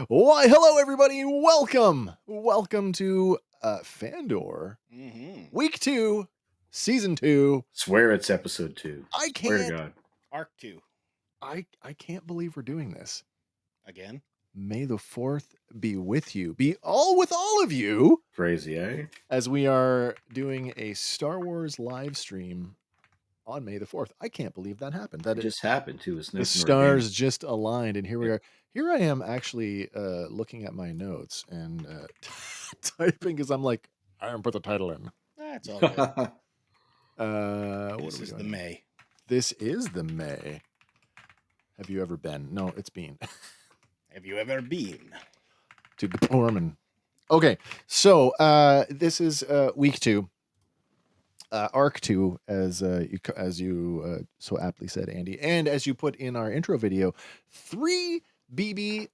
Why, hello everybody, welcome to FANdor, week 2, season 2. Swear it's episode 2. I Swear to can't, God. Arc 2. I can't believe we're doing this. Again? May the 4th be with you, with all of you. Crazy, eh? As we are doing a Star Wars live stream on May the 4th. I can't believe that happened. That it just happened too. It's the stars just aligned, and here we are. Here I am actually looking at my notes and typing because I'm like, I haven't put the title in. That's all good. This is the May. This is the May. Have you ever been? No, it's been. Have you ever been to Ghorman? Okay, so this is week 2. Arc 2, as you so aptly said, Andy, and as you put in our intro video, 3 BBY.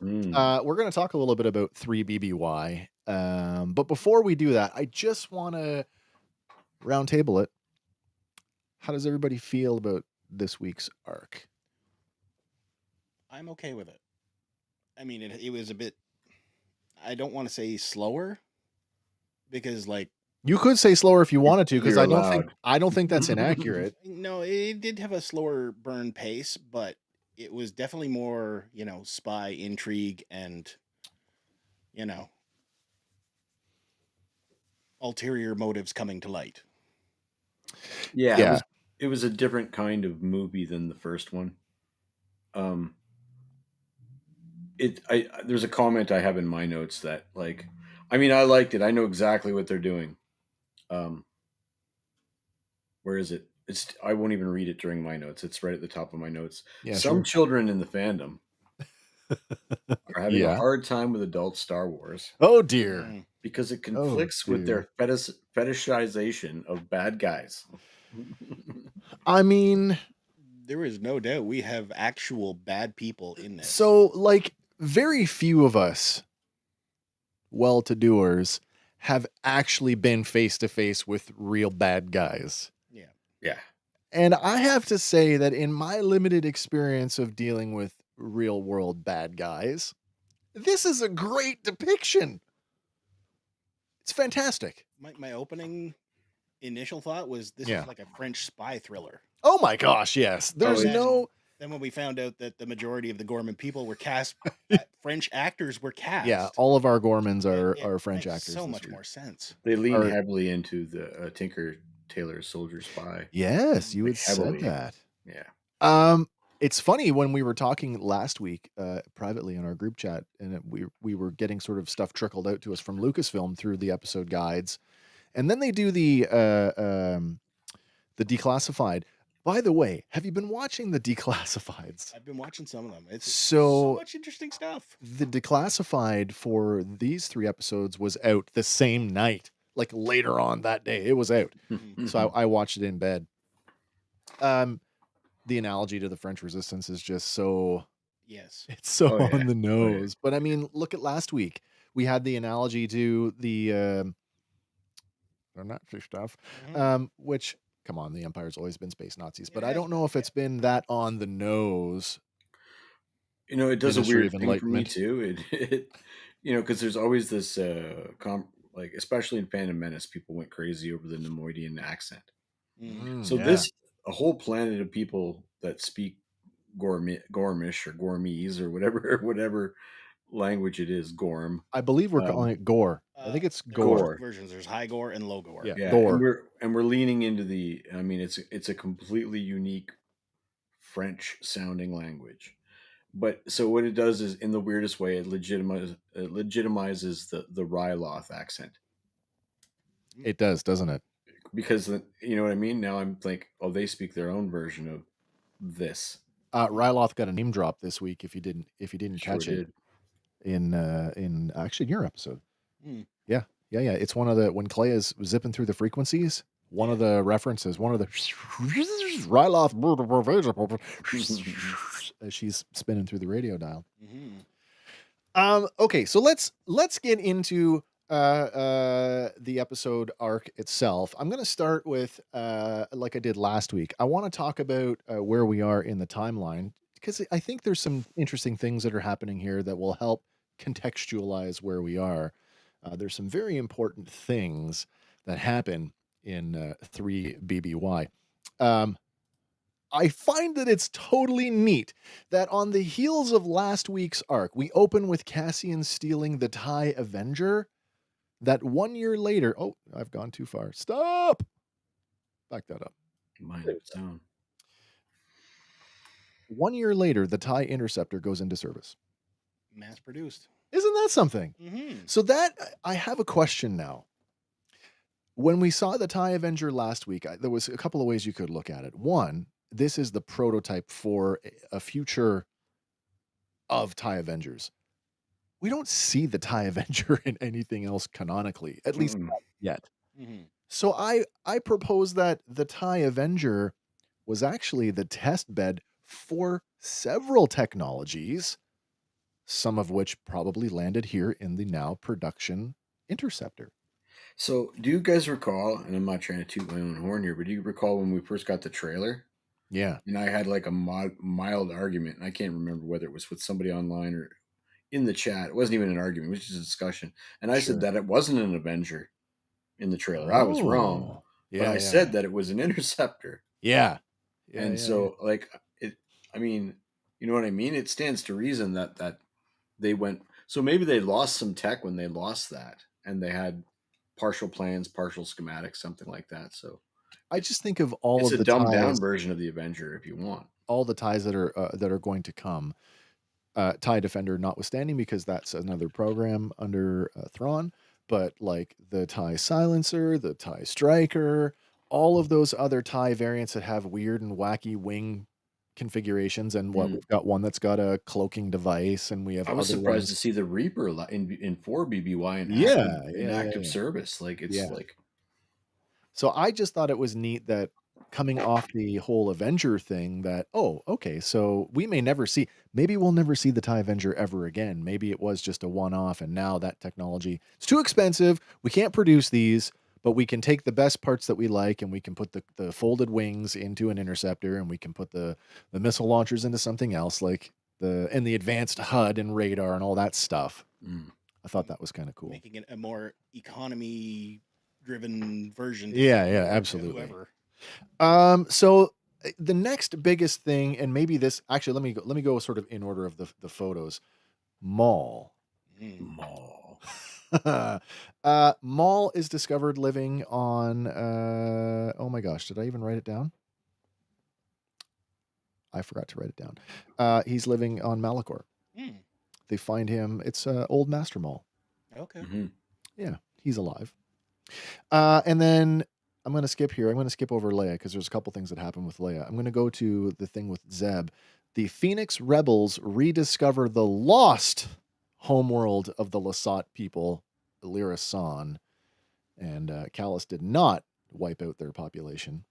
We're going to talk a little bit about 3 BBY, but before we do that, I just want to roundtable it. How does everybody feel about this week's arc? I'm okay with it. I mean, it was a bit, I don't want to say slower, because like, you could say slower if you wanted to, because I don't think that's inaccurate. No, it did have a slower burn pace, but it was definitely more, spy intrigue and, ulterior motives coming to light. Yeah. It was a different kind of movie than the first one. There's a comment I have in my notes that, like, I mean, I liked it. I know exactly what they're doing. Where is it? I won't even read it during my notes. It's right at the top of my notes. Yeah, Some children in the fandom are having a hard time with adult Star Wars. Oh dear. Because it conflicts with their fetishization of bad guys. I mean, there is no doubt we have actual bad people in this. So, like, very few of us well-to-doers have actually been face-to-face with real bad guys. Yeah. And I have to say that in my limited experience of dealing with real-world bad guys, this is a great depiction. It's fantastic. My opening initial thought was this is like a French spy thriller. Oh my gosh, yes. There's Then when we found out that the majority of the Ghorman people were cast, French actors were cast. Yeah, all of our Ghormans are French actors. So much more sense. They lean heavily into the Tinker Tailor Soldier Spy. Yes, you had said that. Yeah. It's funny when we were talking last week privately in our group chat, and we were getting sort of stuff trickled out to us from Lucasfilm through the episode guides, and then they do the declassified. By the way, have you been watching the declassifieds? I've been watching some of them. It's so much interesting stuff. The declassified for these 3 episodes was out the same night, like later on that day. It was out. So I watched it in bed. The analogy to the French Resistance is just so... Yes. It's so on the nose. But I mean, look at last week. We had the analogy to the Nazi stuff, which... Come on, the Empire's always been space Nazis, but I don't know if it's been that on the nose. It does a weird thing for me too. It because there's always this like, especially in Phantom Menace, people went crazy over the Nemoidian accent. So this a whole planet of people that speak Gormish or Gormese or whatever language it is, Gorm. I believe we're calling it Gore. I think it's Gore. Versions. There's High Gore and Low Gore. Yeah, Gore. And we're leaning into the. I mean, it's a completely unique French sounding language, But so what it does is, in the weirdest way, it legitimizes the Ryloth accent. It does, doesn't it? Because you know what I mean. Now I'm like, oh, they speak their own version of this. Ryloth got a name drop this week. If you didn't catch it, in actually in your episode. Yeah. It's one of the, when Kleya's zipping through the frequencies, one of the references, one of the Ryloth, as she's spinning through the radio dial. Okay, so let's get into the episode arc itself. I'm going to start with like I did last week. I want to talk about where we are in the timeline, because I think there's some interesting things that are happening here that will help contextualize where we are. There's some very important things that happen in 3 BBY. I find that it's totally neat that on the heels of last week's arc, we open with Cassian stealing the TIE Avenger. That 1 year later, oh, I've gone too far. Stop! Back that up. Mind its own. 1 year later, the TIE Interceptor goes into service. Mass produced. Isn't that something? So that, I have a question now. When we saw the TIE Avenger last week, there was a couple of ways you could look at it. One, this is the prototype for a future of TIE Avengers. We don't see the TIE Avenger in anything else canonically, at least not yet. So I propose that the TIE Avenger was actually the test bed for several technologies, some of which probably landed here in the now production Interceptor. So, do you guys recall, and I'm not trying to toot my own horn here, but do you recall when we first got the trailer? Yeah. And I had like a mild argument, and I can't remember whether it was with somebody online or in the chat. It wasn't even an argument, it was just a discussion. And I said that it wasn't an Avenger in the trailer. I was wrong. But I said that it was an Interceptor. So, like, I mean, you know what I mean? It stands to reason that they went, so maybe they lost some tech when they lost that, and they had partial plans, partial schematics, something like that. So I just think of all of the dumbed down version of the Avenger, if you want. All the ties that are going to come, TIE Defender notwithstanding, because that's another program under Thrawn. But like the TIE Silencer, the TIE Striker, all of those other TIE variants that have weird and wacky wing configurations, and we've got one that's got a cloaking device, and we have. I was surprised to see the Reaper in 4 BBY in active service. Like it's like. So I just thought it was neat that coming off the whole Avenger thing, that so we may never see. Maybe we'll never see the TIE Avenger ever again. Maybe it was just a one-off, and now that technology, it's too expensive. We can't produce these. But we can take the best parts that we like, and we can put the folded wings into an interceptor, and we can put the missile launchers into something else, like the advanced HUD and radar and all that stuff. I thought that was kind of cool. Making it a more economy-driven version. Yeah, absolutely. So the next biggest thing, and maybe this actually, let me go sort of in order of the photos. Maul. Maul is discovered living on oh my gosh, did I even write it down? I forgot to write it down. He's living on Malachor. They find him. It's old Master Maul. Okay. Yeah, he's alive. And then I'm going to skip here. I'm going to skip over Leia, because there's a couple things that happen with Leia. I'm going to go to the thing with Zeb. The Phoenix Rebels rediscover the lost homeworld of the Lasat people, Lyra San, and Kallus did not wipe out their population,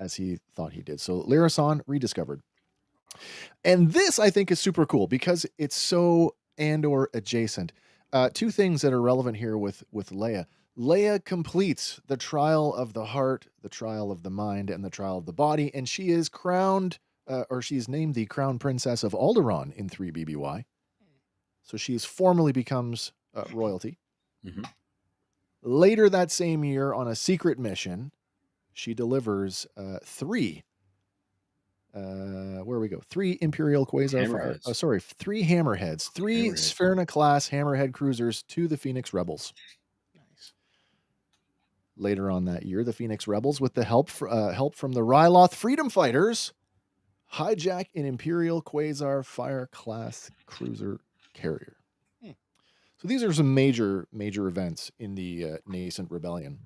as he thought he did. So Lyra San rediscovered, and this I think is super cool because it's so Andor adjacent. Two things that are relevant here with Leia. Leia completes the trial of the heart, the trial of the mind, and the trial of the body, and she is crowned, or she is named the Crown Princess of Alderaan in 3 BBY. So she formally becomes royalty. Later that same year, on a secret mission, she delivers three Imperial Quasar, three Hammerheads, three Sphyrna-class Hammerhead cruisers to the Phoenix Rebels. Nice. Later on that year, the Phoenix Rebels, with the help from the Ryloth Freedom Fighters, hijack an Imperial Quasar Fire class cruiser carrier. So these are some major events in the nascent rebellion.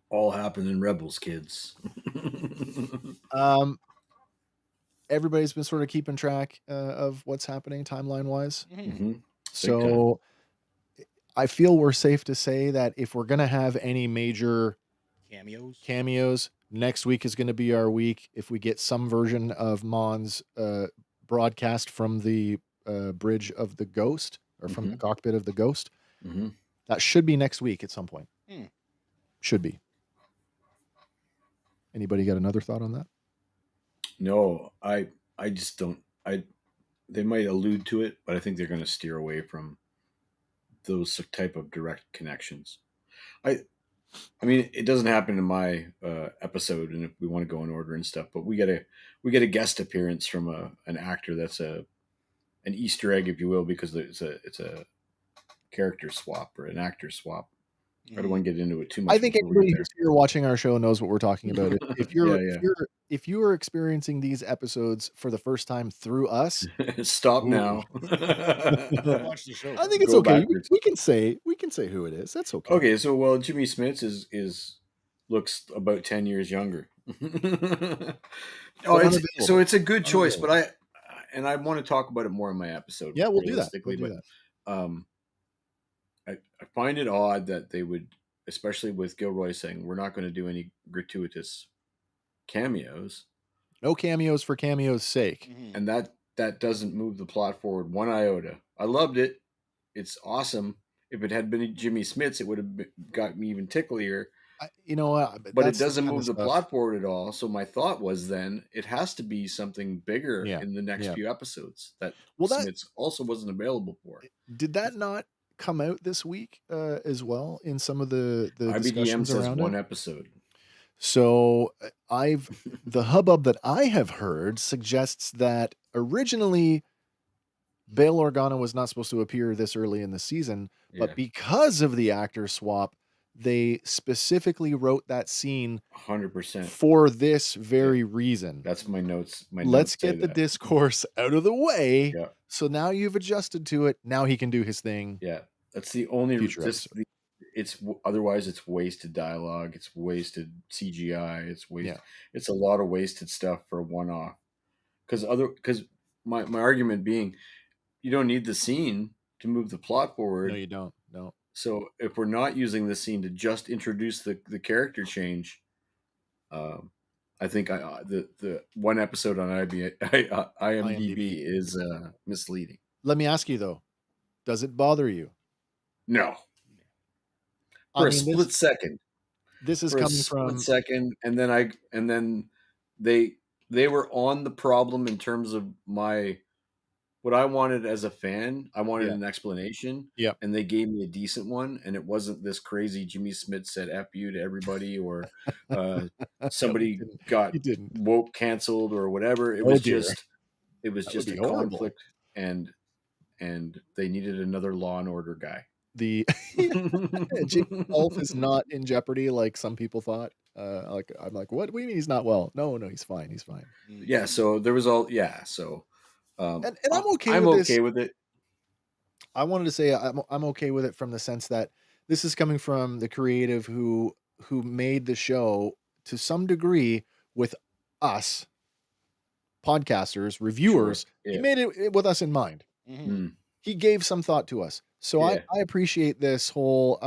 All happened in Rebels, kids. Everybody's been sort of keeping track of what's happening timeline-wise. Mm-hmm. So I feel we're safe to say that if we're going to have any major cameos, next week is going to be our week. If we get some version of Mon's broadcast from the bridge of the Ghost, or from the cockpit of the Ghost, that should be next week at some point. Should be. Anybody got another thought on that? No, I just don't. They might allude to it, but I think they're going to steer away from those type of direct connections. I mean, it doesn't happen in my episode, and if we want to go in order and stuff, but we get a guest appearance from an actor that's an Easter egg, if you will, because it's a character swap or an actor swap. I don't want to get into it too much. I think everybody who's here watching our show knows what we're talking about. If you are experiencing these episodes for the first time through us, stop now. Watch the show. I think it's okay. We can say who it is. That's okay. Okay, so Jimmy Smits looks about 10 years younger. So it's a good choice, but I want to talk about it more in my episode. Yeah, we'll do that. I find it odd that they would, especially with Gilroy saying we're not going to do any gratuitous cameos. No cameos for cameos' sake. And that doesn't move the plot forward one iota. I loved it. It's awesome. If it had been Jimmy Smits, it would have got me even ticklier. But it doesn't move the plot forward at all. So my thought was then it has to be something bigger in the next few episodes that Smits also wasn't available for. Did that not come out this week as well in some of the discussions around one episode? So the hubbub that I have heard suggests that originally Bail Organa was not supposed to appear this early in the season, but because of the actor swap, they specifically wrote that scene 100% for this very reason. That's my notes. Let's get the discourse out of the way. Yeah. So now you've adjusted to it. Now he can do his thing. Yeah. That's the only otherwise it's wasted dialogue. It's wasted CGI. It's a lot of wasted stuff for a one-off. Because my argument being, you don't need the scene to move the plot forward. No, you don't. No. So if we're not using the scene to just introduce the character change, I think the one episode on IMDb is misleading. Let me ask you though, does it bother you? No. For a split second. This is coming from split second, and then they were on the problem in terms of what I wanted as a fan. I wanted an explanation. Yeah. And they gave me a decent one, and it wasn't this crazy Jimmy Smits said F you to everybody, or somebody got woke canceled or whatever. It was just a conflict, and they needed another Law and Order guy. The Jimmy Wolf is not in jeopardy like some people thought. I'm like, what do you mean he's not well? No, he's fine. He's fine. Yeah. So there was so. And I'm okay. With it. I wanted to say I'm okay with it from the sense that this is coming from the creative who made the show to some degree with us podcasters, reviewers. Sure. Yeah. He made it with us in mind. Mm-hmm. He gave some thought to us. So I appreciate this whole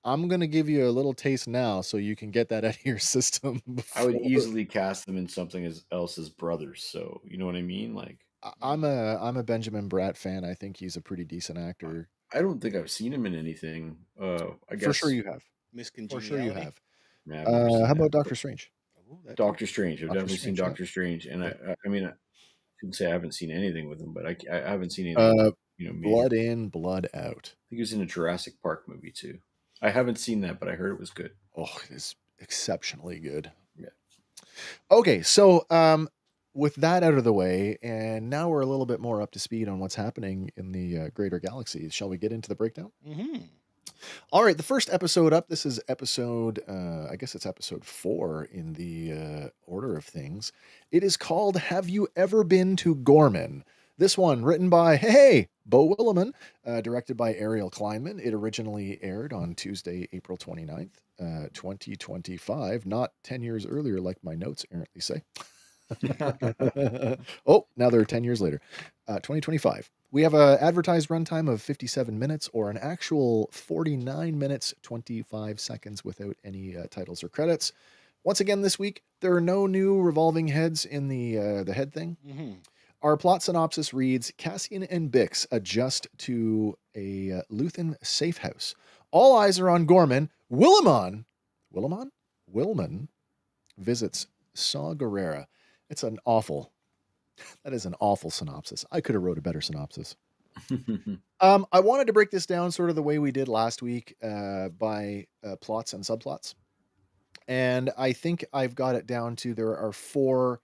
I'm going to give you a little taste now so you can get that out of your system. I would easily cast them in something else as brothers. So, you know what I mean? Like I'm a Benjamin Bratt fan. I think he's a pretty decent actor. I don't think I've seen him in anything. I guess for sure you have. For sure you have. Yeah, how about Doctor Strange? Doctor Strange. I've definitely seen Doctor Strange, and I mean, I shouldn't say I haven't seen anything with him, but I haven't seen anything. Blood in, blood out. I think he was in a Jurassic Park movie too. I haven't seen that, but I heard it was good. Oh, it is exceptionally good. Yeah. Okay, so with that out of the way, and now we're a little bit more up to speed on what's happening in the greater galaxy. Shall we get into the breakdown? Mm-hmm. All right, the first episode up. This is episode, I guess it's episode 4 in the order of things. It is called "Have You Ever Been to Ghorman?" This one written by Beau Willimon, directed by Ariel Kleinman. It originally aired on Tuesday, April 29th, 2025, not 10 years earlier, like my notes errantly say. Oh, now they're 10 years later. 2025. We have an advertised runtime of 57 minutes, or an actual 49 minutes, 25 seconds without any titles or credits. Once again, this week, there are no new revolving heads in the head thing. Mm-hmm. Our plot synopsis reads: Cassian and Bix adjust to a Luthen safehouse. All eyes are on Ghorman. Willimon visits Saw Gerrera. That is an awful synopsis. I could have wrote a better synopsis. I wanted to break this down sort of the way we did last week, by plots and subplots. And I think I've got it down to there are four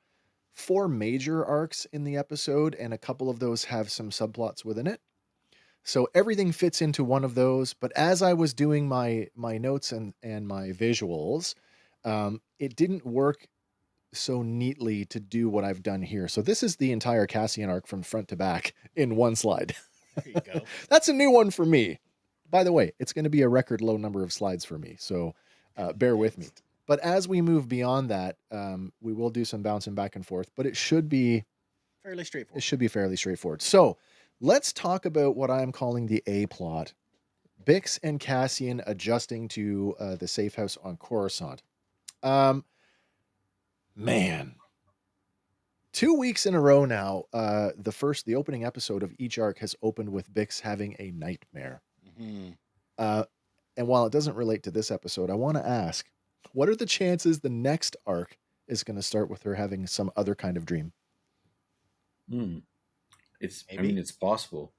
major arcs in the episode, and a couple of those have some subplots within it. So everything fits into one of those. But as I was doing my notes and my visuals, it didn't work so neatly to do what I've done here. So this is the entire Cassian arc from front to back in one slide. There you go. That's a new one for me. By the way, it's going to be a record low number of slides for me, so bear with me. But as we move beyond that, we will do some bouncing back and forth, but it should be fairly straightforward. It should be fairly straightforward. So let's talk about what I'm calling the A plot. Bix and Cassian adjusting to the safe house on Coruscant. Man, 2 weeks in a row now, the opening episode of each arc has opened with Bix having a nightmare. Mm-hmm. And while it doesn't relate to this episode, I want to ask, what are the chances the next arc is going to start with her having some other kind of dream? It's possible.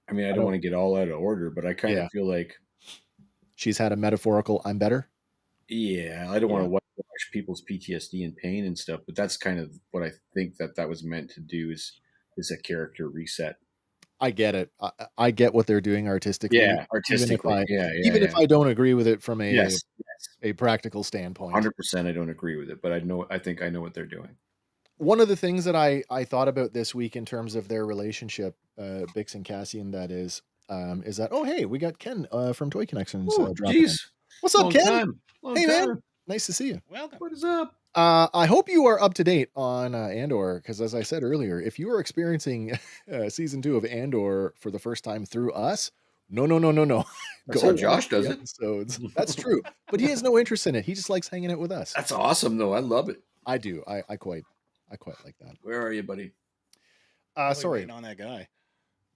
I mean, I don't want to get all out of order, but I kind of feel like she's had a metaphorical "I'm better." Yeah, I don't want to watch people's PTSD and pain and stuff, but that's kind of what I think that was meant to do is a character reset. I get it. I get what they're doing artistically. Yeah, artistically. Even if I don't agree with it from a practical standpoint. 100% I don't agree with it, but I think I know what they're doing. One of the things that I thought about this week in terms of their relationship, Bix and Cassian, that is that, oh, hey, we got Ken from Toy Connections. What's up, Ken? Hey, man. Nice to see you. Welcome. What is up? I hope you are up to date on Andor, because as I said earlier, if you are experiencing season 2 of Andor for the first time through us, no. That's how Josh does it. Episodes. That's true. But he has no interest in it. He just likes hanging out with us. That's awesome, though. I love it. I do. I quite like that. Where are you, buddy? Sorry. On that guy.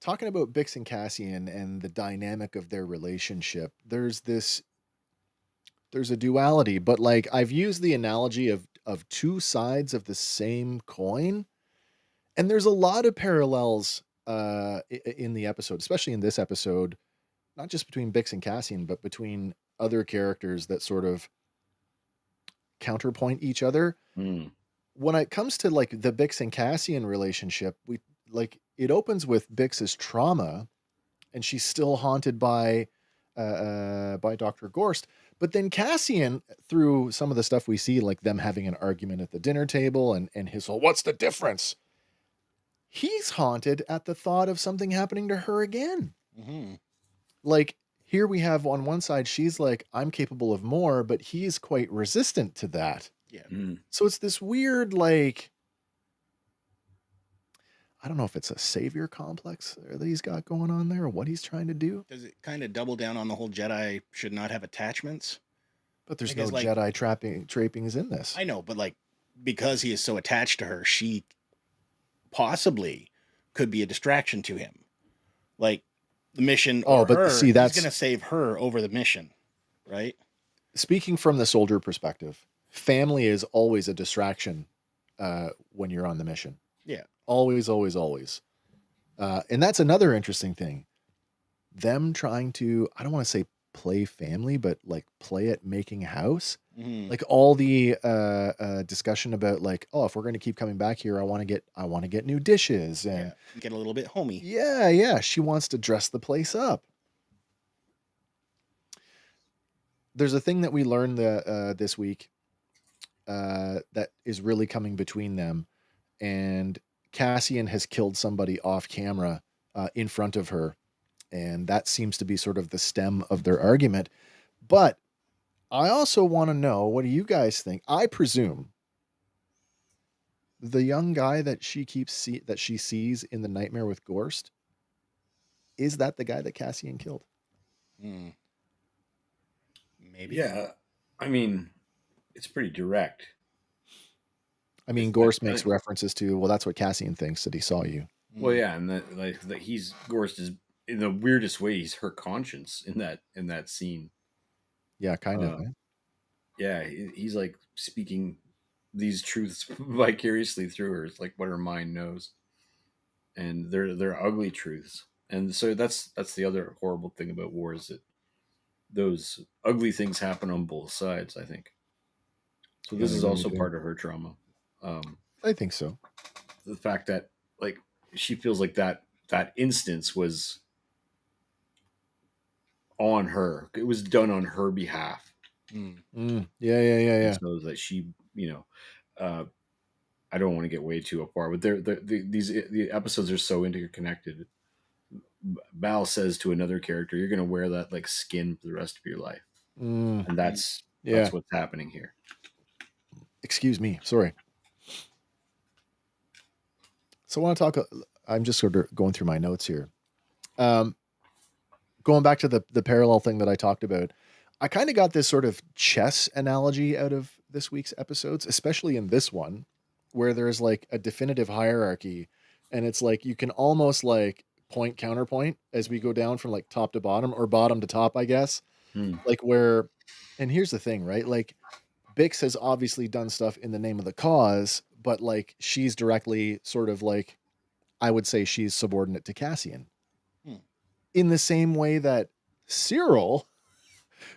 Talking about Bix and Cassian and the dynamic of their relationship, there's a duality, but like I've used the analogy of two sides of the same coin, and there's a lot of parallels in the episode, especially in this episode, not just between Bix and Cassian, but between other characters that sort of counterpoint each other. When it comes to like the Bix and Cassian relationship, it opens with Bix's trauma, and she's still haunted by Dr. Gorst. But then Cassian, through some of the stuff we see, like them having an argument at the dinner table and his whole, what's the difference? He's haunted at the thought of something happening to her again. Mm-hmm. Like here we have on one side, she's like, I'm capable of more, but he's quite resistant to that. Yeah. So it's this weird, like, I don't know if it's a savior complex that he's got going on there or what he's trying to do. Does it kind of double down on the whole Jedi should not have attachments? But there's no Jedi trappings in this. I know, but like, because he is so attached to her, she possibly could be a distraction to him. Like the mission. See, that's going to save her over the mission, right? Speaking from the soldier perspective, family is always a distraction when you're on the mission. Yeah. Always. And that's another interesting thing. Them trying to, I don't want to say play family, but like play at making house. Mm-hmm. Like all the discussion about like, oh, if we're going to keep coming back here, I want to get new dishes and get a little bit homey. Yeah. She wants to dress the place up. there's a thing that we learned this week that is really coming between them, and Cassian has killed somebody off camera in front of her, and that seems to be sort of the stem of their argument. But I also want to know, what do you guys think? I presume the young guy that she sees in the nightmare with Gorst, is that the guy that Cassian killed? Maybe. Yeah, I mean, it's pretty direct. I mean, Gorst makes references to, well, that's what Cassian thinks, that he saw you. Well, yeah, and that Gorst is, in the weirdest way, he's her conscience in that scene. Yeah, kind of. Yeah, he's like speaking these truths vicariously through her. It's like what her mind knows, and they're ugly truths. And so that's the other horrible thing about war, is that those ugly things happen on both sides, I think. So this is also part of her trauma. I think so. The fact that, like, she feels like that instance was on her. It was done on her behalf. Yeah. So that she, I don't want to get way too apart, but the episodes are so interconnected. Val says to another character, "You're going to wear that like skin for the rest of your life," and that's what's happening here. Excuse me, sorry. So I want to talk. I'm just sort of going through my notes here. Going back to the parallel thing that I talked about, I kind of got this sort of chess analogy out of this week's episodes, especially in this one, where there's like a definitive hierarchy, and it's like you can almost like point counterpoint as we go down from like top to bottom, or bottom to top, I guess. Like where, and here's the thing, right? Like Bix has obviously done stuff in the name of the cause, but like she's directly sort of like, I would say she's subordinate to Cassian. In the same way that Cyril,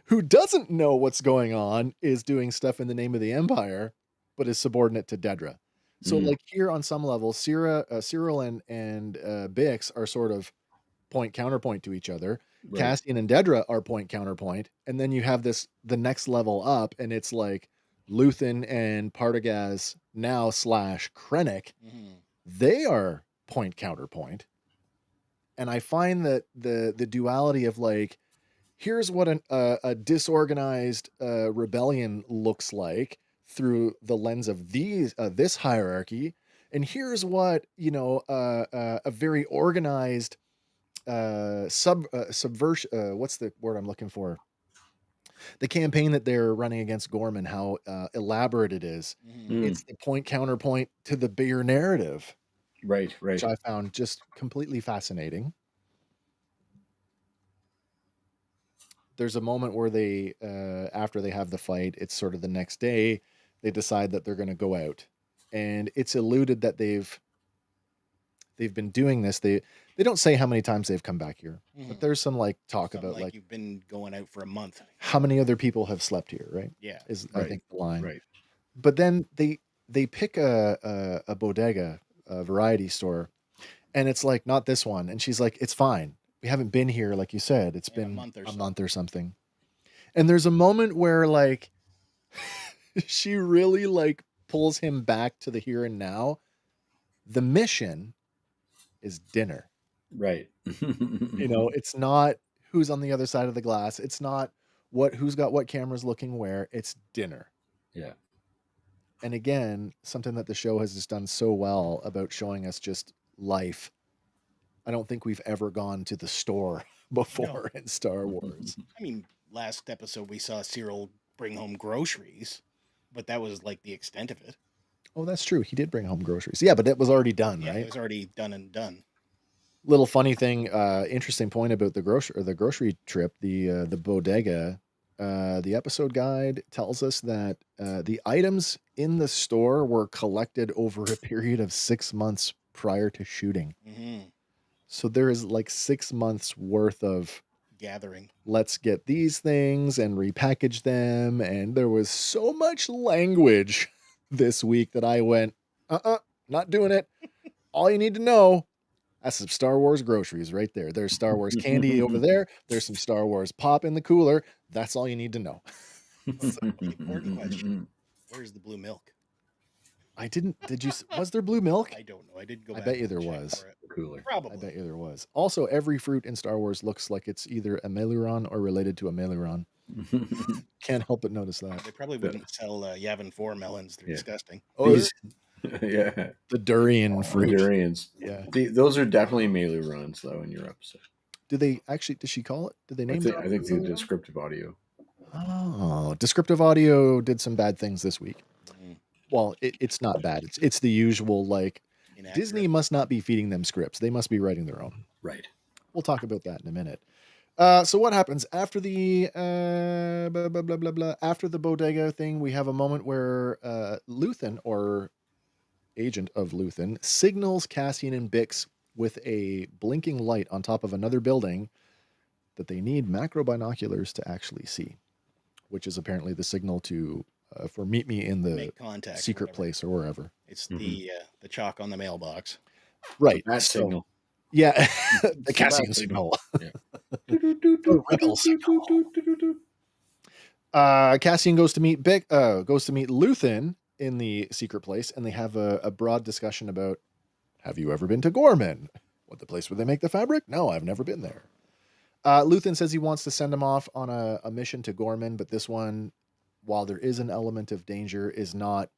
who doesn't know what's going on, is doing stuff in the name of the Empire, but is subordinate to Dedra. So like here on some level, Cyril and Bix are sort of point counterpoint to each other. Right. Cassian and Dedra are point counterpoint. And then you have the next level up, and it's like Luthen and Partagaz now / Krennic. They are point counterpoint. And I find that the duality of like, here's what a disorganized rebellion looks like through the lens of this hierarchy, and here's what a very organized subversion. What's the word I'm looking for? The campaign that they're running against Ghorman, how elaborate it is. It's the point counterpoint to the bigger narrative. Right. Which I found just completely fascinating. There's a moment where they, after they have the fight, it's sort of the next day, they decide that they're going to go out, and it's alluded that they've been doing this. They don't say how many times they've come back here, but there's some like talk about like you've been going out for a month. How many other people have slept here, right? Yeah, is I think the line. Right. But then they pick a bodega, a variety store, and it's like, not this one, and she's like, it's fine. We haven't been here, like you said. It's been a month or something. And there's a moment where like she really like pulls him back to the here and now. The mission is dinner. Right. It's not who's on the other side of the glass. It's not who's got what cameras looking where. It's dinner. Yeah. And again, something that the show has just done so well about showing us just life. I don't think we've ever gone to the store before in Star Wars. I mean, last episode we saw Cyril bring home groceries, but that was like the extent of it. Oh, that's true. He did bring home groceries. Yeah, but it was already done, right? It was already done and done. Little funny thing, interesting point about the grocery trip, the bodega. The episode guide tells us that the items in the store were collected over a period of 6 months prior to shooting. So there is like 6 months worth of gathering. Let's get these things and repackage them. And there was so much language this week that I went, not doing it. All you need to know, That's some Star Wars groceries right there. There's Star Wars candy over there. There's some Star Wars pop in the cooler. That's all you need to know. So, important question. Where's the blue milk? Was there blue milk? I don't know. I didn't go back. I bet you there was. Cooler. Probably. I bet you there was. Also, every fruit in Star Wars looks like it's either a Meliron or related to a Meliron. Can't help but notice that. They probably wouldn't sell Yavin 4 melons. They're disgusting. Oh, yeah. The durian fruit. Durians. Yeah. Those are definitely Melirons, though, in your episode. Did she call it? Did they name it? I think the descriptive audio. Oh, descriptive audio did some bad things this week. Well, it's not bad. It's the usual, like, inaccurate. Disney must not be feeding them scripts. They must be writing their own. Right. We'll talk about that in a minute. So what happens after the after the bodega thing? We have a moment where Luthen, or agent of Luthen, signals Cassian and Bix with a blinking light on top of another building that they need macro binoculars to actually see, which is apparently the signal to for meet me in the secret place or wherever. It's the chalk on the mailbox. Right. That signal. Yeah. The Cassian signal. Yeah. The rebel signal. Cassian goes to meet Luthen in the secret place, and they have a broad discussion about, have you ever been to Ghorman? What, the place where they make the fabric? No, I've never been there. Luthen says he wants to send him off on a mission to Ghorman, but this one, while there is an element of danger, is not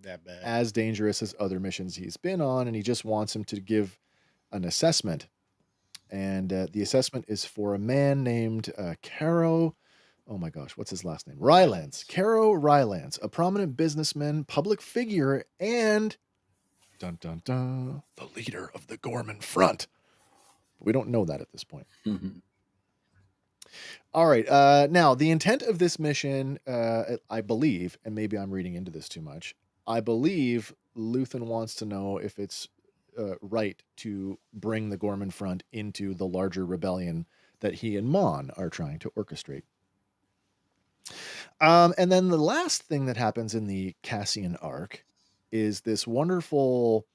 that bad, as dangerous as other missions he's been on, and he just wants him to give an assessment. And the assessment is for a man named Caro. Oh my gosh, what's his last name? Rylance. Caro Rylance, a prominent businessman, public figure, and dun dun dun, the leader of the Ghorman Front. We don't know that at this point. Mm-hmm. All right. Now, the intent of this mission, I believe, and maybe I'm reading into this too much, I believe Luthen wants to know if it's right to bring the Ghorman Front into the larger rebellion that he and Mon are trying to orchestrate. And then the last thing that happens in the Cassian arc is this wonderful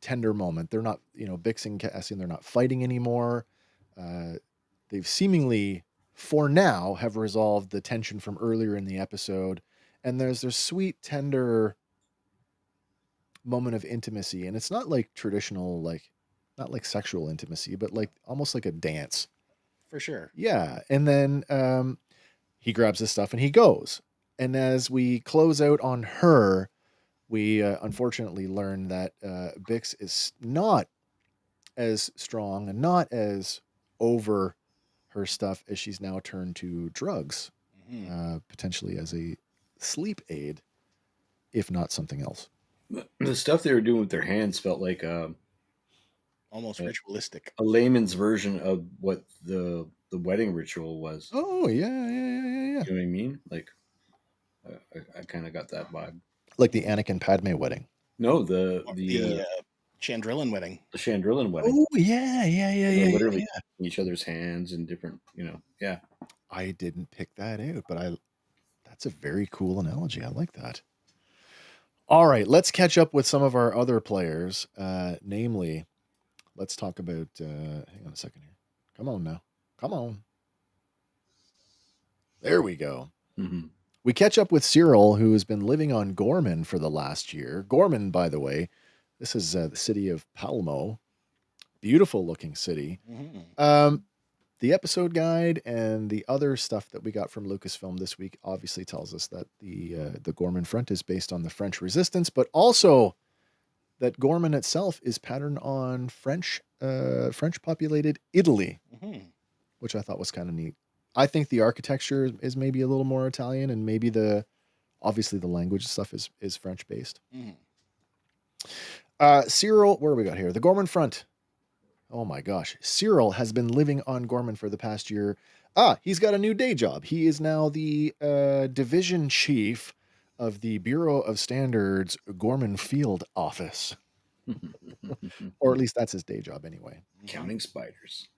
tender moment. They're not, Bix and Cassian, they're not fighting anymore. They've seemingly, for now, have resolved the tension from earlier in the episode. And there's this sweet, tender moment of intimacy. And it's not like traditional, not like sexual intimacy, but like almost like a dance. For sure. Yeah. And then he grabs his stuff and he goes. And as we close out on her, we unfortunately learn that Bix is not as strong and not as over her stuff as she's now turned to drugs, potentially as a sleep aid, if not something else. The stuff they were doing with their hands felt like almost ritualistic. A layman's version of what the wedding ritual was. Oh, yeah. You know what I mean? Like, I kind of got that vibe. Like the Anakin Padme wedding. No, the Chandrillan wedding. The Chandrillan wedding. Oh, yeah. Literally each other's hands and different, yeah. I didn't pick that out, but that's a very cool analogy. I like that. All right, let's catch up with some of our other players. Namely, let's talk about, hang on a second here. Come on now. Come on. There we go. Mm-hmm. We catch up with Cyril, who has been living on Ghorman for the last year. Ghorman, by the way, this is the city of Palmo. Beautiful looking city. Mm-hmm. The episode guide and the other stuff that we got from Lucasfilm this week obviously tells us that the Ghorman Front is based on the French Resistance, but also that Ghorman itself is patterned on French populated Italy, which I thought was kind of neat. I think the architecture is maybe a little more Italian, and maybe obviously the language stuff is French based. Cyril, where do we got here? The Ghorman Front. Oh my gosh. Cyril has been living on Ghorman for the past year. He's got a new day job. He is now the division chief of the Bureau of Standards Ghorman Field Office. Or at least that's his day job anyway. Counting spiders.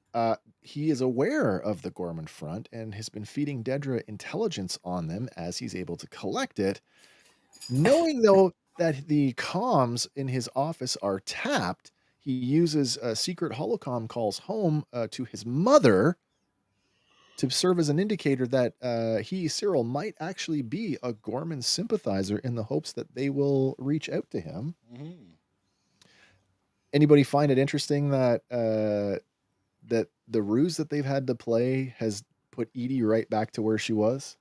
He is aware of the Ghorman Front and has been feeding Dedra intelligence on them as he's able to collect it. Knowing, though, that the comms in his office are tapped, he uses secret holocom calls home to his mother to serve as an indicator that Cyril, might actually be a Ghorman sympathizer in the hopes that they will reach out to him. Mm-hmm. Anybody find it interesting that that the ruse that they've had to play has put Edie right back to where she was?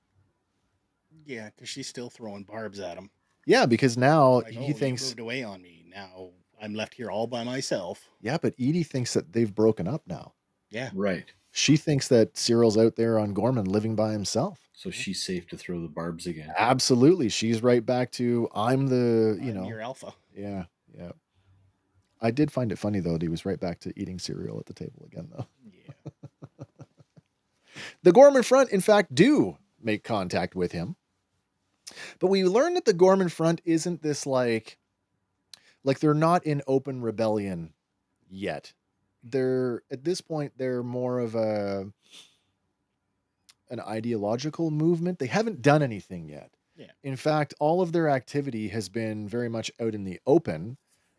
Yeah, because she's still throwing barbs at him. Yeah, because now he thinks, you moved away on me. Now I'm left here all by myself. Yeah, but Edie thinks that they've broken up now. Yeah. Right. She thinks that Cyril's out there on Ghorman living by himself. So she's safe to throw the barbs again. Absolutely. She's right back to, I'm your alpha. Yeah, yeah. I did find it funny, though, that he was right back to eating cereal at the table again, though. Yeah. The Ghorman front, in fact, do make contact with him. But we learn that the Ghorman front isn't this like they're not in open rebellion yet. They're, at this point, they're more of an ideological movement. They haven't done anything yet. Yeah. In fact, all of their activity has been very much out in the open.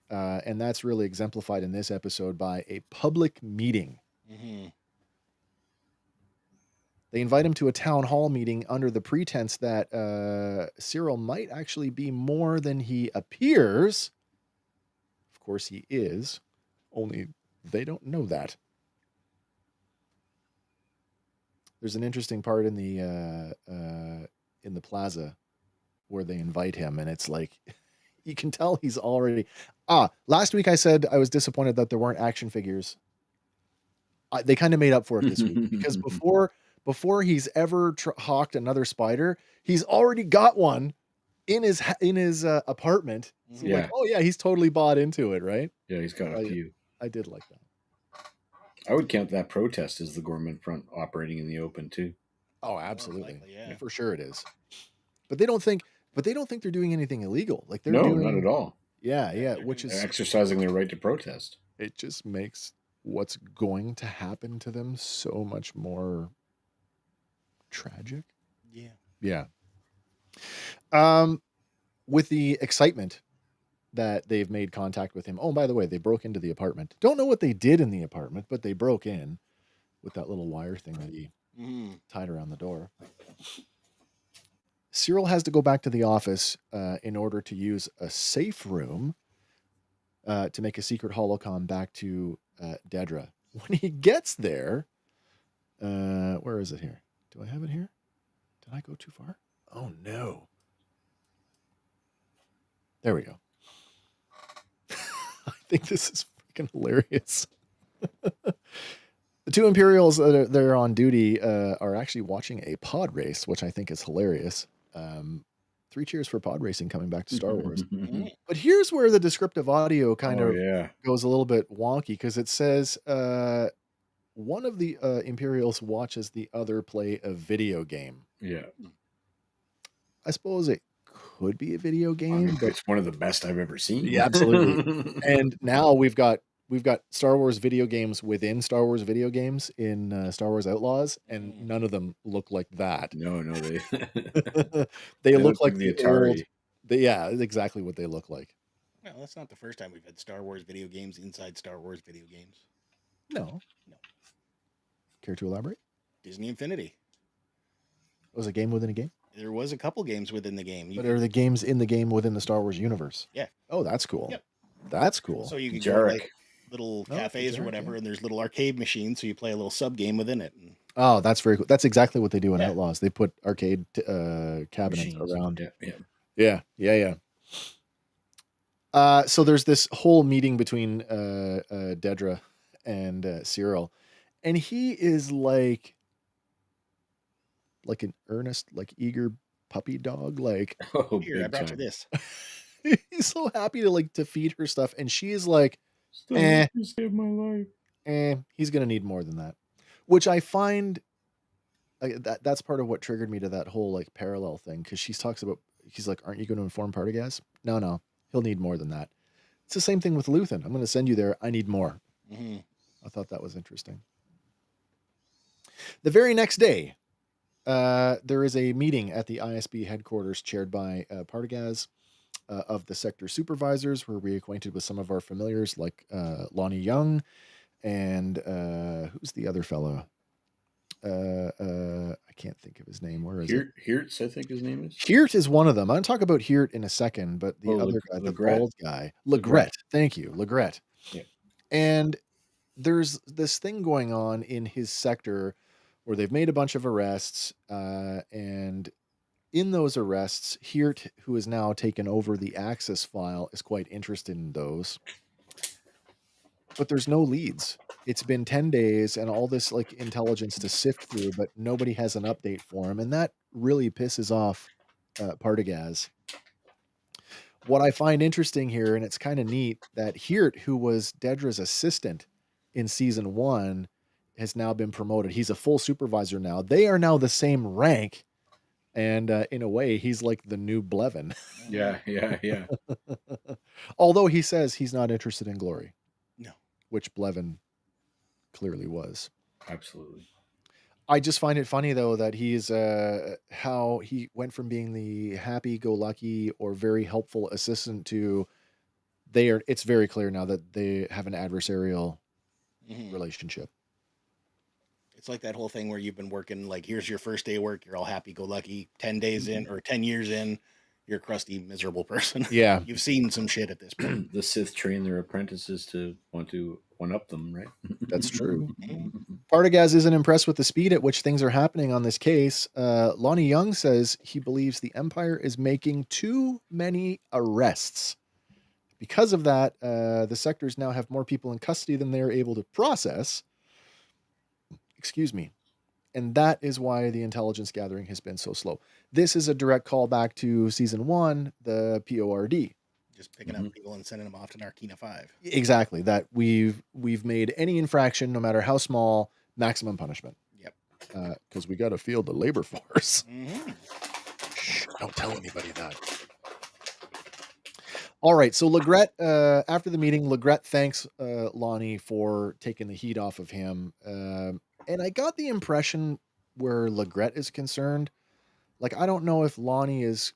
And that's really exemplified in this episode by a public meeting. Mm-hmm. They invite him to a town hall meeting under the pretense that Cyril might actually be more than he appears. Of course he is, only they don't know that. There's an interesting part in the plaza where they invite him, and it's like, you can tell he's already... last week I said I was disappointed that there weren't action figures. They kind of made up for it this week, because before he's ever hawked another spider, he's already got one in his apartment. So yeah. Like, oh yeah, he's totally bought into it, right? Yeah, he's got a few. I did like that. I would count that protest as the Ghorman front operating in the open too. Oh, absolutely. Likely, yeah. For sure it is. But they don't think they're doing anything illegal. Like they're not at all. Yeah, which is they're exercising their right to protest. It just makes what's going to happen to them so much more tragic. Yeah. With the excitement that they've made contact with him. Oh, by the way, they broke into the apartment. Don't know what they did in the apartment, but they broke in with that little wire thing that he tied around the door. Cyril has to go back to the office in order to use a safe room to make a secret holocom back to Dedra. When he gets there, where is it here? Do I have it here? Did I go too far? Oh, no. There we go. I think this is freaking hilarious. The two Imperials that are on duty are actually watching a pod race, which I think is hilarious. 3 cheers for pod racing coming back to Star Wars. But here's where the descriptive audio kind of goes a little bit wonky, because it says one of the Imperials watches the other play a video game. Yeah. I suppose it could be a video game, but it's one of the best I've ever seen. Yeah, absolutely. And now we've got Star Wars video games within Star Wars video games in Star Wars Outlaws, and none of them look like that. No, they they look like the Atari. Yeah, exactly what they look like. Well, that's not the first time we've had Star Wars video games inside Star Wars video games. No. Care to elaborate? Disney Infinity. It was a game within a game? There was a couple games within the game. But are the games in the game within the Star Wars universe? Yeah. Oh, that's cool. Yep. That's cool. So you can go like little cafes or whatever, and there's little arcade machines, so you play a little sub game within it. Oh, that's very cool. That's exactly what they do in Outlaws. They put arcade cabinets around. Yeah. So there's this whole meeting between Dedra and Cyril, and he is like an earnest, like eager puppy dog. Like, here, I brought you this. He's so happy to feed her stuff, and she is like, save my life. He's gonna need more than that. Which I find that's part of what triggered me to that whole like parallel thing, because he's like, aren't you going to inform Partagaz? No, he'll need more than that. It's the same thing with Luthen. I'm going to send you there. I need more. I thought that was interesting. The very next day, there is a meeting at the ISB headquarters chaired by Partagaz. of the sector supervisors, where we acquainted with some of our familiars like Lonnie Young and who's the other fellow? I can't think of his name. Where is it? Hirtz, I think his name is. Hirt is one of them. I'm going to talk about Hirt in a second, but the other guy, the bald guy, Legret. Thank you, Legret. Yeah. And there's this thing going on in his sector where they've made a bunch of arrests, and in those arrests, Hirt, who has now taken over the Axis file, is quite interested in those. But there's no leads. It's been 10 days and all this like intelligence to sift through, but nobody has an update for him. And that really pisses off Partagaz. What I find interesting here, and it's kind of neat, that Hirt, who was Dedra's assistant in season 1, has now been promoted. He's a full supervisor now. They are now the same rank. And in a way, he's like the new Blevin. Yeah. Although he says he's not interested in glory. No. Which Blevin clearly was. Absolutely. I just find it funny, though, that he's how he went from being the happy-go-lucky or very helpful assistant to it's very clear now that they have an adversarial relationship. It's like that whole thing where you've been working, like, here's your first day of work, you're all happy-go-lucky, 10 days in, or 10 years in, you're a crusty, miserable person. Yeah. You've seen some shit at this point. The Sith train their apprentices to want to one-up them, right? That's true. Partagaz isn't impressed with the speed at which things are happening on this case. Lonnie Young says he believes the Empire is making too many arrests. Because of that, the sectors now have more people in custody than they're able to process. Excuse me. And that is why the intelligence gathering has been so slow. This is a direct callback to season 1, the PORD. Just picking up people and sending them off to Narkina 5. Exactly. That we've made any infraction, no matter how small, maximum punishment. Yep. Because we got to field the labor force. Shh, don't tell anybody that. All right. So Legret, after the meeting, Legret thanks Lonnie for taking the heat off of him. And I got the impression where Legret is concerned, like, I don't know if Lonnie is,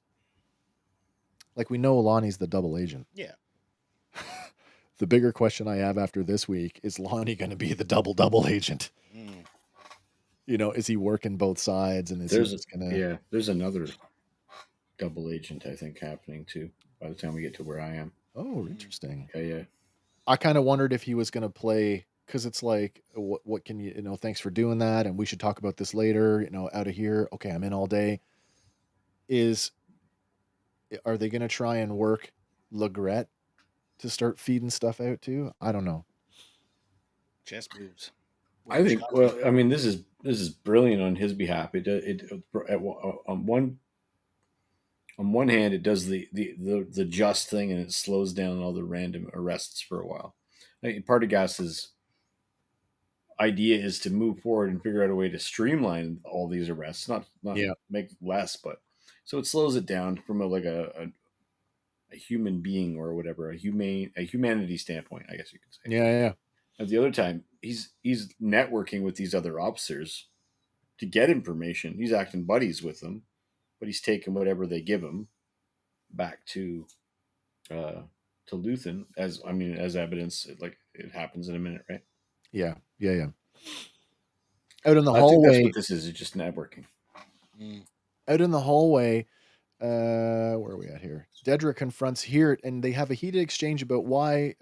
like, we know Lonnie's the double agent. Yeah. The bigger question I have after this week is Lonnie going to be the double agent? You know, is he working both sides? And there's another double agent, I think, happening too by the time we get to where I am. Oh, interesting. Okay, yeah. I kind of wondered if he was going to play, because it's like, what can you thanks for doing that, and we should talk about this later, out of here. Okay, I'm in all day. Are they going to try and work Legret to start feeding stuff out too? I don't know. Chess moves. I think. Well, I mean, this is brilliant on his behalf. On one hand, it does the just thing, and it slows down all the random arrests for a while. I think Partagaz's idea is to move forward and figure out a way to streamline all these arrests, not make less, but so it slows it down from a human being or whatever, a humanity standpoint, I guess you could say. Yeah. At the other time, he's networking with these other officers to get information. He's acting buddies with them, but he's taking whatever they give him back to Luthen as evidence. Like, it happens in a minute, right? Yeah. Out in the hallway. That's what this is. It's just networking. Out in the hallway, where are we at here? Dedra confronts Hirt, and they have a heated exchange about why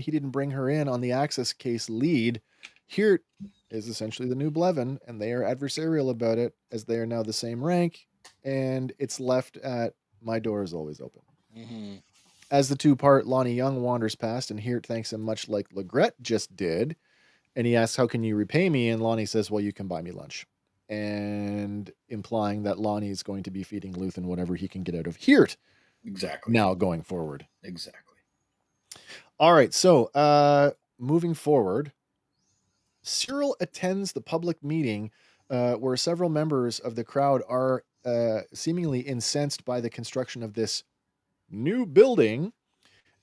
he didn't bring her in on the Axis case lead. Hirt is essentially the new Blevin, and they are adversarial about it, as they are now the same rank, and it's left at my door is always open. As the two-part, Lonnie Young wanders past, and Hirt thanks him much like Legret just did, and he asks, how can you repay me? And Lonnie says, well, you can buy me lunch. And implying that Lonnie is going to be feeding Luthen whatever he can get out of Hirt. Exactly. Now going forward. Exactly. All right. So moving forward, Cyril attends the public meeting where several members of the crowd are seemingly incensed by the construction of this new building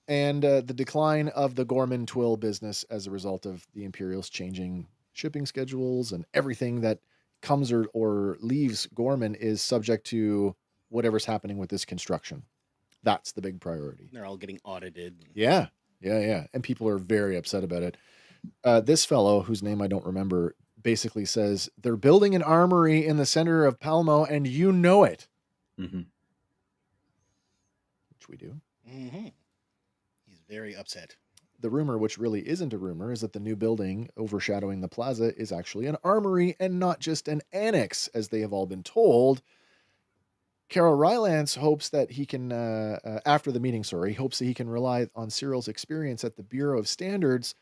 and the decline of the Ghorman Twill business as a result of the Imperials changing shipping schedules, and everything that comes or leaves Ghorman is subject to whatever's happening with this construction. That's the big priority. They're all getting audited. Yeah. And people are very upset about it. This fellow, whose name I don't remember, basically says they're building an armory in the center of Palmo, and you know it. Mm-hmm. Which we do. Mm-hmm. He's very upset. The rumor, which really isn't a rumor, is that the new building overshadowing the plaza is actually an armory and not just an annex, as they have all been told. Carol Rylance hopes that he can, after the meeting, hopes that he can rely on Syril's experience at the Bureau of Standards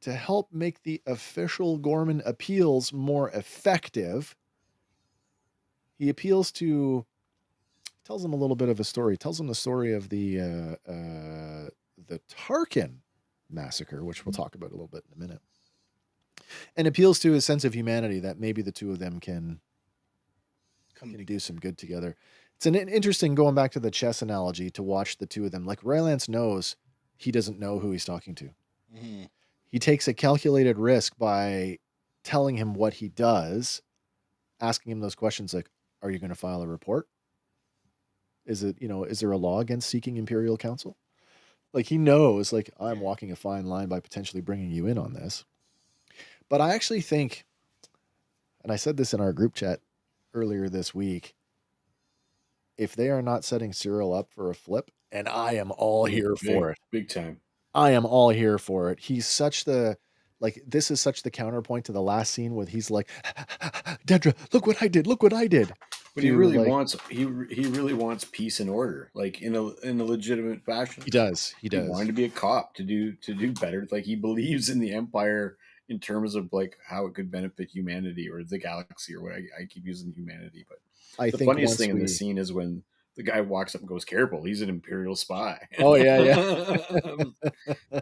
to help make the official Ghorman appeals more effective. He tells them a little bit of a story. Tells them the story of the Tarkin massacre, which we'll talk about a little bit in a minute, and appeals to his sense of humanity that maybe the two of them can do some good together. It's an interesting, going back to the chess analogy, to watch the two of them. Like, Rylance knows he doesn't know who he's talking to. Mm-hmm. He takes a calculated risk by telling him what he does, asking him those questions like, are you going to file a report? Is there a law against seeking Imperial counsel? Like, he knows, like, I'm walking a fine line by potentially bringing you in on this. But I actually think, and I said this in our group chat earlier this week, if they are not setting Syril up for a flip, and I am all here for it. Big time. I am all here for it. He's such the, like, this is such the counterpoint to the last scene where he's like, Dedra, look what I did. But he really wants peace and order, like in a legitimate fashion. He does. He wanted to be a cop to do better. Like, he believes in the Empire in terms of like how it could benefit humanity or the galaxy, or what I keep using humanity. But the funniest thing in the scene is when the guy walks up and goes, "Careful, he's an Imperial spy." Oh yeah.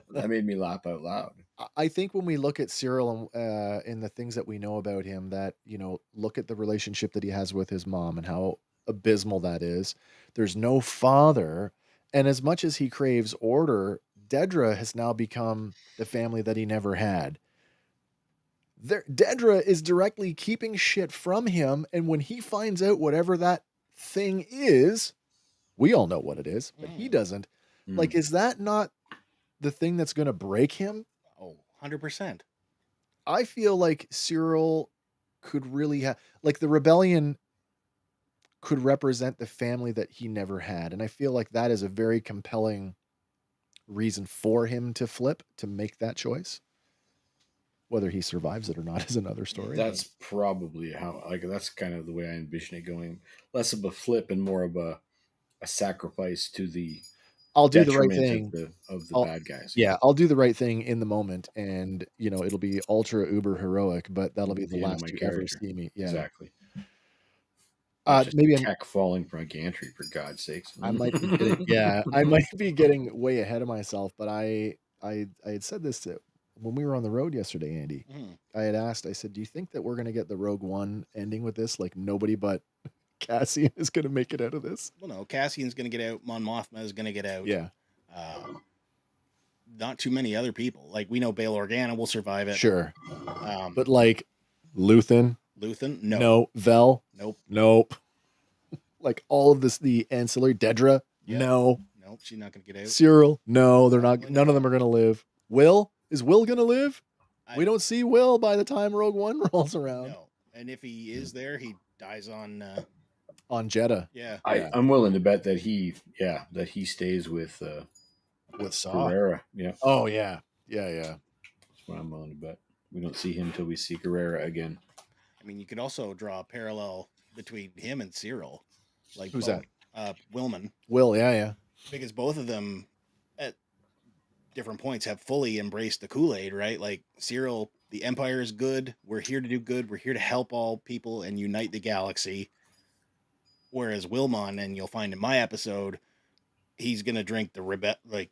That made me laugh out loud. I think when we look at Syril and the things that we know about him, that, look at the relationship that he has with his mom and how abysmal that is. There's no father, and as much as he craves order, Dedra has now become the family that he never had. Dedra is directly keeping shit from him, and when he finds out whatever that thing is, we all know what it is, but he doesn't. Like, is that not the thing that's going to break him? Oh, 100%. I feel like Syril could really have, like, the rebellion could represent the family that he never had, and I feel like that is a very compelling reason for him to flip, to make that choice. Whether he survives it or not is another story. That's probably how, like, that's kind of the way I envision it going. Less of a flip and more of a sacrifice to the I'll do the right thing of the bad guys. Yeah, I'll do the right thing in the moment, and it'll be ultra uber heroic, but that'll be the last you ever see me. Yeah, exactly. Maybe tech falling from a gantry, for God's sakes. I might be I might be getting way ahead of myself, but I had said this when we were on the road yesterday, Andy. I had asked, I said, do you think that we're going to get the Rogue One ending with this? Like, nobody but Cassian is going to make it out of this? Well, no, Cassian's going to get out. Mon Mothma is going to get out. Yeah. Not too many other people. Like, we know Bail Organa will survive it. Sure. But like Luthen? No. Vel? Nope. Like, all of this, the ancillary, Dedra? Yep. No. Nope, she's not going to get out. Syril? No, they're not. None of them are going to live. Will? Is Will going to live? We don't see Will by the time Rogue One rolls around. No. And if he is there, he dies on Jeddah. Yeah. I'm willing to bet that he stays with Saw. Guerrera. Yeah. Oh yeah. That's what I'm willing to bet. We don't see him till we see Guerrera again. I mean, you could also draw a parallel between him and Syril. Like, who's that? Willman. Will, yeah. Because both of them at different points have fully embraced the Kool-Aid, right? Like, Syril, the Empire is good. We're here to do good. We're here to help all people and unite the galaxy. Whereas Willman, and you'll find in my episode, he's gonna drink the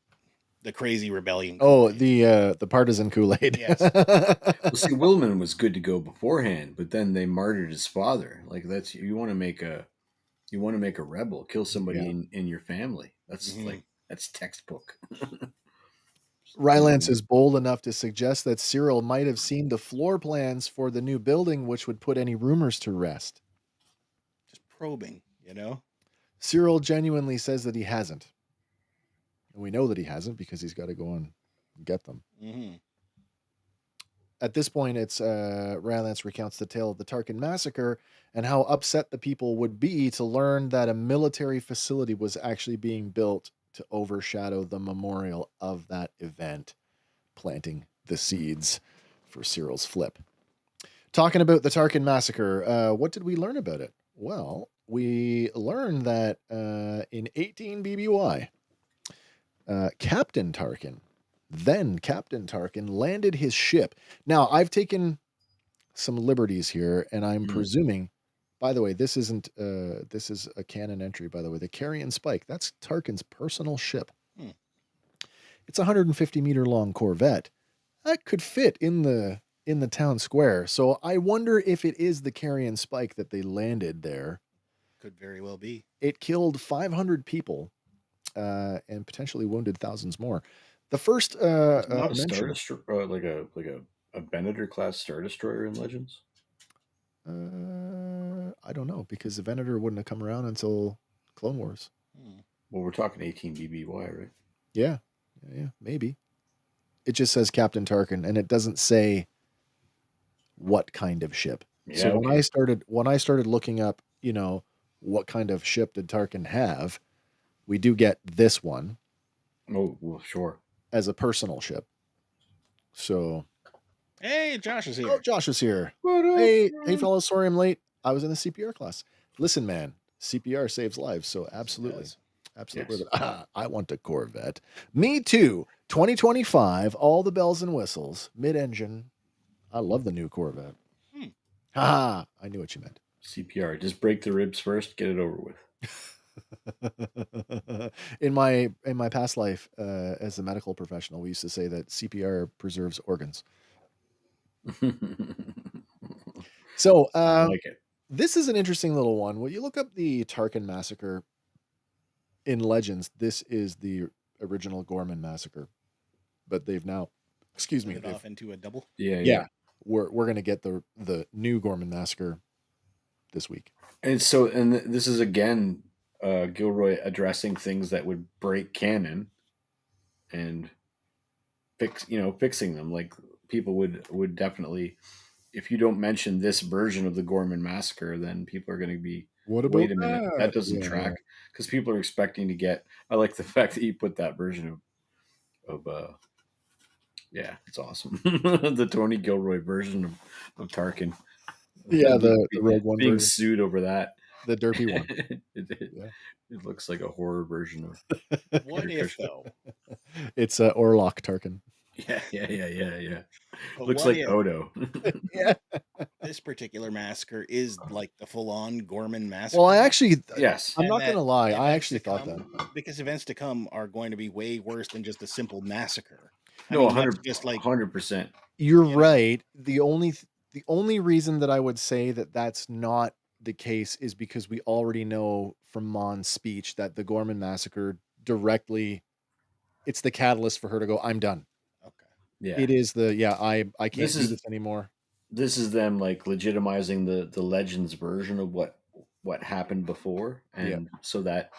crazy rebellion Kool-Aid. Oh, the partisan Kool-Aid. Yes. Well, see, Willman was good to go beforehand, but then they martyred his father. Like, that's, you want to make a rebel, kill somebody in your family. That's that's textbook. Rylance is bold enough to suggest that Syril might have seen the floor plans for the new building, which would put any rumors to rest. Just probing, Syril genuinely says that he hasn't. And we know that he hasn't because he's got to go and get them. Mm-hmm. At this point, it's Rylance recounts the tale of the Tarkin massacre and how upset the people would be to learn that a military facility was actually being built to overshadow the memorial of that event, planting the seeds for Cyril's flip. Talking about the Tarkin massacre, what did we learn about it? Well, we learned that in 18 BBY, Captain Tarkin, then Captain Tarkin, landed his ship. Now, I've taken some liberties here, and I'm presuming, by the way, this is a canon entry, by the way. The Carrion Spike, that's Tarkin's personal ship. It's a 150-meter long Corvette. That could fit in the town square. So I wonder if it is the Carrion Spike that they landed there. Could very well be. It killed 500 people and potentially wounded thousands more. The first not a Star Destroyer, like a Venator class Star Destroyer in Legends. I don't know, because the Venator wouldn't have come around until Clone Wars. Well, we're talking 18 BBY, right? Yeah, maybe. It just says Captain Tarkin, and it doesn't say what kind of ship. Yeah, so when I started looking up, what kind of ship did Tarkin have, we do get this one. Oh, well, sure. As a personal ship. So. Hey, Josh is here. Oh, Josh is here. Hey, fellas, sorry I'm late. I was in the CPR class. Listen, man, CPR saves lives, so absolutely. Absolutely. Yes. I want a Corvette. Me too. 2025, all the bells and whistles, mid-engine. I love the new Corvette. I knew what you meant. CPR, just break the ribs first, get it over with. In my past life as a medical professional, we used to say that CPR preserves organs. So I like it. This is an interesting little one. When you look up the Tarkin massacre in Legends, this is the original Ghorman massacre, but they've now, it off into a double. Yeah. We're gonna get the new Ghorman massacre this week. And so, and this is again Gilroy addressing things that would break canon and fixing them. Like people would definitely, if you don't mention this version of the Ghorman massacre, then people are going to be, wait a minute, that doesn't track, because people are expecting to get. I like the fact that you put that version of yeah, it's awesome. The Tony Gilroy version of Tarkin. Yeah, the Rogue One being version. Sued over that. The derpy one. It looks like a horror version of. What if though? It's Orlok Tarkin. Yeah. Looks like Odo. Yeah. This particular massacre is like the full-on Ghorman massacre. Well, I actually, yes. I'm not going to lie. I actually thought that. Because events to come are going to be way worse than just a simple massacre. No, 100%. Just like 100%. You're right. The only reason that I would say that that's not the case is because we already know from Mon's speech that the Ghorman massacre directly, it's the catalyst for her to go, I'm done. Okay. Yeah. It is I can't do this anymore. This is them like legitimizing the Legends version of what happened before. And so that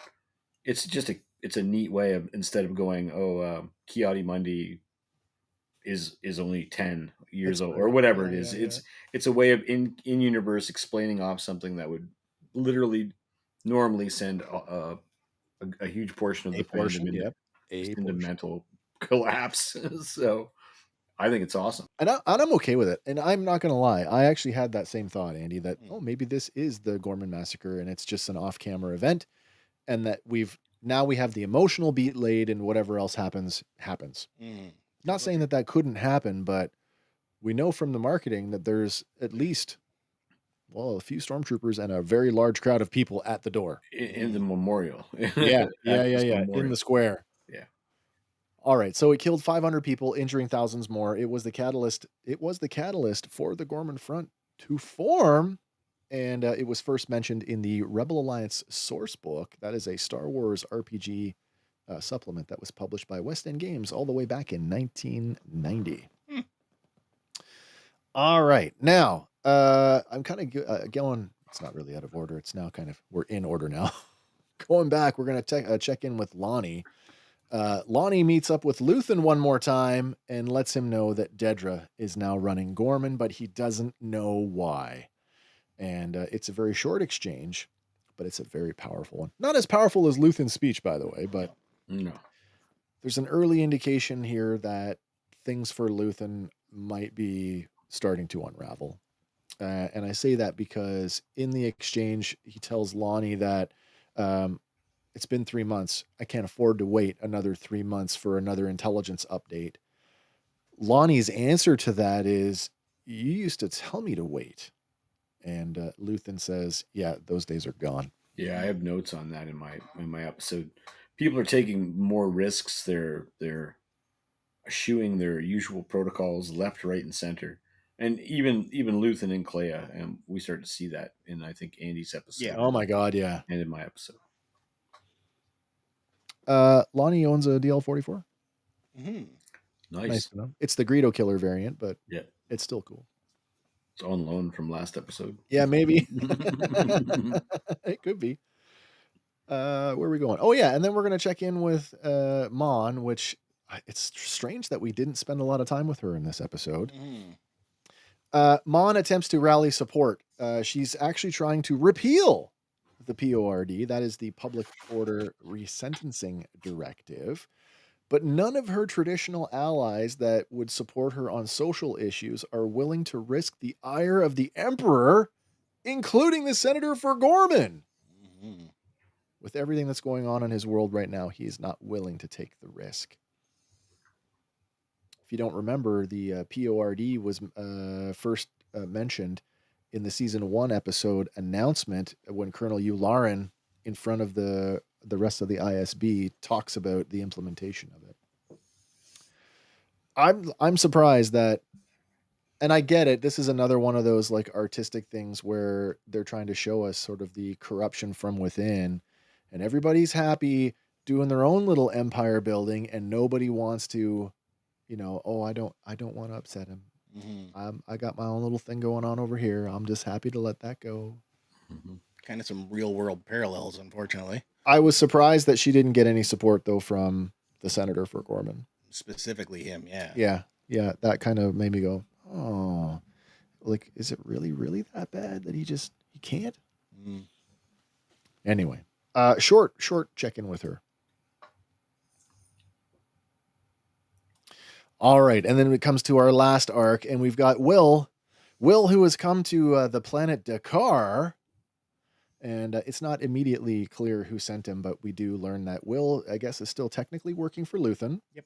it's just it's a neat way of, instead of going, Ki-Adi-Mundi is only 10 years old or whatever it is. It's a way of in universe explaining off something that would literally normally send a huge portion of the fandom into mental collapse. So I think it's awesome. And I'm okay with it. And I'm not going to lie. I actually had that same thought, Andy, that, maybe this is the Ghorman massacre and it's just an off-camera event. And that we have the emotional beat laid and whatever else happens. Not saying that couldn't happen, but we know from the marketing that there's at least, a few stormtroopers and a very large crowd of people at the door. In the memorial. Yeah. In the square. Yeah. All right. So it killed 500 people, injuring thousands more. It was the catalyst for the Ghorman front to form. And it was first mentioned in the Rebel Alliance source book. That is a Star Wars RPG supplement that was published by West End Games all the way back in 1990. All right. Now, I'm kind of going, it's not really out of order. It's now we're in order now. Going back, we're going to check in with Lonnie. Lonnie meets up with Luthen one more time and lets him know that Dedra is now running Ghorman, but he doesn't know why. And it's a very short exchange, but it's a very powerful one. Not as powerful as Luthen's speech, by the way, but no. There's an early indication here that things for Luthen might be starting to unravel. And I say that because in the exchange, he tells Lonnie that it's been 3 months. I can't afford to wait another 3 months for another intelligence update. Lonnie's answer to that is, you used to tell me to wait. And Luthen says, yeah, those days are gone. Yeah, I have notes on that in my episode. People are taking more risks. They're eschewing their usual protocols left, right, and center. And even Luthen and Kleya, and we start to see that in, I think, Andy's episode. Yeah. Oh my God, yeah. And in my episode. Lonnie owns a DL-44. Mm-hmm. Nice. To know. It's the Greedo killer variant, but yeah, it's still cool. It's on loan from last episode. Yeah, maybe. It could be. Where are we going? Oh yeah, and then we're gonna check in with Mon, which it's strange that we didn't spend a lot of time with her in this episode. Mon attempts to rally support. She's actually trying to repeal the PORD, that is the Public Order Resentencing Directive. But none of her traditional allies that would support her on social issues are willing to risk the ire of the Emperor, including the Senator for Ghorman. Mm-hmm. With everything that's going on in his world right now, he is not willing to take the risk. If you don't remember, the PORD was first mentioned in the season 1 episode announcement when Colonel Yularen, in front of the rest of the ISB, talks about the implementation of it. I'm surprised that, and I get it, this is another one of those like artistic things where they're trying to show us sort of the corruption from within, and everybody's happy doing their own little empire building, and nobody wants to, I don't want to upset him. Mm-hmm. I got my own little thing going on over here. I'm just happy to let that go. Mm-hmm. Kind of some real world parallels, unfortunately. I was surprised that she didn't get any support though from the Senator for Ghorman. Specifically him, yeah. Yeah. That kind of made me go, oh, like, is it really, really that bad that he can't? Mm. Anyway, short check-in with her. All right, and then it comes to our last arc, and we've got Will, who has come to the planet Dakar, and it's not immediately clear who sent him, but we do learn that Will, I guess, is still technically working for Luthen. Yep.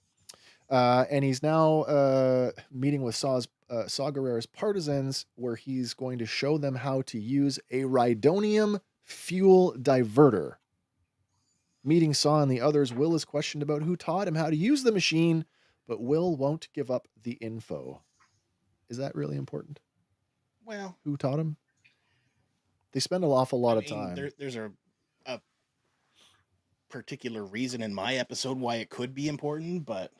And he's now meeting with Saw Gerrera's partisans, where he's going to show them how to use a Rhydonium fuel diverter. Meeting Saw and the others, Will is questioned about who taught him how to use the machine, but Will won't give up the info. Is that really important? Well, who taught him? They spend an awful lot of time. There's a particular reason in my episode why it could be important, but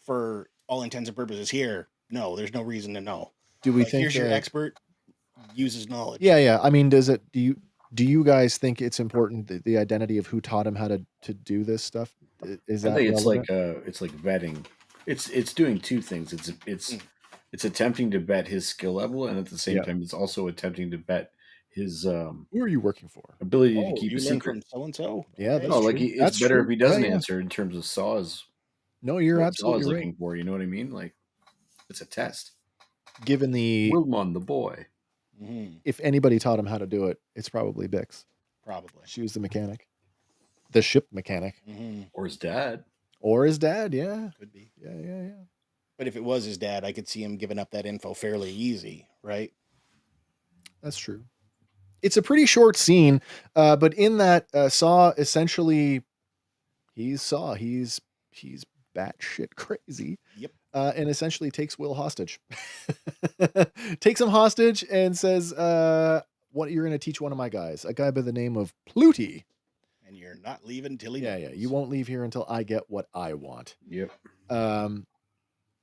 for all intents and purposes here, no, there's no reason to know. Do we think here's your expert uses knowledge? Yeah. I mean, do you guys think it's important, the identity of who taught him how to do this stuff? Is that I think relevant? it's like vetting. It's doing two things. It's attempting to bet his skill level, and at the same time, it's also attempting to bet his who are you working for? Ability to keep a secret. So and so. Yeah, okay. that's true. It's better if he doesn't answer in terms of Saw's. No, you're absolutely Saw's right. Looking for, you know what I mean? Like, it's a test. Given the Wilmon, the boy. Mm-hmm. If anybody taught him how to do it, it's probably Bix. Probably. She was the mechanic. The ship mechanic. Mm-hmm. Or his dad. Yeah. Could be. Yeah. But if it was his dad, I could see him giving up that info fairly easy, right? That's true. It's a pretty short scene, but in that Saw essentially, he's batshit crazy. Yep. And essentially takes Will hostage. Takes him hostage and says, "What you're going to teach one of my guys, a guy by the name of Pluty, and you're not leaving till he knows. Yeah. You won't leave here until I get what I want." Yep.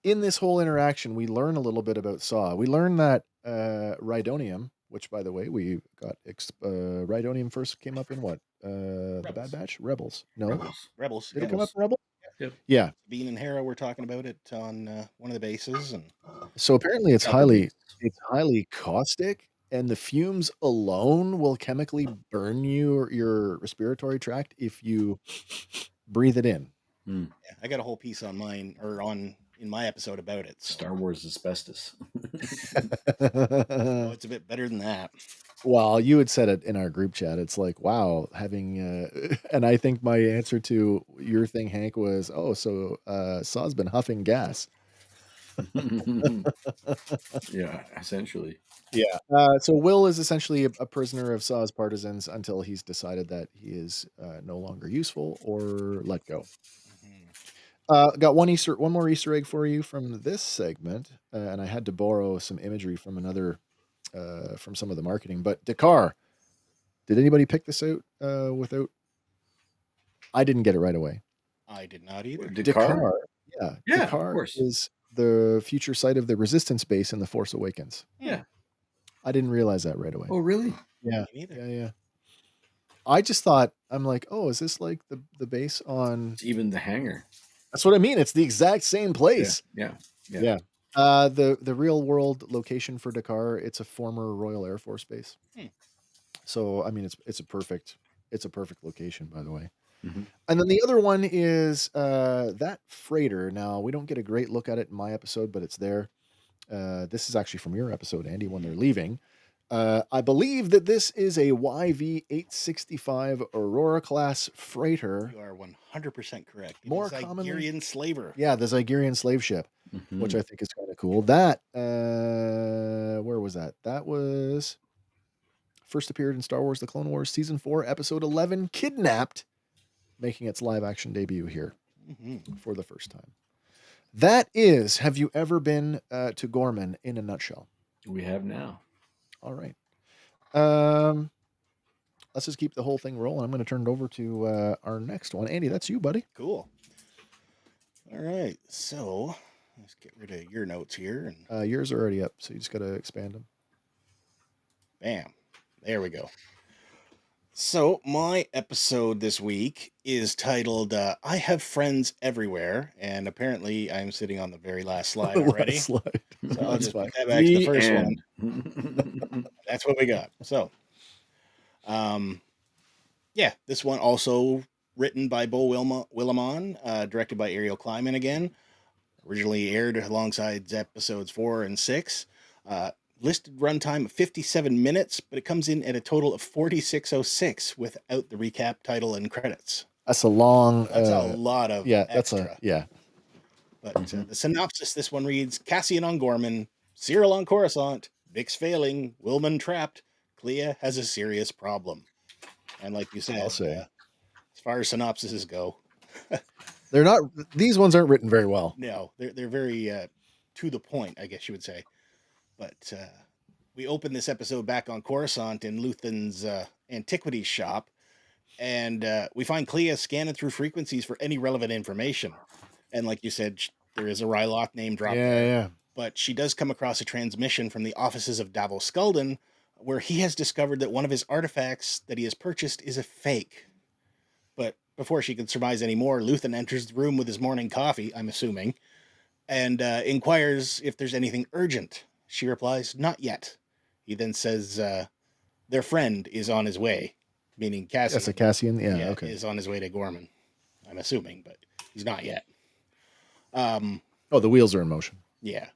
In this whole interaction, we learn a little bit about Saw. We learn that Rhydonium, which, by the way, we got Rhydonium first came up in what? the Bad Batch? Rebels? No. Rebels. Did it come up Rebels? Yep. Yeah. Bean and Hera were talking about it on one of the bases, and so apparently it's highly caustic, and the fumes alone will chemically burn your respiratory tract if you breathe it in. Yeah, I got a whole piece on mine in my episode about it. So. Star Wars asbestos. Oh, it's a bit better than that. Well, you had said it in our group chat. It's like, wow, having and I think my answer to your thing, Hank, was, oh, so Saw's been huffing gas. Yeah, essentially. Yeah. So Will is essentially a prisoner of Saw's partisans until he's decided that he is no longer useful or let go. Got one more Easter egg for you from this segment, and I had to borrow some imagery from from some of the marketing. But Dakar, did anybody pick this out without? I didn't get it right away. I did not either. Dakar, yeah, Dakar, of course, is the future site of the Resistance base in The Force Awakens. Yeah, I didn't realize that right away. Oh, really? Yeah, yeah. I just thought, I'm like, oh, is this like the base on? It's even the hangar. That's what I mean. It's the exact same place. Yeah. The real world location for Dakar, it's a former Royal Air Force base. So I mean, it's a perfect location, by the way. Mm-hmm. And then the other one is that freighter. Now we don't get a great look at it in my episode, but it's there. This is actually from your episode, Andy, when they're leaving. I believe that this is a YV-865 Aurora class freighter. You are 100% correct. More commonly, Zygerian slaver. Yeah, the Zygerian slave ship, which I think is kind of cool. That where was that? That was first appeared in Star Wars: The Clone Wars Season 4, Episode 11, Kidnapped, making its live action debut here for the first time. That is, have you ever been to Ghorman in a nutshell? We have now. All right. Let's just keep the whole thing rolling. I'm going to turn it over to our next one. Andy, that's you, buddy. Cool. All right. So let's get rid of your notes here. And yours are already up, so you just got to expand them. Bam. There we go. So my episode this week is titled I Have Friends Everywhere, and apparently I'm sitting on the very last slide already. So I'll just put that back to the first one. That's what we got. So this one also written by Bo Willimon, directed by Ariel Kleiman again. Originally aired alongside episodes 4 and 6. Listed runtime of 57 minutes, but it comes in at a total of 46:06 without the recap, title, and credits. That's a long. That's a lot of extra. But the synopsis this one reads: Cassian on Ghorman, Cyril on Coruscant, Vix failing, Wilman trapped, Kleya has a serious problem. And like you said, as far as synopsises go, they're not. These ones aren't written very well. No, they're very to the point, I guess you would say. But we open this episode back on Coruscant in Luthen's antiquities shop, and we find Kleya scanning through frequencies for any relevant information. And like you said, there is a Ryloth name drop there. Yeah. But she does come across a transmission from the offices of Davos Skulden, where he has discovered that one of his artifacts that he has purchased is a fake. But before she can surmise any more, Luthen enters the room with his morning coffee, I'm assuming, and inquires if there's anything urgent. She replies, not yet. He then says their friend is on his way, meaning Cassian. That's a Cassian? Yeah, okay. Is on his way to Ghorman, I'm assuming, but he's not yet. The wheels are in motion. Yeah.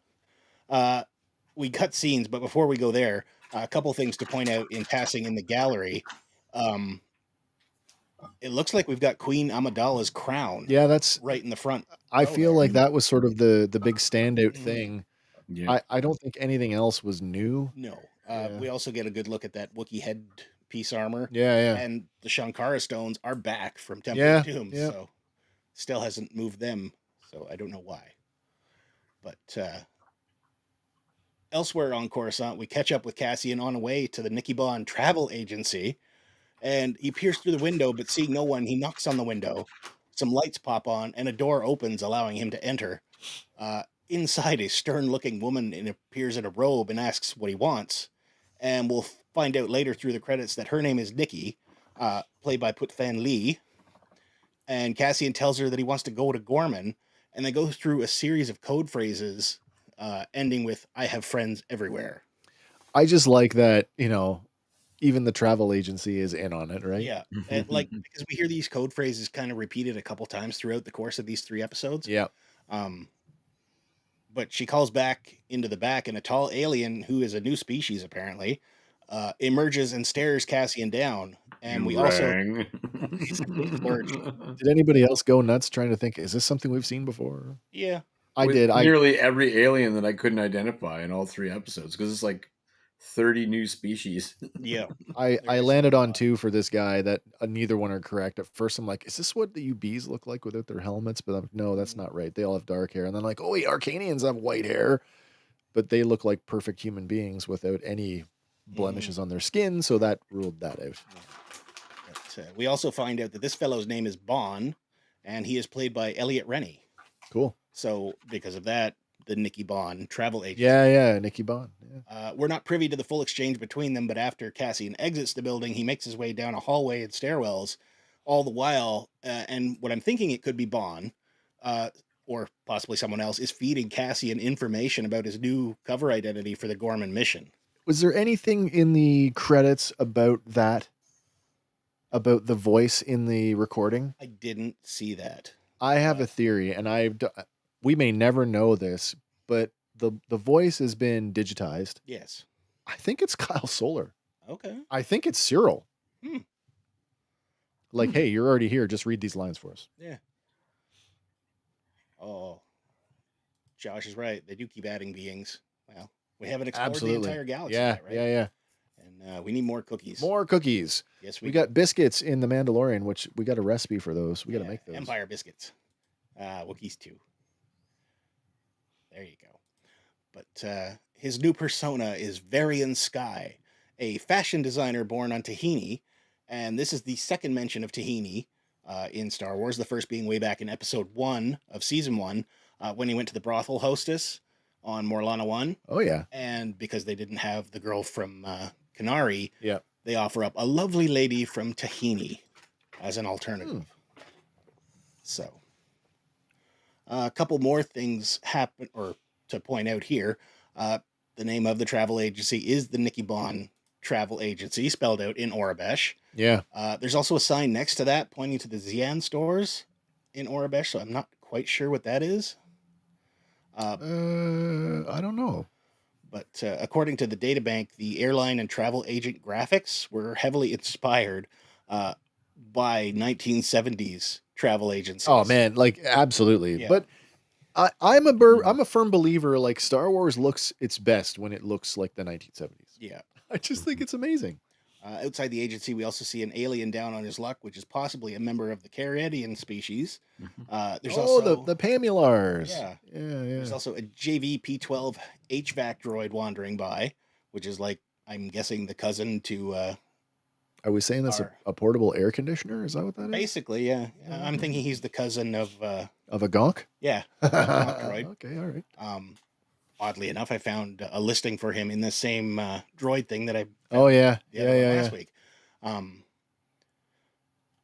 We cut scenes, but before we go there, a couple things to point out in passing in the gallery. It looks like we've got Queen Amidala's crown. Yeah, that's right in the front. I feel like that was sort of the big standout thing. Yeah. I don't think anything else was new. No. We also get a good look at that Wookiee head piece armor. Yeah. And the Shankara stones are back from Temple of Doom. Yeah. So still hasn't moved them. So I don't know why. But elsewhere on Coruscant, we catch up with Cassian on the way to the Nikibon travel agency. And he peers through the window, but seeing no one, he knocks on the window. Some lights pop on, and a door opens, allowing him to enter. Inside, a stern-looking woman appears in a robe and asks what he wants. And we'll find out later through the credits that her name is Nikki. played by Put Fan Lee. And Cassian tells her that he wants to go to Ghorman, and they go through a series of code phrases, ending with "I have friends everywhere." I just like that, even the travel agency is in on it, right? Yeah, and because we hear these code phrases kind of repeated a couple times throughout the course of these 3 episodes. Yeah. But she calls back into the back, and a tall alien, who is a new species apparently, emerges and stares Cassian down. And we also did anybody else go nuts trying to think, is this something we've seen before? Yeah, I did. Nearly every alien that I couldn't identify in all 3 episodes, because it's like 30 new species. Yeah, I landed on 2 for this guy that neither one are correct. At first, I'm like, is this what the UBs look like without their helmets? But no, that's not right. They all have dark hair. And then like, oh, wait, Arcanians have white hair, but they look like perfect human beings without any blemishes on their skin. So that ruled that out. But, we also find out that this fellow's name is Bon, and he is played by Elliot Rennie. Cool. So because of that, the Nikki Bon travel agency. Yeah, Nikki Bon. Yeah. We're not privy to the full exchange between them, but after Cassian exits the building, he makes his way down a hallway and stairwells, all the while, and what I'm thinking it could be Bon, or possibly someone else, is feeding Cassian information about his new cover identity for the Ghorman mission. Was there anything in the credits about that? About the voice in the recording? I didn't see that. I have a theory, and we may never know this, but the voice has been digitized. Yes. I think it's Kyle Solar. Okay. I think it's Cyril. Like, hey, you're already here. Just read these lines for us. Yeah. Oh, Josh is right. They do keep adding beings. Well, we haven't explored the entire galaxy yet, right? Yeah. And we need more cookies. More cookies. Yes, we got biscuits in The Mandalorian, which we got a recipe for those. We got to make those. Empire biscuits. Wookiees too. There you go. But his new persona is Varian Sky, a fashion designer born on Tahini. And this is the second mention of Tahini in Star Wars, the first being way back in episode 1 of season 1, when he went to the brothel hostess on Morlana 1. Oh, yeah. And because they didn't have the girl from Kenari, yeah, they offer up a lovely lady from Tahini as an alternative. So, a couple more things happen, or to point out here. The name of the travel agency is the Nikki Bon Travel Agency, spelled out in Orabesh. Yeah. There's also a sign next to that pointing to the Xi'an stores in Orabesh, so I'm not quite sure what that is. I don't know. But according to the databank, the airline and travel agent graphics were heavily inspired by 1970s travel agencies. Oh man, like absolutely. Yeah. But I'm a firm believer. Like Star Wars looks its best when it looks like the 1970s. Yeah, I just think it's amazing. Outside the agency, we also see an alien down on his luck, which is possibly a member of the Caradian species. There's also the Pamulars. Yeah. There's also a JV-P12 HVAC droid wandering by, which is like, I'm guessing, the cousin to. Are we saying that's a portable air conditioner? Is that what that is? Basically, yeah. I'm thinking he's the cousin of a gonk. Yeah. Gonk droid. Okay, all right. Oddly enough, I found a listing for him in the same droid thing that I found last week.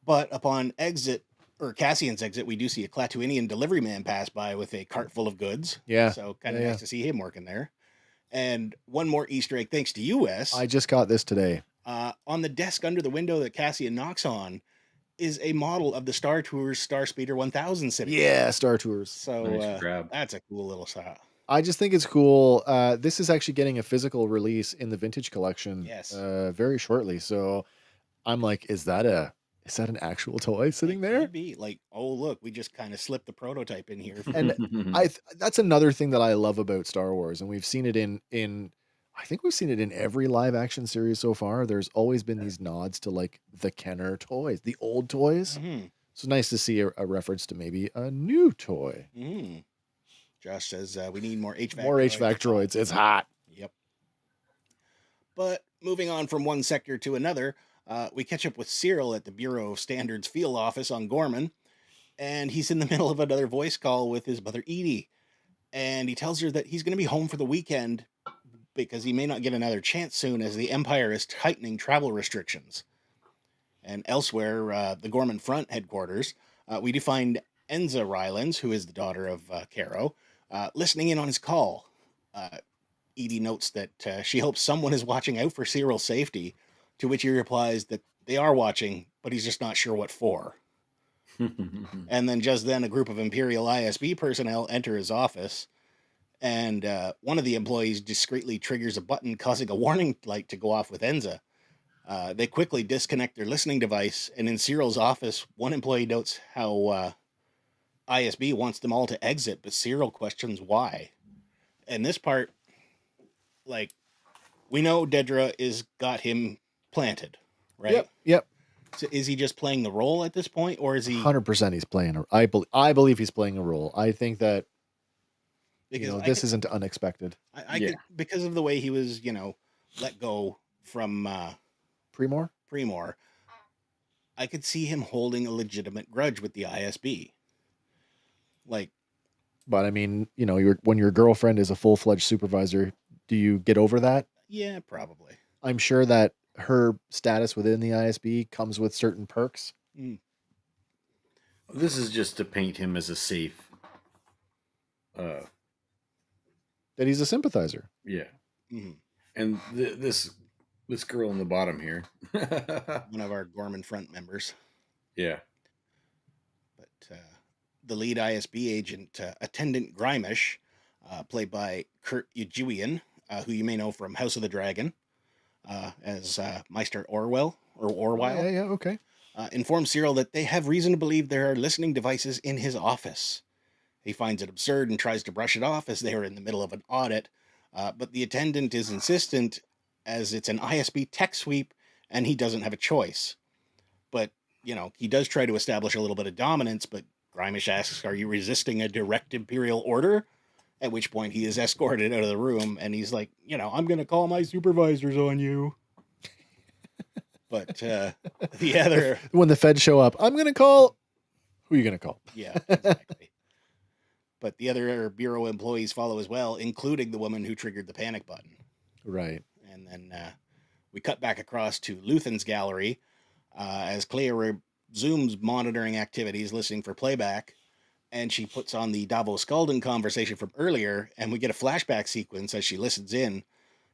But upon exit, or Cassian's exit, we do see a Klatooinian delivery man pass by with a cart full of goods. Yeah. So kind of nice to see him working there. And one more Easter egg, thanks to you, Wes. I just got this today. On the desk under the window that Cassian knocks on is a model of the Star Tours Starspeeder 1000 sitting. Yeah, Star Tours. So that's a cool little shot. I just think it's cool. This is actually getting a physical release in the vintage collection. Yes. Very shortly. So I'm like, is that an actual toy sitting there? Could be like, oh look, we just kind of slipped the prototype in here. And that's another thing that I love about Star Wars, and we've seen it in I think we've seen it in every live action series so far. There's always been these nods to like the Kenner toys, the old toys. Mm-hmm. So nice to see a reference to maybe a new toy. Mm. Josh says we need more HVAC. More HVAC droids. It's hot. Yep. But moving on from one sector to another, we catch up with Cyril at the Bureau of Standards field office on Ghorman, and he's in the middle of another voice call with his mother Edie, and he tells her that he's going to be home for the weekend because he may not get another chance soon as the Empire is tightening travel restrictions. And elsewhere, the Ghorman Front headquarters, we do find Enza Rylands, who is the daughter of Caro, listening in on his call. Edie notes that she hopes someone is watching out for Cyril's safety, to which he replies that they are watching, but he's just not sure what for. And then just then, a group of Imperial ISB personnel enter his office, and one of the employees discreetly triggers a button, causing a warning light to go off with Enza. They quickly disconnect their listening device, and in Cyril's office, one employee notes how ISB wants them all to exit, but Cyril questions why. And this part, like, we know Dedra is got him planted, right? Yep. So is he just playing the role at this point, or is he 100%? He's playing. I believe he's playing a role. I think that this isn't unexpected. I could, because of the way he was, let go from Premor. I could see him holding a legitimate grudge with the ISB. But I mean, when your girlfriend is a full-fledged supervisor, do you get over that? Yeah, probably. I'm sure that her status within the ISB comes with certain perks. This is just to paint him as a safe. That he's a sympathizer. Yeah. Mm-hmm. And this girl in the bottom here. One of our Ghorman Front members. Yeah. But the lead ISB agent, Attendant Grimish, played by Kurt Ujiwian, who you may know from House of the Dragon, as Meister Orwell. Yeah, okay. Informs Cyril that they have reason to believe there are listening devices in his office. He finds it absurd and tries to brush it off as they are in the middle of an audit, but the attendant is insistent as it's an ISB tech sweep and he doesn't have a choice. But, he does try to establish a little bit of dominance, but Grimish asks, are you resisting a direct Imperial order? At which point he is escorted out of the room, and he's like, I'm going to call my supervisors on you. But the other... When the feds show up, I'm going to call... Who are you going to call? Yeah, exactly. But the other Bureau employees follow as well, including the woman who triggered the panic button. Right. And then we cut back across to Luthen's gallery as Kleya resumes monitoring activities, listening for playback. And she puts on the Davos Skalden conversation from earlier, and we get a flashback sequence as she listens in,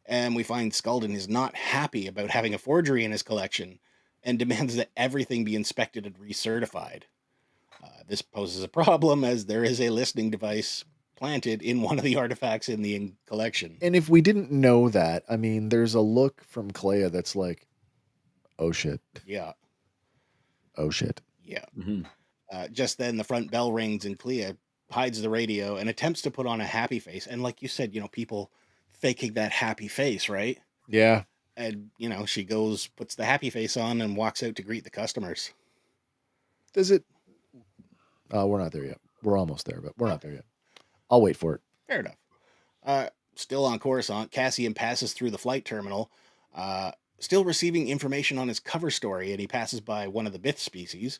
and we find Skalden is not happy about having a forgery in his collection and demands that everything be inspected and recertified. This poses a problem as there is a listening device planted in one of the artifacts in the collection. And if we didn't know that, I mean, there's a look from Kleya that's like, oh shit. Yeah. Oh shit. Yeah. Mm-hmm. Just then, the front bell rings and Kleya hides the radio and attempts to put on a happy face. And like you said, people faking that happy face, right? Yeah. And, she goes, puts the happy face on and walks out to greet the customers. Does it? We're not there yet. We're almost there, but we're not there yet. I'll wait for it. Fair enough. Still on Coruscant, Cassian passes through the flight terminal, still receiving information on his cover story, and he passes by one of the Bith species.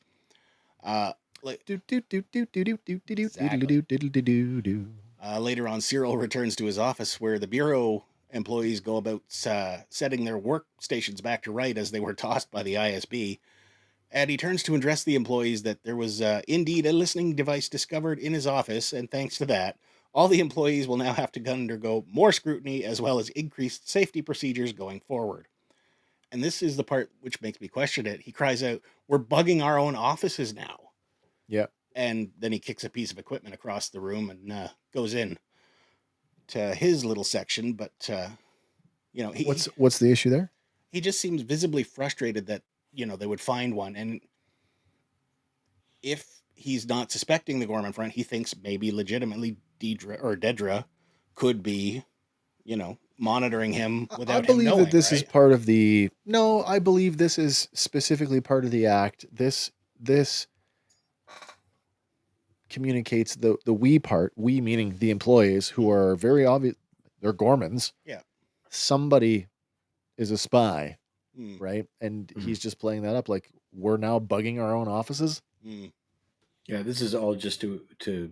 Later on, Cyril returns to his office where the Bureau employees go about setting their workstations back to right as they were tossed by the ISB. And he turns to address the employees that there was indeed a listening device discovered in his office, and thanks to that, all the employees will now have to undergo more scrutiny as well as increased safety procedures going forward. And this is the part which makes me question it. He cries out, "We're bugging our own offices now." Yeah. And then he kicks a piece of equipment across the room and goes in to his little section. But, what's the issue there? He just seems visibly frustrated that, they would find one. And if he's not suspecting the Ghorman Front, he thinks maybe legitimately Dedra could be, monitoring him without him knowing. I believe that this is part of the... No, I believe this is specifically part of the act. This communicates the we part, we meaning the employees who are very obvious. They're Ghormans. Yeah. Somebody is a spy, right? And he's just playing that up like we're now bugging our own offices. Yeah, this is all just to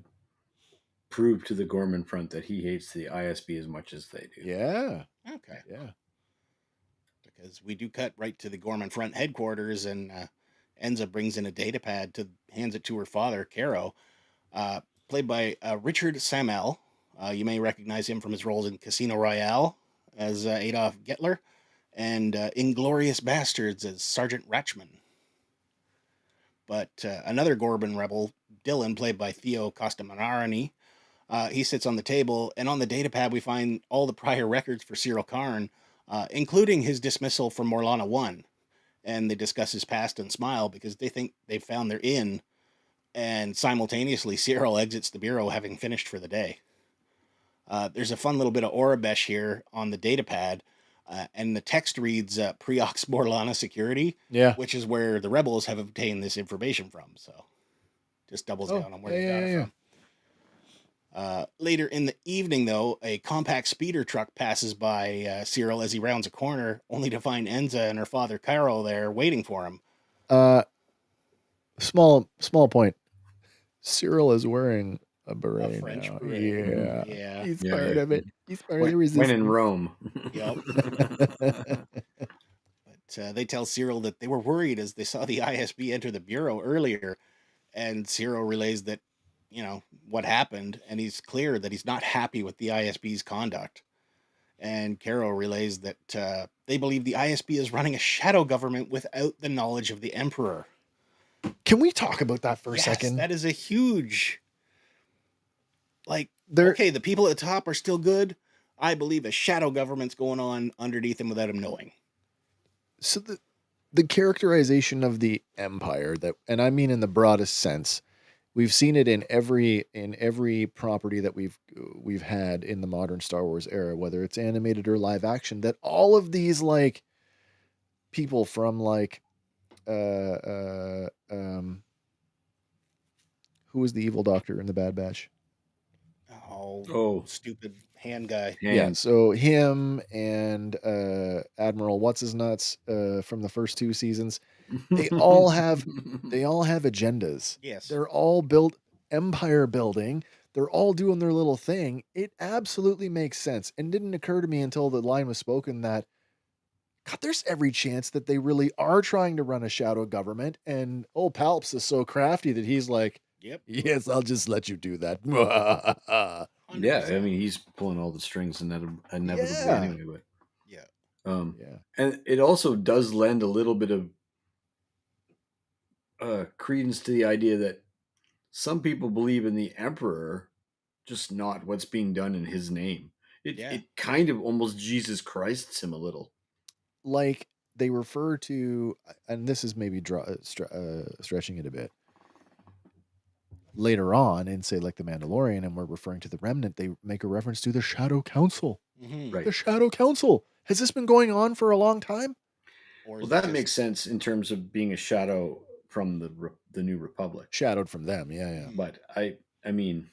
prove to the Ghorman Front that he hates the ISB as much as they do. Yeah. Okay. Yeah. because we do cut right to the Ghorman front headquarters, and Enza brings in a data pad hands it to her father, Caro, played by Richard Samel. You may recognize him from his roles in Casino Royale as Adolf Gettler and Inglorious Bastards as Sergeant Ratchman. But another Ghorman rebel, Dylan, played by Theo Costamarani, he sits on the table, and on the data pad we find all the prior records for Cyril Karn, including his dismissal from Morlana 1. And they discuss his past and smile because they think they've found their in, and simultaneously Cyril exits the bureau having finished for the day. There's a fun little bit of Orabesh here on the data pad, and the text reads Preox Morlana Security, which is where the rebels have obtained this information from. So just doubles down on where they got it from. Later in the evening, though, a compact speeder truck passes by Cyril as he rounds a corner, only to find Enza and her father Cairo there waiting for him. Small point. Cyril is wearing a beret, a French now. Beret. Yeah. He's part of it. He's part of the resistance. When in Rome. Yep. But they tell Cyril that they were worried as they saw the ISB enter the bureau earlier, and Cyril relays that, what happened, and he's clear that he's not happy with the ISB's conduct. And Caro relays that they believe the ISB is running a shadow government without the knowledge of the Emperor. Can we talk about that for a second? That is a huge... okay, the people at the top are still good. I believe a shadow government's going on underneath them without them knowing. So the characterization of the Empire, and I mean in the broadest sense, we've seen it in every property that we've had in the modern Star Wars era, whether it's animated or live action, that all of these people from who was the evil doctor in the Bad Batch? Oh, stupid hand guy. Yeah, so him and Admiral What's-His-Nuts from the first 2 seasons, they all have agendas. Yes. They're all built empire building. They're all doing their little thing. It absolutely makes sense. And didn't occur to me until the line was spoken that, God, there's every chance that they really are trying to run a shadow government. And old Palps is so crafty that he's like, yep, yes, I'll just let you do that. 100%. Yeah, I mean, he's pulling all the strings inevitably anyway. But and it also does lend a little bit of credence to the idea that some people believe in the Emperor, just not what's being done in his name. It kind of almost Jesus Christs him a little. Like they refer to, and this is maybe stretching it a bit, later on in, say, like The Mandalorian, and we're referring to the Remnant, they make a reference to the Shadow Council. Mm-hmm. Right. The Shadow Council. Has this been going on for a long time? Well, that makes sense in terms of being a shadow from the New Republic. Shadowed from them, yeah. But I mean...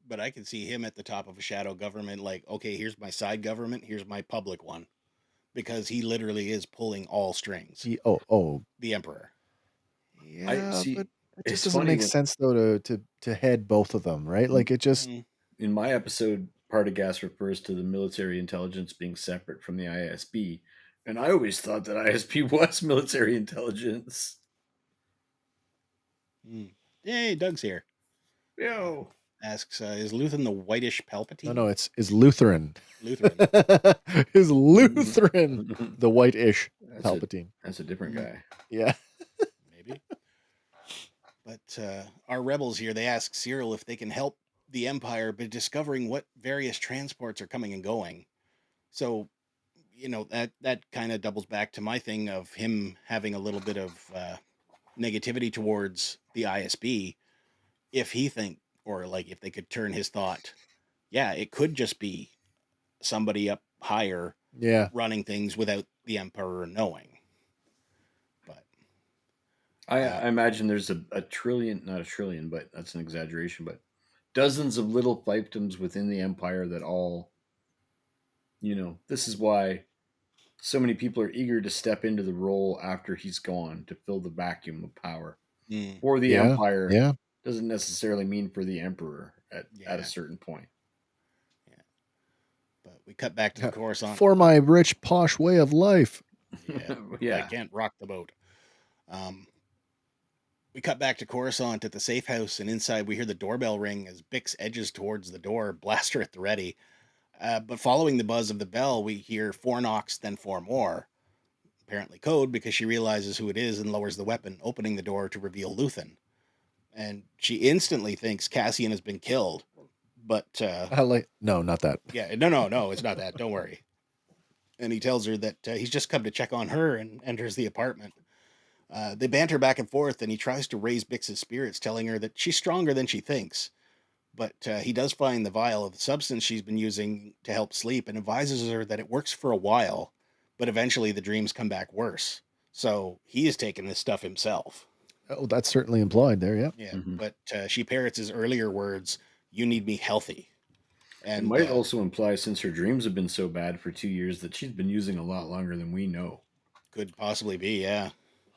But I can see him at the top of a shadow government, like, okay, here's my side government, here's my public one. Because he literally is pulling all strings. The Emperor. Yeah, but it just doesn't make sense, though, to head both of them, right? Like, it just... In my episode, Partagaz refers to the military intelligence being separate from the ISB, and I always thought that ISB was military intelligence. Hey, Doug's here. Yo. Asks, is Luthen the whitish Palpatine? No, it's Lutheran. Lutheran. Is Lutheran the white-ish Palpatine? That's a different guy. Yeah. Maybe. But our rebels here, they ask Cyril if they can help the Empire by discovering what various transports are coming and going. So, that kind of doubles back to my thing of him having a little bit of negativity towards the ISB. If they could turn his thought, it could just be somebody up higher running things without the Emperor knowing. But I imagine there's a trillion, not a trillion, but that's an exaggeration, but dozens of little fiefdoms within the Empire that all, this is why so many people are eager to step into the role after he's gone to fill the vacuum of power. For the Empire doesn't necessarily mean for the Emperor at a certain point. But we cut back to the Coruscant. For my rich, posh way of life. Yeah. I can't rock the boat. We cut back to Coruscant at the safe house, and inside we hear the doorbell ring as Bix edges towards the door, blaster at the ready. But following the buzz of the bell, we hear 4 knocks, then 4 more. Apparently code, because she realizes who it is and lowers the weapon, opening the door to reveal Luthen. And she instantly thinks Cassian has been killed. But no, not that. Yeah, no, it's not that. Don't worry. And he tells her that he's just come to check on her and enters the apartment. They banter back and forth, and he tries to raise Bix's spirits, telling her that she's stronger than she thinks. But he does find the vial of the substance she's been using to help sleep and advises her that it works for a while, but eventually the dreams come back worse. So he is taking this stuff himself. Oh, that's certainly implied there, yeah. Yeah, but she parrots his earlier words, "You need me healthy." And it might also imply, since her dreams have been so bad for 2 years, that she's been using a lot longer than we know. Could possibly be, yeah.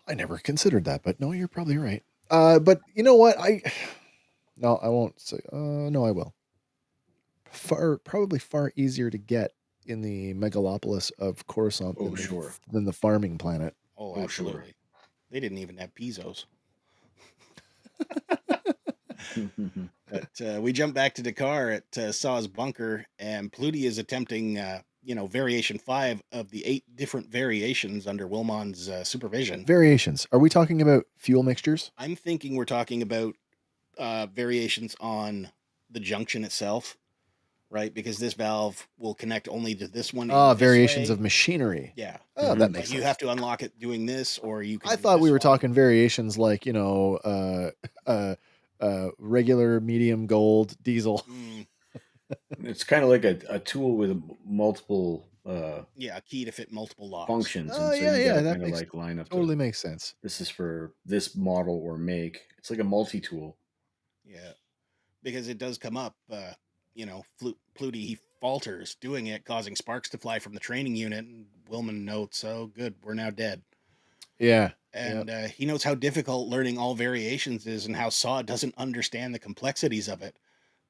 I never considered that, but no, you're probably right. But you know what? No, I won't say. No, I will. Probably far easier to get in the megalopolis of Coruscant than the farming planet. Oh, absolutely. Sure. They didn't even have Pizzos. But we jump back to Dakar at Saw's bunker, and Pluty is attempting, variation 5 of the 8 different variations under Wilmon's supervision. Variations. Are we talking about fuel mixtures? I'm thinking we're talking about variations on the junction itself, right? Because this valve will connect only to this one. Variations of machinery. Yeah. Oh, that makes sense. You have to unlock it doing this, or you can. I thought we were talking variations like, regular, medium, gold, diesel. It's kind of like a tool with multiple a key to fit multiple locks functions. Oh, yeah, that makes line up. Totally makes sense. This is for this model or make. It's like a multi-tool. Yeah, because it does come up. Pluty, he falters doing it, causing sparks to fly from the training unit. And Wilmon notes, "Oh, good, we're now dead." Yeah. And he knows how difficult learning all variations is and how Saw doesn't understand the complexities of it.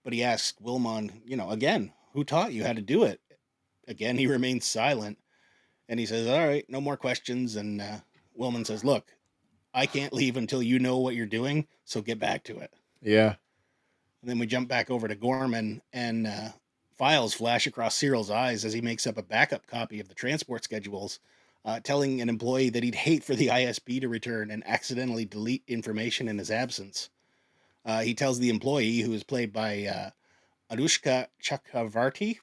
But he asks Wilmon, again, who taught you how to do it? Again, he remains silent. And he says, all right, no more questions. And Wilmon says, look, I can't leave until you know what you're doing, so get back to it. Yeah. And then we jump back over to Ghorman, and files flash across Cyril's eyes as he makes up a backup copy of the transport schedules, telling an employee that he'd hate for the ISB to return and accidentally delete information in his absence. He tells the employee, who is played by Anushka Chakravarti,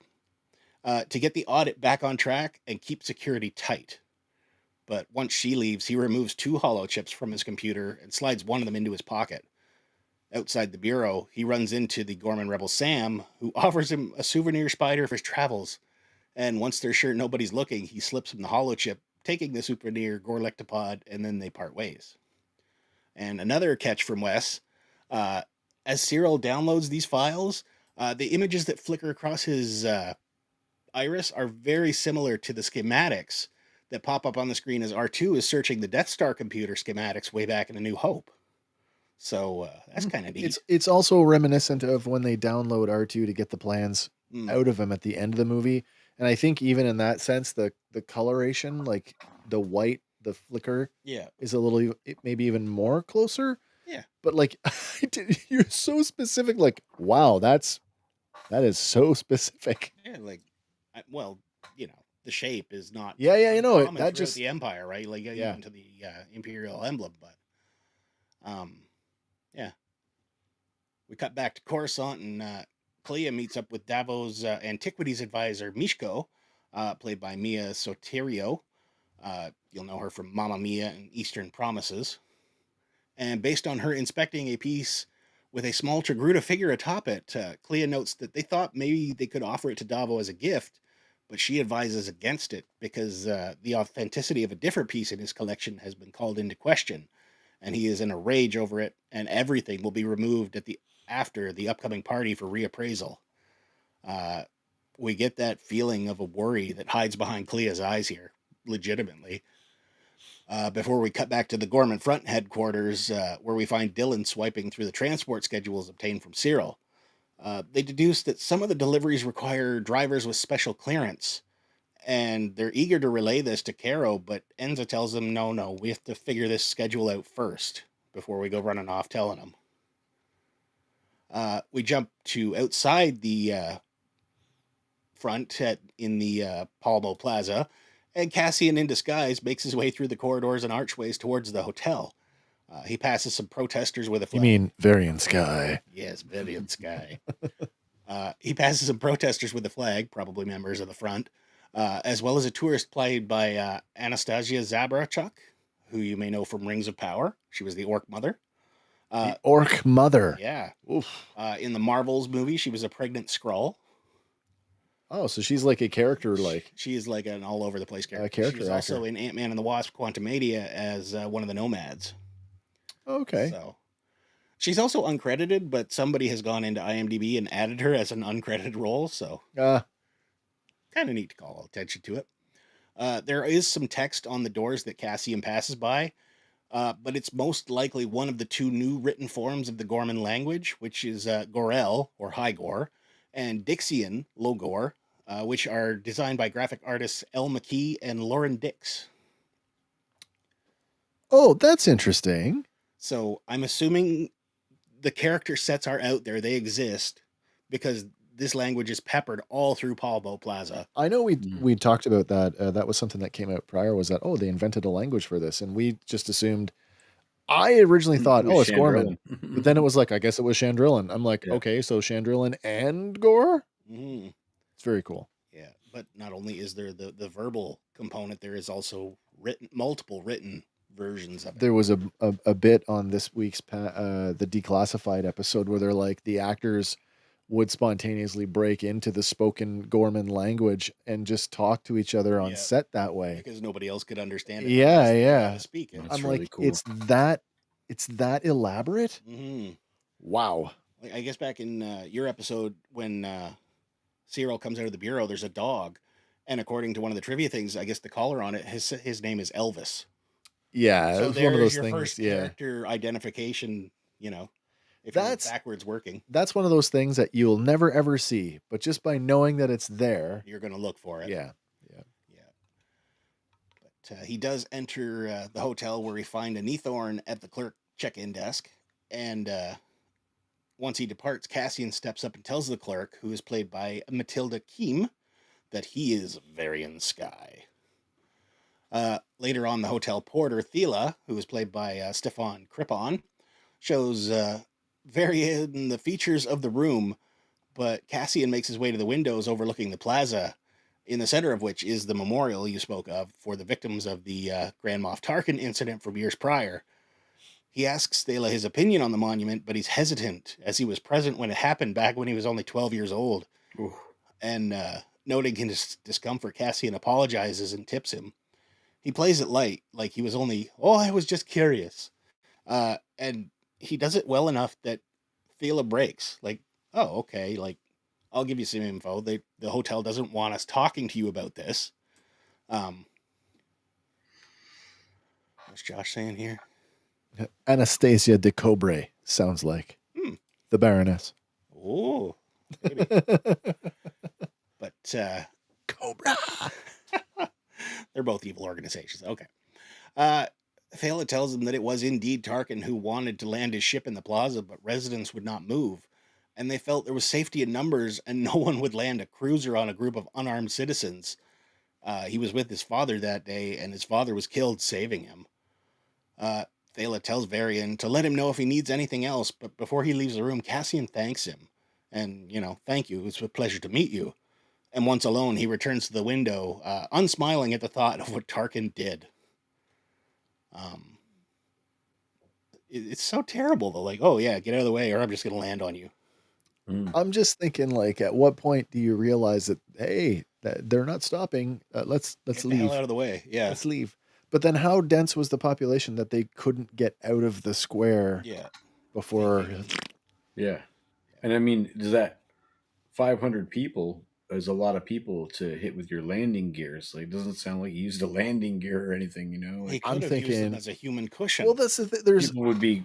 to get the audit back on track and keep security tight. But once she leaves, he removes 2 hollow chips from his computer and slides one of them into his pocket. Outside the bureau, he runs into the Ghorman rebel Sam, who offers him a souvenir spider for his travels. And once they're sure nobody's looking, he slips him the hollow chip, taking the souvenir Gorlectopod, and then they part ways. And another catch from Wes, as Cyril downloads these files, the images that flicker across his iris are very similar to the schematics that pop up on the screen as R2 is searching the Death Star computer schematics way back in A New Hope. So that's kind of neat. It's also reminiscent of when they download R2 to get the plans out of him at the end of the movie. And I think even in that sense, the coloration, like the white, the flicker, is a little, maybe even more closer. Yeah. But like, you're so specific. Like, wow, that is so specific. Yeah, like, the shape is not. Yeah, that just the Empire, right? Like, even to the Imperial emblem, but we cut back to Coruscant, and Kleya meets up with Davos' antiquities advisor Mishko, played by Mia Soterio. You'll know her from Mamma Mia and Eastern Promises. And based on her inspecting a piece with a small Togruta figure atop it, Kleya notes that they thought maybe they could offer it to Davo as a gift, but she advises against it because the authenticity of a different piece in his collection has been called into question, and he is in a rage over it, and everything will be removed after the upcoming party for reappraisal. We get that feeling of a worry that hides behind Kleya's eyes here, legitimately. Before we cut back to the Ghorman front headquarters, where we find Dylan swiping through the transport schedules obtained from Cyril. They deduce that some of the deliveries require drivers with special clearance, and they're eager to relay this to Caro, but Enza tells them, no, we have to figure this schedule out first before we go running off telling them. We jump to outside the front in the Palmo Plaza, and Cassian in disguise makes his way through the corridors and archways towards the hotel. He passes some protesters with a flag. You mean Varian Sky? Yes, Varian Sky. He passes some protesters with a flag, probably members of the front, as well as a tourist played by Anastasia Zabrachuk, who you may know from Rings of Power. She was the Orc Mother. The Orc Mother. Yeah. In the Marvels movie, she was a pregnant Skrull. Oh, so she's like a character, she is like an all over the place character. She's also in Ant-Man and the Wasp: Quantumania as one of the Nomads. Okay. So she's also uncredited, but somebody has gone into IMDb and added her as an uncredited role. So kind of neat to call attention to it. There is some text on the doors that Cassian passes by, but it's most likely one of the two new written forms of the Ghorman language, which is Gorel, or High Gore, and Dixian, Low Gore, which are designed by graphic artists Elle McKee and Lauren Dix. Oh, that's interesting. So I'm assuming the character sets are out there. They exist because this language is peppered all through Palmo Plaza. I know we talked about that. That was something that came out prior, was that, they invented a language for this. And we just assumed, I originally thought, it's Ghorman. But then it was like, I guess it was Chandrillan. I'm like, okay, so Chandrillan and Gore? Mm. It's very cool. Yeah, but not only is there the verbal component, there is also multiple written versions of it. There was a bit on this week's the Declassified episode where they're like, the actors would spontaneously break into the spoken Ghorman language and just talk to each other on set that way because nobody else could understand it. Yeah. Speak it. I'm really like, cool. It's that elaborate. Mm-hmm. Wow. I guess back in your episode when Cyril comes out of the bureau, there's a dog, and according to one of the trivia things, I guess the collar on it, his name is Elvis. Yeah, so it's one of those your things. First character identification, if that's you're backwards working. That's one of those things that you'll never ever see, but just by knowing that it's there, you're going to look for it. Yeah. But he does enter the hotel where he finds a Neathorn at the clerk check-in desk, and once he departs, Cassian steps up and tells the clerk, who is played by Matilda Keem, that he is Varian Sky. Later on, the hotel porter, Thela, who is played by Stefan Krippon, shows Varian the features of the room, but Cassian makes his way to the windows overlooking the plaza, in the center of which is the memorial you spoke of for the victims of the Grand Moff Tarkin incident from years prior. He asks Thela his opinion on the monument, but he's hesitant, as he was present when it happened back when he was only 12 years old. Ooh. And noting his discomfort, Cassian apologizes and tips him. He plays it light, like he was only, I was just curious. And he does it well enough that Thela breaks. Like, okay, like, I'll give you some info. The hotel doesn't want us talking to you about this. What's Josh saying here? Anastasia de Cobre sounds like the Baroness. Oh, maybe. But Cobra. They're both evil organizations. Okay. Thela tells him that it was indeed Tarkin who wanted to land his ship in the plaza, but residents would not move, and they felt there was safety in numbers and no one would land a cruiser on a group of unarmed citizens. He was with his father that day, and his father was killed saving him. Thela tells Varian to let him know if he needs anything else, but before he leaves the room, Cassian thanks him. And, thank you, it's a pleasure to meet you. And once alone, he returns to the window, unsmiling at the thought of what Tarkin did. It's so terrible, though. Like, get out of the way, or I'm just going to land on you. I'm just thinking, like, at what point do you realize that, hey, they're not stopping? Let's leave. Get the hell out of the way. Yeah, let's leave. But then, how dense was the population that they couldn't get out of the square? Yeah. Before. Yeah, and I mean, does that 500 people is a lot of people to hit with your landing gears? Like, it doesn't sound like you used a landing gear or anything. Like, I'm thinking used them as a human cushion. Well, that's the there's people would be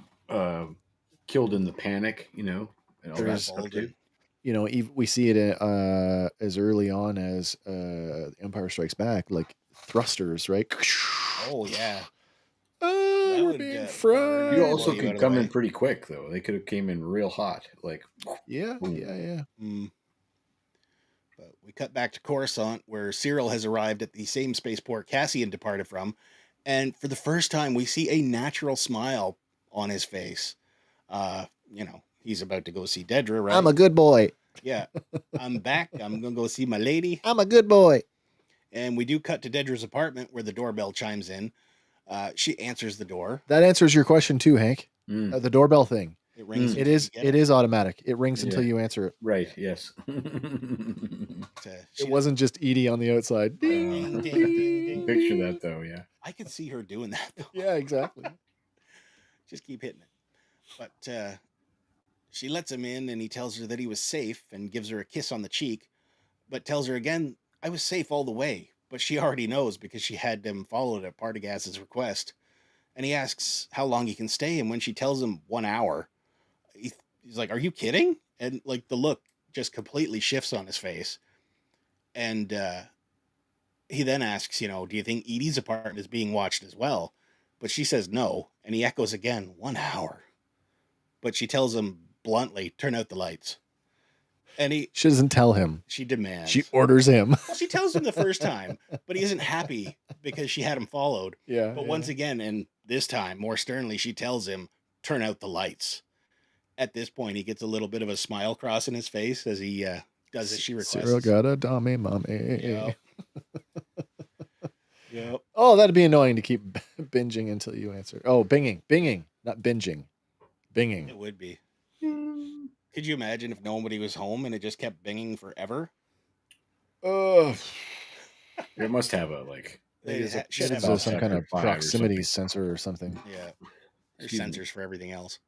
killed in the panic. And all that stuff too. we see it as early on as Empire Strikes Back, like thrusters, right? Oh yeah. We're being fried. You also could come in pretty quick, though. They could have came in real hot, like yeah. But we cut back to Coruscant, where Cyril has arrived at the same spaceport Cassian departed from, and for the first time, we see a natural smile on his face. He's about to go see Dedra, right? I'm a good boy. Yeah, I'm back. I'm gonna go see my lady. I'm a good boy. And we do cut to Dedra's apartment, where the doorbell chimes in. She answers the door. That answers your question too, Hank. The doorbell thing. It rings. It is automatic. It rings until you answer it. Right. Yes. It wasn't just Edie on the outside. Ding, ding, ding, ding. Picture that though. Yeah. I could see her doing that though. Yeah, exactly. Just keep hitting it. But she lets him in, and he tells her that he was safe and gives her a kiss on the cheek, but tells her again, I was safe all the way. But she already knows because she had him followed at Partagas's request. And he asks how long he can stay. And when she tells him 1 hour, he's like, are you kidding? And like the look just completely shifts on his face. And he then asks, do you think Edie's apartment is being watched as well? But she says no. And he echoes again, 1 hour. But she tells him bluntly, turn out the lights. And she doesn't tell him. She demands. She orders him. Well, she tells him the first time, but he isn't happy because she had him followed. Yeah. But once again, and this time more sternly, she tells him, turn out the lights. At this point, he gets a little bit of a smile crossing his face as he does as she requests. Cyril got a dummy, mommy. Yep. Yep. Oh, that'd be annoying to keep binging until you answer. Oh, binging, not binging. Binging. It would be. Could you imagine if nobody was home and it just kept binging forever? It must have a should have some kind of proximity sensor or something. Yeah, there's sensors for everything else.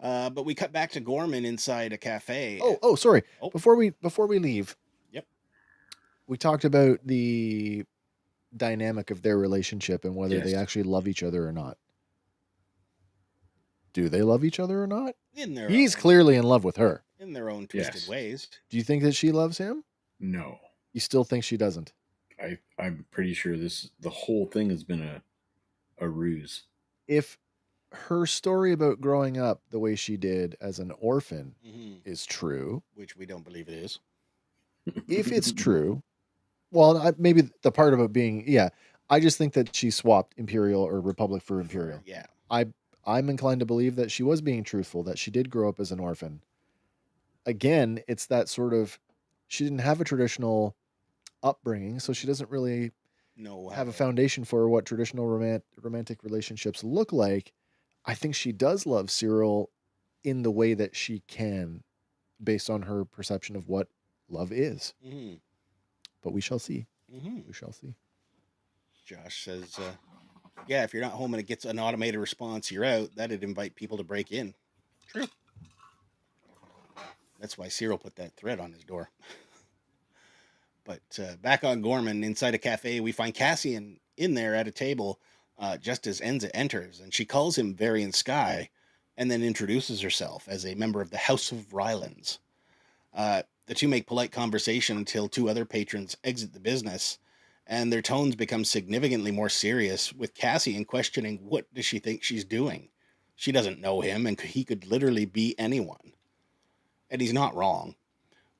But we cut back to Ghorman inside a cafe. Oh, sorry. Oh. Before we leave, yep, we talked about the dynamic of their relationship and whether they actually love each other or not. Do they love each other or not? He's clearly in love with her. In their own twisted ways. Do you think that she loves him? No. You still think she doesn't? I'm pretty sure the whole thing has been a ruse. If her story about growing up the way she did as an orphan is true, which we don't believe it is. If it's true, well, maybe the part about being, I just think that she swapped Imperial or Republic for Imperial. Yeah. I'm inclined to believe that she was being truthful, that she did grow up as an orphan. Again, it's that sort of, she didn't have a traditional upbringing, so she doesn't really have a foundation for what traditional romantic relationships look like. I think she does love Cyril in the way that she can, based on her perception of what love is. Mm-hmm. But we shall see. Mm-hmm. We shall see. Josh says, if you're not home and it gets an automated response, you're out. That'd invite people to break in. True. That's why Cyril put that thread on his door. But back on Ghorman, inside a cafe, we find Cassian in there at a table just as Enza enters. And she calls him Varian Sky and then introduces herself as a member of the House of Rylans. The two make polite conversation until two other patrons exit the business. And their tones become significantly more serious, with Cassian questioning what does she think she's doing. She doesn't know him, and he could literally be anyone. And he's not wrong.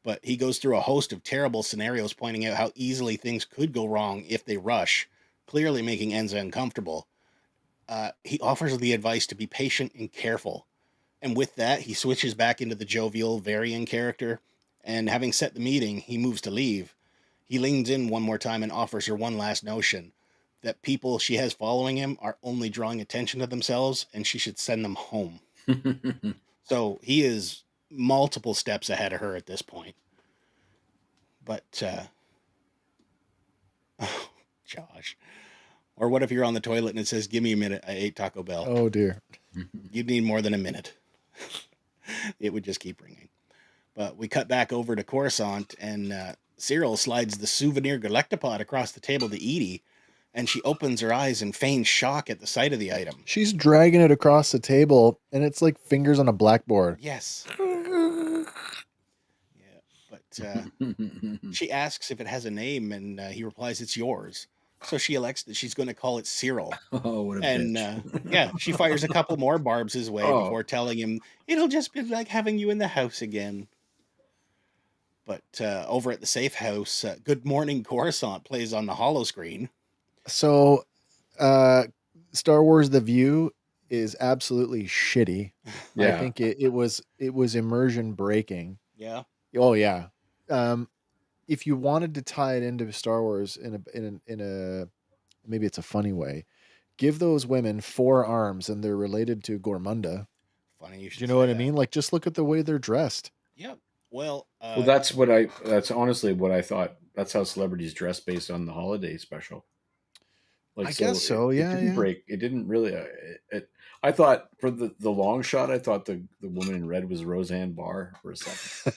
But he goes through a host of terrible scenarios, pointing out how easily things could go wrong if they rush, clearly making Enza uncomfortable. He offers the advice to be patient and careful. And with that, he switches back into the jovial Varian character, and having set the meeting, he moves to leave. He leans in one more time and offers her one last notion, that people she has following him are only drawing attention to themselves, and she should send them home. So he is multiple steps ahead of her at this point. But, Josh. Or what if you're on the toilet and it says, give me a minute, I ate Taco Bell. Oh, dear. You'd need more than a minute. It would just keep ringing. But we cut back over to Coruscant, and Cyril slides the souvenir Galactopod across the table to Edie, and she opens her eyes and feigns shock at the sight of the item. She's dragging it across the table, and it's like fingers on a blackboard. Yes. she asks if it has a name, and he replies, "It's yours." So she elects that she's going to call it Cyril. Oh, what a bitch. Yeah, she fires a couple more barbs his way before telling him, "It'll just be like having you in the house again." But over at the safe house, Good Morning Coruscant plays on the holo screen. So, Star Wars The View is absolutely shitty. Yeah. I think it was immersion breaking. Yeah. Oh yeah. If you wanted to tie it into Star Wars in a maybe it's a funny way, give those women 4 arms and they're related to Ghormanda. Funny you should. Do you know what I mean? Like, just look at the way they're dressed. Yep. Well, that's honestly what I thought. That's how celebrities dress based on the holiday special. Like, I guess so. It didn't break. It didn't really. I thought for the long shot, I thought the woman in red was Roseanne Barr for a second.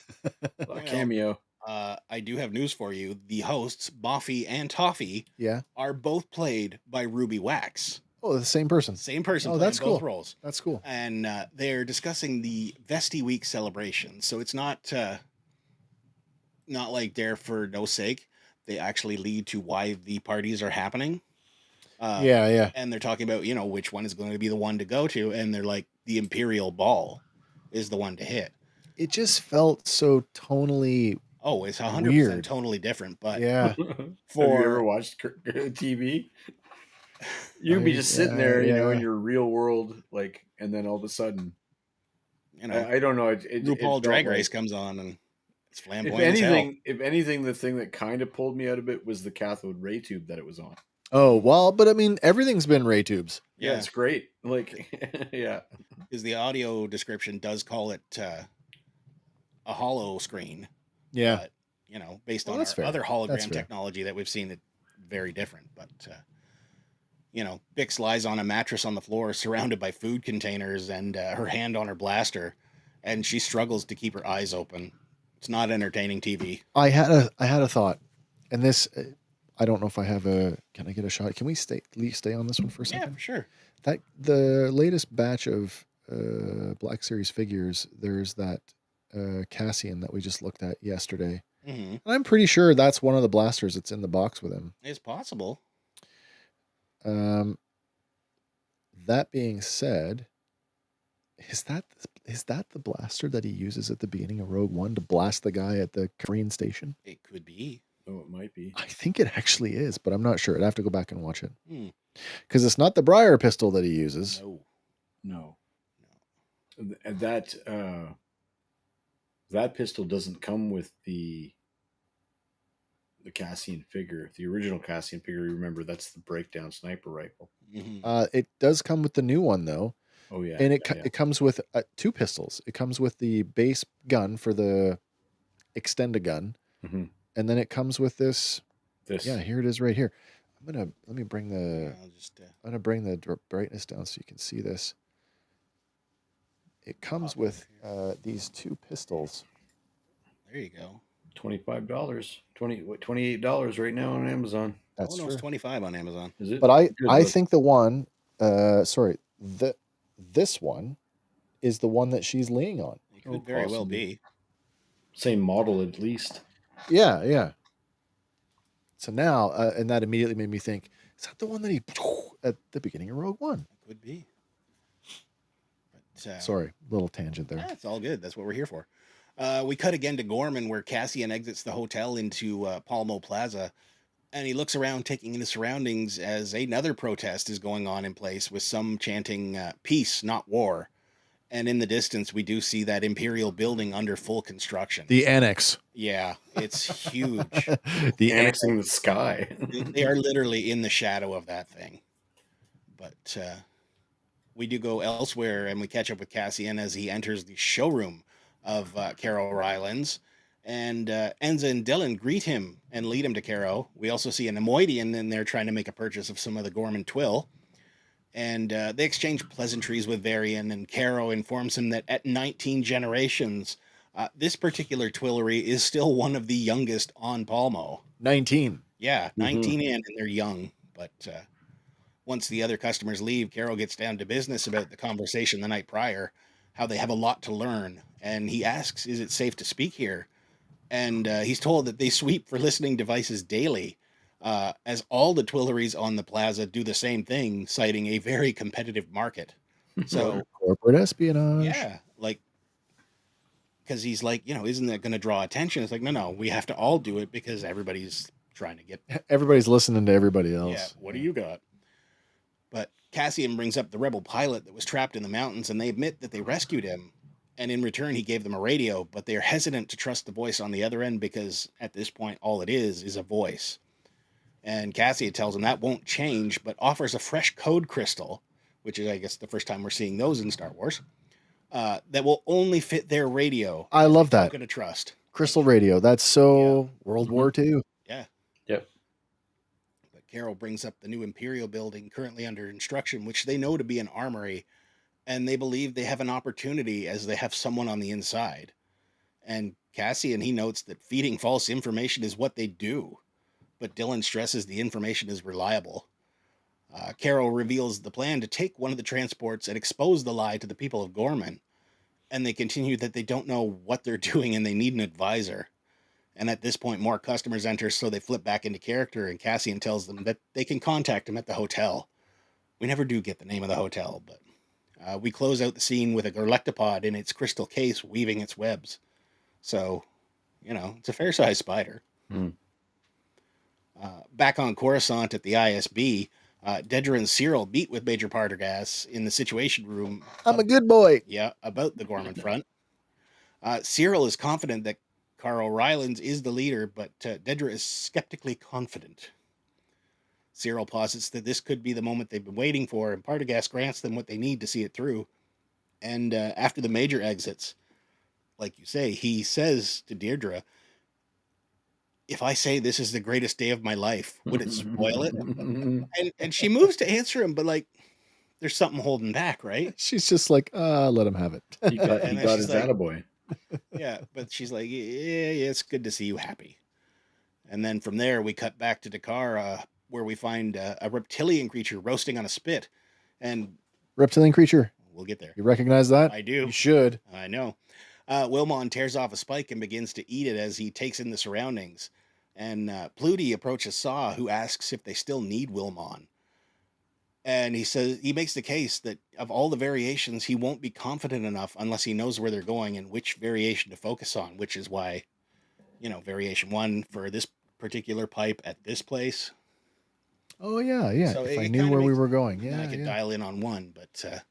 A cameo. I do have news for you. The hosts, Boffy and Toffee, are both played by Ruby Wax. Oh, the same person. Same person. Oh, that's cool. Both roles. That's cool. And they're discussing the Vesti Week celebration. So it's not like there for no sake. They actually lead to why the parties are happening. Yeah. And they're talking about, which one is going to be the one to go to. And they're like, the Imperial Ball is the one to hit. It just felt so tonally. Oh, it's 100% tonally different. But yeah. Have you ever watched TV? You'd be just sitting there, in your real world, like, and then all of a sudden, I don't know. RuPaul Drag Race comes on, and it's flamboyant. If anything, the thing that kind of pulled me out of it was the cathode ray tube that it was on. Oh well, but I mean, everything's been ray tubes. Yeah, it's great. Like, yeah, because the audio description does call it a holo screen. Yeah, but, based on our other hologram technology that we've seen, it very different, but. Bix lies on a mattress on the floor surrounded by food containers and her hand on her blaster, and she struggles to keep her eyes open. It's not entertaining TV. I had a thought, and this, I don't know if I have can I get a shot? Can we stay on this one for a second? Yeah, for sure. That the latest batch of Black Series figures, there's that Cassian that we just looked at yesterday. Mm-hmm. I'm pretty sure that's one of the blasters that's in the box with him. It's possible. That being said, is that the blaster that he uses at the beginning of Rogue One to blast the guy at the Korean station? It could be. Oh, it might be. I think it actually is, but I'm not sure. I'd have to go back and watch it. Because it's not the Briar pistol that he uses. No. And that pistol doesn't come with the Cassian figure, the original Cassian figure. Remember, that's the breakdown sniper rifle. Mm-hmm. It does come with the new one though. Oh yeah, and it comes with 2 pistols. It comes with the base gun for the extend a gun, and then it comes with this. Yeah, here it is right here. Let me bring the. I'm gonna bring the brightness down so you can see this. It comes with these 2 pistols. There you go. $25, $28 right now on Amazon. That's true. It's $25 on Amazon. Is it? But I think the one, this one is the one that she's leaning on. It could very well be. Same model at least. Yeah. So now, and that immediately made me think, is that the one that he at the beginning of Rogue One? It could be. But, sorry, little tangent there. That's all good. That's what we're here for. We cut again to Ghorman, where Cassian exits the hotel into Palmo Plaza, and he looks around, taking in the surroundings as another protest is going on in place, with some chanting peace, not war. And in the distance, we do see that Imperial building under full construction. The annex. Yeah, it's huge. The annex in the sky. They are literally in the shadow of that thing. But we do go elsewhere, and we catch up with Cassian as he enters the showroom of Caro Rylands, and Enza and Dylan greet him and lead him to Caro. We also see an Nemoidian in there trying to make a purchase of some of the Ghorman twill, and they exchange pleasantries with Varian, and Caro informs him that at 19 generations, this particular twillery is still one of the youngest on Palmo. 19. Yeah, 19 and they're young, but once the other customers leave, Caro gets down to business about the conversation the night prior, how they have a lot to learn. And he asks, is it safe to speak here? And he's told that they sweep for listening devices daily, as all the Twilleries on the plaza do the same thing, citing a very competitive market. So corporate espionage. Yeah, like, because he's like, isn't that going to draw attention? It's like, no, we have to all do it because everybody's trying to get. Everybody's listening to everybody else. Yeah, what do you got? But Cassian brings up the rebel pilot that was trapped in the mountains, and they admit that they rescued him. And in return, he gave them a radio, but they're hesitant to trust the voice on the other end because at this point, all it is a voice. And Cassian tells them that won't change, but offers a fresh code crystal, which is, I guess, the first time we're seeing those in Star Wars, that will only fit their radio. I love that. Going to trust crystal radio. That's so World War II. Yeah. Yep. But Carol brings up the new Imperial building currently under construction, which they know to be an armory, and they believe they have an opportunity as they have someone on the inside. And Cassian, he notes that feeding false information is what they do, but Dylan stresses the information is reliable. Carol reveals the plan to take one of the transports and expose the lie to the people of Ghorman, and they continue that they don't know what they're doing and they need an advisor. And at this point, more customers enter, so they flip back into character, and Cassian tells them that they can contact him at the hotel. We never do get the name of the hotel, but we close out the scene with a Gorlectopod in its crystal case weaving its webs. So, it's a fair-sized spider. Back on Coruscant at the ISB, Dedra and Cyril meet with Major Partagas in the Situation Room. I'm a good boy. Yeah, about the Ghorman front. Cyril is confident that Carl Rylands is the leader, but Dedra is skeptically confident. Cyril posits that this could be the moment they've been waiting for, and Partagas grants them what they need to see it through. And after the Major exits, like you say, he says to Deirdre, if I say this is the greatest day of my life, would it spoil it? and she moves to answer him, but like, there's something holding back, right? She's just like, let him have it. He got his attaboy. Yeah, but she's like, yeah, it's good to see you happy. And then from there, we cut back to Dakar, where we find a reptilian creature roasting on a spit. And reptilian creature. We'll get there. You recognize that? I do. You should. I know. Wilmon tears off a spike and begins to eat it as he takes in the surroundings. And Pluty approaches Saw, who asks if they still need Wilmon. And he says he makes the case that of all the variations, he won't be confident enough unless he knows where they're going and which variation to focus on, which is why, variation 1 for this particular pipe at this place. Oh, yeah. So if I knew where we were going, I could dial in on one. But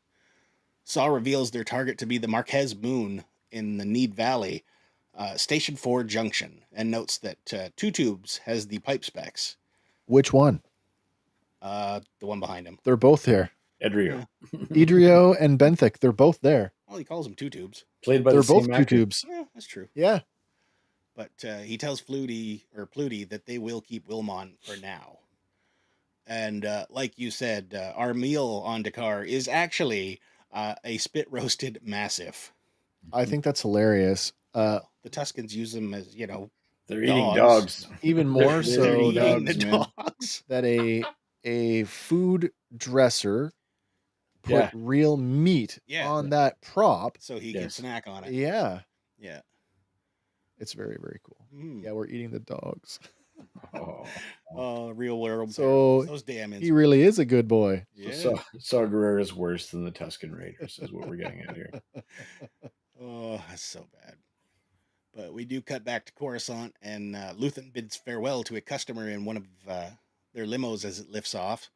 Saw reveals their target to be the Marquez Moon in the Need Valley, Station 4 Junction, and notes that Two Tubes has the pipe specs. Which one? The one behind him. They're both here. Edrio. Edrio and Benthic, they're both there. Well, he calls them Two Tubes. Played by they're both Two Tubes. Yeah, that's true. Yeah. But he tells Pluty that they will keep Wilmon for now. And like you said, our meal on Dakar is actually a spit roasted massiff. I think that's hilarious. The Tuskens use them as, they're eating dogs. Even more so the dogs. That a food dresser put real meat on that prop. So he can snack on it. Yeah. Yeah. It's very, very cool. Yeah, we're eating the dogs. Real world. So those damn he really is a good boy. Yeah. So Saw Gerrera is worse than the Tusken Raiders, is what we're getting at here. Oh, that's so bad. But we do cut back to Coruscant, and Luthen bids farewell to a customer in one of their limos as it lifts off.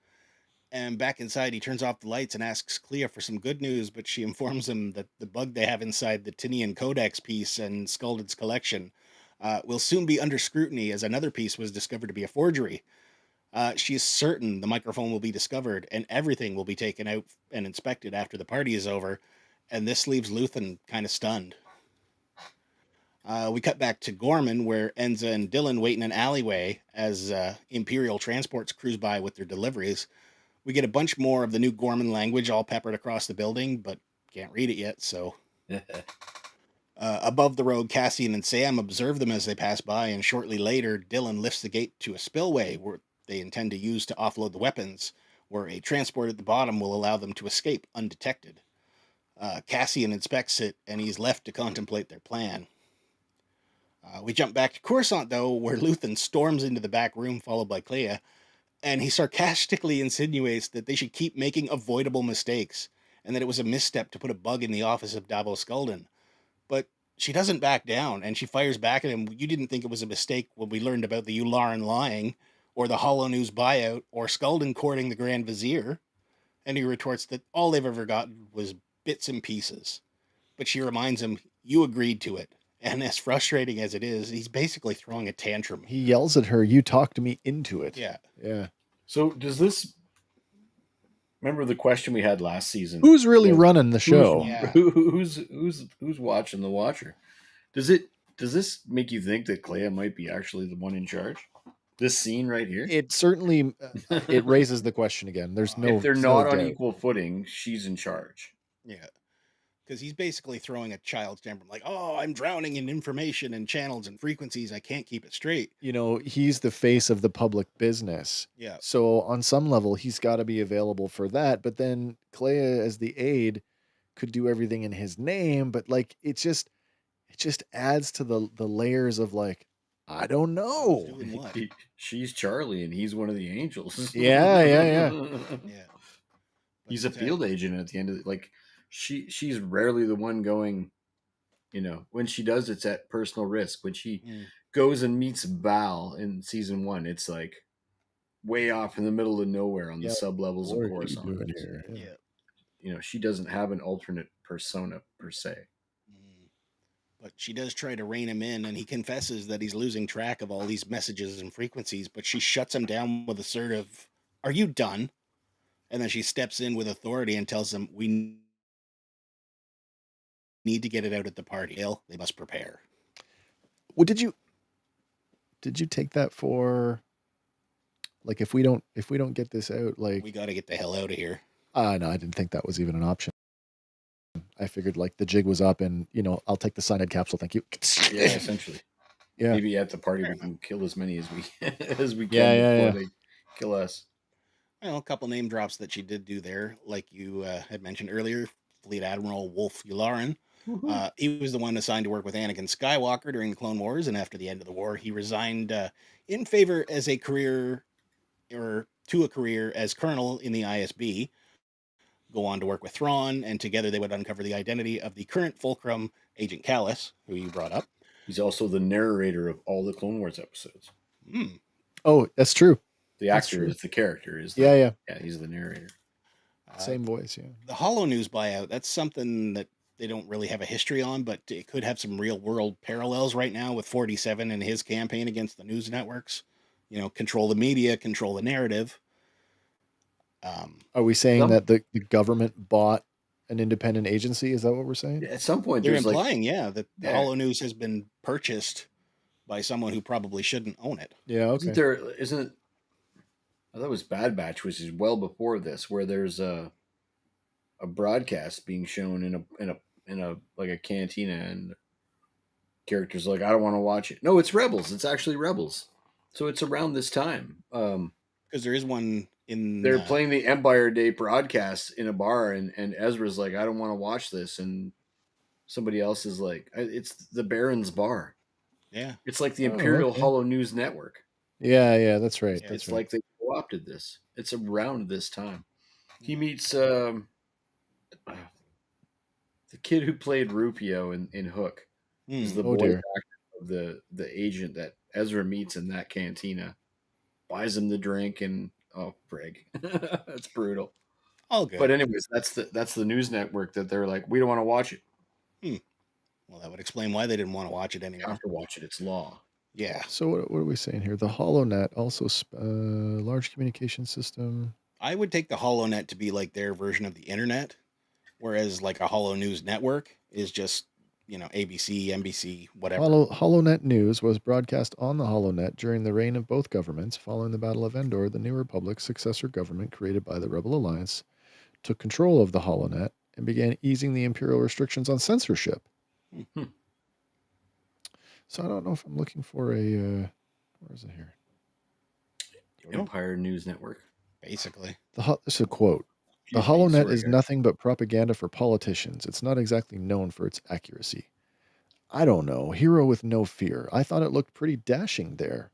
And back inside, he turns off the lights and asks Kleya for some good news, but she informs him that the bug they have inside the Tinian Codex piece and Scalded's collection will soon be under scrutiny, as another piece was discovered to be a forgery. She is certain the microphone will be discovered and everything will be taken out and inspected after the party is over, and this leaves Luthen kind of stunned. We cut back to Ghorman, where Enza and Dylan wait in an alleyway as Imperial transports cruise by with their deliveries. We get a bunch more of the new Ghorman language all peppered across the building, but can't read it yet, so... Above the road, Cassian and Sam observe them as they pass by, and shortly later, Dylan lifts the gate to a spillway where they intend to use to offload the weapons, where a transport at the bottom will allow them to escape undetected. Cassian inspects it, and he's left to contemplate their plan. We jump back to Coruscant, though, where Luthen storms into the back room, followed by Kleya, and he sarcastically insinuates that they should keep making avoidable mistakes, and that it was a misstep to put a bug in the office of Dabo Skulden. But she doesn't back down, and she fires back at him. You didn't think it was a mistake when we learned about the Yularen lying, or the Hollow News buyout, or Skulden courting the Grand Vizier. And he retorts that all they've ever gotten was bits and pieces. But she reminds him, you agreed to it. And as frustrating as it is, he's basically throwing a tantrum. He yells at her, you talked me into it. Yeah. Yeah. So does this... Remember the question we had last season? Who's really running the show? Who's watching the Watcher? Does this make you think that Kleya might be actually the one in charge? This scene right here? It certainly it raises the question again. There's no... If they're not on equal footing, she's in charge. Yeah. Because he's basically throwing a child's tantrum, like, oh, I'm drowning in information and channels and frequencies. I can't keep it straight. You know, he's the face of the public business. Yeah. So on some level, he's got to be available for that. But then Kleya, as the aide, could do everything in his name. But like, it just adds to the layers of like, I don't know. Doing what? She's Charlie and he's one of the angels. Yeah. He's a field agent at the end of it. Like, she's rarely the one going, you know, when she does, it's at personal risk. When she goes and meets Val in season 1, it's like way off in the middle of nowhere on the sub-levels of Coruscant. Yeah. You know, she doesn't have an alternate persona per se. But she does try to rein him in, and he confesses that he's losing track of all these messages and frequencies, but she shuts him down with a sort of, are you done? And then she steps in with authority and tells him, we need to get it out at the party. They must prepare. Well, did you take that for, like, if we don't get this out, like, we got to get the hell out of here? No, I didn't think that was even an option. I figured like the jig was up and, you know, I'll take the cyanide capsule. Thank you. Yeah, essentially. Yeah. Maybe at the party we can kill as many as we can before they kill us. Well, a couple name drops that she did do there, like you had mentioned earlier. Fleet Admiral Wolf Yularen. He was the one assigned to work with Anakin Skywalker during the Clone Wars, and after the end of the war, he resigned in favor as a career as colonel in the ISB. Go on to work with Thrawn, and together they would uncover the identity of the current Fulcrum Agent Kallus, who you brought up. He's also the narrator of all the Clone Wars episodes. Oh, that's true. The actor is the character. Yeah, he's the narrator. Same voice, yeah. The Hollow News buyout, that's something that they don't really have a history on, but it could have some real world parallels right now with 47 and his campaign against the news networks. You know, control the media, control the narrative. Are we saying that the government bought an independent agency? Is that what we're saying? Yeah, at some point, they're implying, that the Hollow News has been purchased by someone who probably shouldn't own it. Yeah, okay. Isn't that was Bad Batch, which is well before this, where there's a broadcast being shown in a like a cantina, and characters like, I don't want to watch it. No, it's Rebels. It's actually Rebels. So it's around this time. Because there is one in... They're playing the Empire Day broadcast in a bar, and Ezra's like, I don't want to watch this. And somebody else is like, it's the Baron's bar. Yeah. It's like the Imperial Hollow News Network. Yeah, that's right. Yeah, it's like they co-opted this. It's around this time. He meets the kid who played Rupio in Hook. Is the voice actor of the agent that Ezra meets in that cantina. Buys him the drink and frig. That's brutal. All good. But anyways, that's the news network that they're like, we don't want to watch it. Well, that would explain why they didn't want to watch it anymore. You have to watch it. It's law. Yeah. So what are we saying here? The HoloNet, also large communication system. I would take the HoloNet to be like their version of the internet, whereas like a Hollow News network is just, ABC, NBC, whatever. HoloNet News was broadcast on the HoloNet during the reign of both governments. Following the Battle of Andor, the New Republic's successor government, created by the Rebel Alliance, took control of the HoloNet and began easing the Imperial restrictions on censorship. So I don't know if I'm looking for a... where is it here? Empire News Network. Basically. This is a quote. The HoloNet is nothing but propaganda for politicians. It's not exactly known for its accuracy. I don't know. Hero with no fear. I thought it looked pretty dashing there.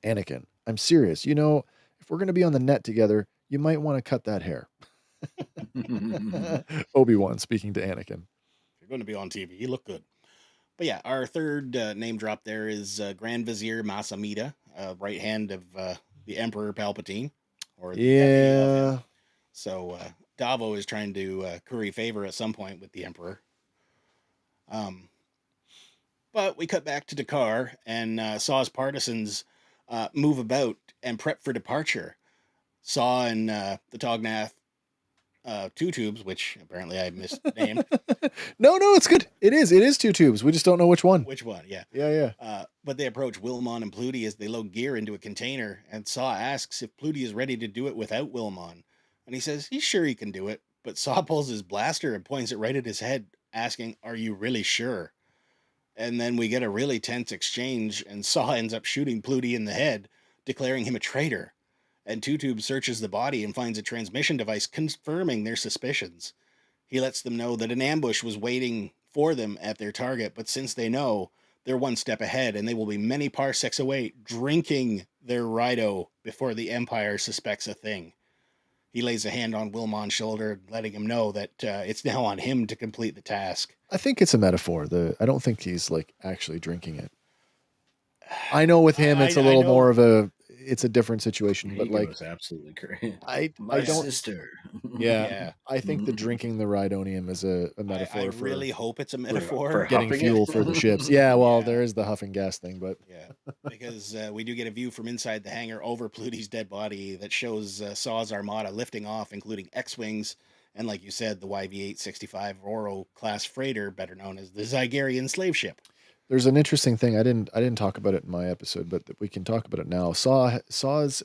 Anakin, I'm serious. You know, if we're going to be on the net together, you might want to cut that hair. Obi-Wan speaking to Anakin. If you're going to be on TV, you look good. But yeah, our third name drop there is Grand Vizier Masamida, right hand of the Emperor Palpatine, or the deputy of him. So Davo is trying to curry favor at some point with the Emperor. But we cut back to Dakar and Saw's partisans move about and prep for departure. Saw and the Tognath two tubes, which apparently I misnamed. No, it's good. It is two tubes. We just don't know which one. Which one? Yeah. Yeah. But they approach Wilmon and Pluty as they load gear into a container, and Saw asks if Pluty is ready to do it without Wilmon. And he says he's sure he can do it, but Saw pulls his blaster and points it right at his head, asking, "Are you really sure?" And then we get a really tense exchange, and Saw ends up shooting Pluty in the head, declaring him a traitor. And Two Tube searches the body and finds a transmission device confirming their suspicions. He lets them know that an ambush was waiting for them at their target, but since they know, they're one step ahead and they will be many parsecs away drinking their Rhino before the Empire suspects a thing. He lays a hand on Wilmon's shoulder, letting him know that it's now on him to complete the task. I think it's a metaphor. I don't think he's like actually drinking it. I know with him, it's a little more of it's a different situation, but like, was absolutely great. I don't. Sister. Yeah. I think the drinking the Rhydonium is a metaphor. I really hope it's a metaphor for getting fuel for the ships. Yeah, well, there is the huffing gas thing, but because we do get a view from inside the hangar over Pluty's dead body that shows Saw's armada lifting off, including X-wings and, like you said, the YV-865 Roro class freighter, better known as the Zygerian slave ship. There's an interesting thing. I didn't talk about it in my episode, but we can talk about it now. Saw's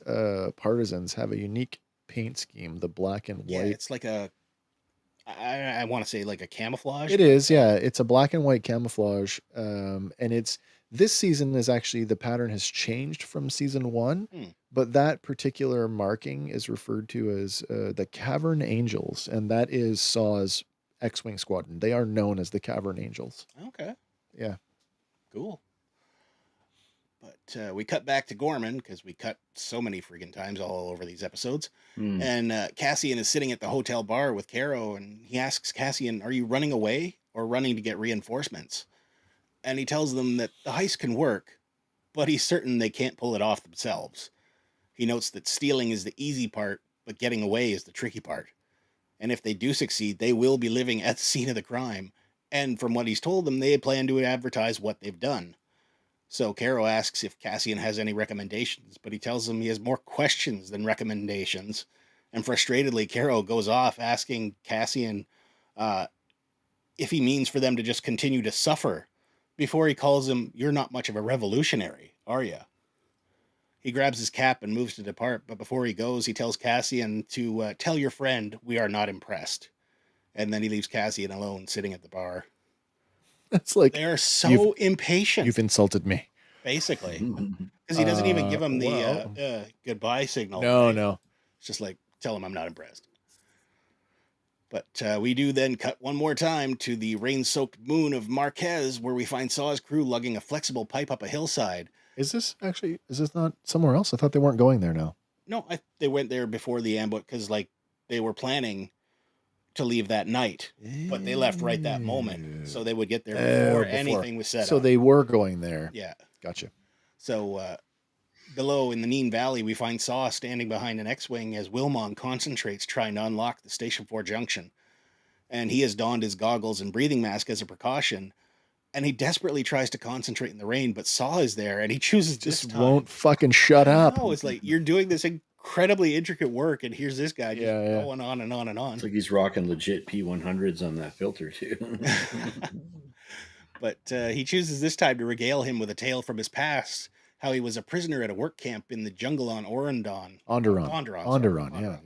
partisans have a unique paint scheme, the black and white. Yeah, it's like I want to say like a camouflage. It is, yeah. It's a black and white camouflage, and this season is actually, the pattern has changed from season 1, but that particular marking is referred to as the Cavern Angels, and that is Saw's X-wing squadron. They are known as the Cavern Angels. Okay. Yeah. Cool. But we cut back to Ghorman, because we cut so many friggin' times all over these episodes. And Cassian is sitting at the hotel bar with Caro, and he asks Cassian, "Are you running away or running to get reinforcements?" And he tells them that the heist can work, but he's certain they can't pull it off themselves. He notes that stealing is the easy part, but getting away is the tricky part. And if they do succeed, they will be living at the scene of the crime. And from what he's told them, they plan to advertise what they've done. So Caro asks if Cassian has any recommendations, but he tells them he has more questions than recommendations. And frustratedly, Caro goes off asking Cassian if he means for them to just continue to suffer, before he calls him, "You're not much of a revolutionary, are you?" He grabs his cap and moves to depart, but before he goes, he tells Cassian to tell your friend we are not impressed. And then he leaves Cassian alone, sitting at the bar. It's like, they're so impatient. You've insulted me. Basically. Because he doesn't even give him the goodbye signal. No. It's just like, tell him I'm not impressed. But we do then cut one more time to the rain-soaked moon of Marquez, where we find Saw's crew lugging a flexible pipe up a hillside. Is this not somewhere else? I thought they weren't going there now. No, they went there before the ambush, because they were planning to leave that night, but they left right that moment, so they would get there before anything was set up. So they were going there. Yeah. Gotcha. So below in the Neen Valley, we find Saw standing behind an X-wing as Wilmon concentrates trying to unlock the Station 4 junction. And he has donned his goggles and breathing mask as a precaution, and he desperately tries to concentrate in the rain, but Saw is there, and he chooses just won't fucking shut up. No, it's like, you're doing this incredibly intricate work, and here's this guy just going on and on and on. It's like he's rocking legit P100s on that filter too. But he chooses this time to regale him with a tale from his past, how he was a prisoner at a work camp in the jungle on Onderon.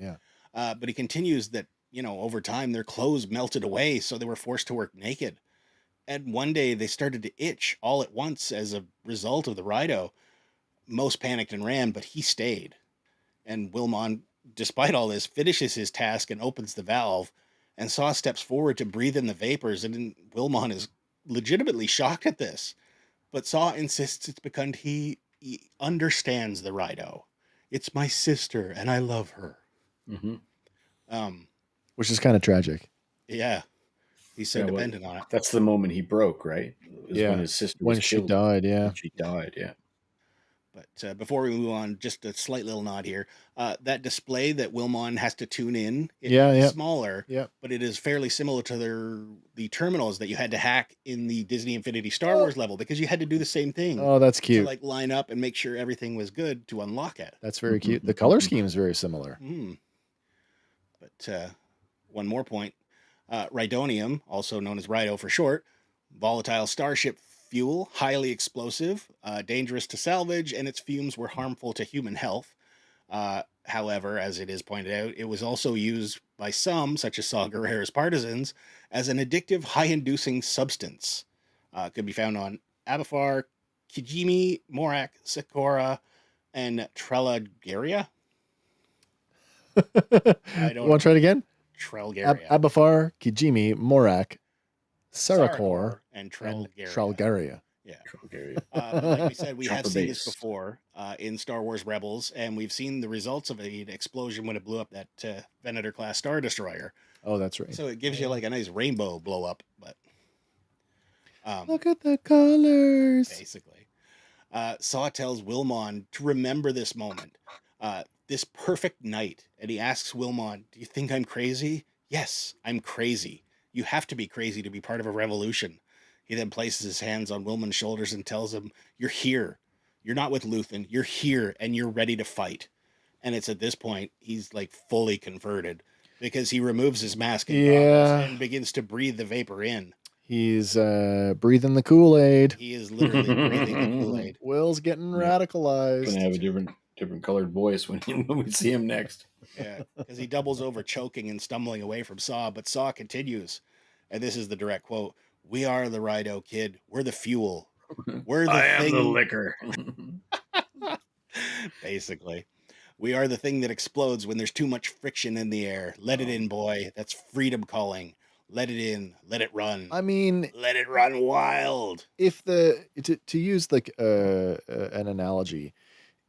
Yeah. But he continues that, over time their clothes melted away, so they were forced to work naked. And one day they started to itch all at once as a result of the Rhino. Most panicked and ran, but he stayed. And Wilmon, despite all this, finishes his task and opens the valve. And Saw steps forward to breathe in the vapors, and Wilmon is legitimately shocked at this, but Saw insists it's because he understands the Raido. It's my sister, and I love her. Which is kind of tragic. Yeah, he's so dependent on it. That's the moment he broke, right? When his sister was killed. Died. Yeah, when she died. Yeah. But before we move on, just a slight little nod here. That display that Wilmon has to tune in, is smaller, but it is fairly similar to the terminals that you had to hack in the Disney Infinity Star Wars level, because you had to do the same thing. Oh, that's cute. To like line up and make sure everything was good to unlock it. That's very cute. The color scheme is very similar. But one more point. Rhydonium, also known as Raido for short, volatile starship fuel, highly explosive, dangerous to salvage, and its fumes were harmful to human health. However, as it is pointed out, it was also used by some, such as Saw Gerrera's partisans, as an addictive, high-inducing substance. Could be found on Abafar, Kijimi, Morak, Sikora, and Trelgaria. I don't want to try it again? Trelgaria. Abafar, Kijimi, Morak, Sarakor, and Trelgaria. Yeah. Trelgaria. Like we said, we have seen this before in Star Wars Rebels, and we've seen the results of an explosion when it blew up that Venator class Star Destroyer. Oh, that's right. So it gives you like a nice rainbow blow up, but look at the colors. Basically, Saw tells Wilmon to remember this moment, this perfect night, and he asks Wilmon, "Do you think I'm crazy?" "Yes, I'm crazy. You have to be crazy to be part of a revolution." He then places his hands on Wilmon's shoulders and tells him, "You're here. You're not with Luthen. You're here, and you're ready to fight." And it's at this point he's like fully converted, because he removes his mask and goggles and begins to breathe the vapor in. He's breathing the Kool-Aid. He is literally breathing the Kool-Aid. Will's getting radicalized. Gonna have a different colored voice when we see him next. Yeah, because he doubles over, choking and stumbling away from Saw, but Saw continues, and this is the direct quote: "We are the Raido, kid. We're the fuel. We're the I am the liquor." Basically, we are the thing that explodes when there's too much friction in the air. Let it in, boy. That's freedom calling. Let it in. Let it run. I mean, let it run wild. If to use like an analogy,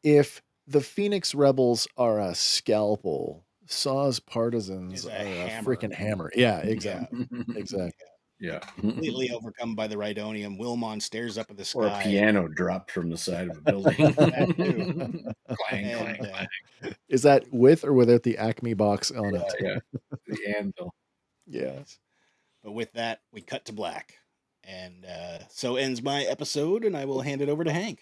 if the Phoenix Rebels are a scalpel, Saw's partisans are a freaking hammer. Yeah, exactly. Exactly. Yeah. Completely overcome by the Rhydonium, Wilmon stares up at the sky. Or a piano dropped from the side of a building. Clang, clang, clang. Is that with or without the Acme box on it? Yeah. The anvil. Yes. But with that, we cut to black. And so ends my episode, and I will hand it over to Hank.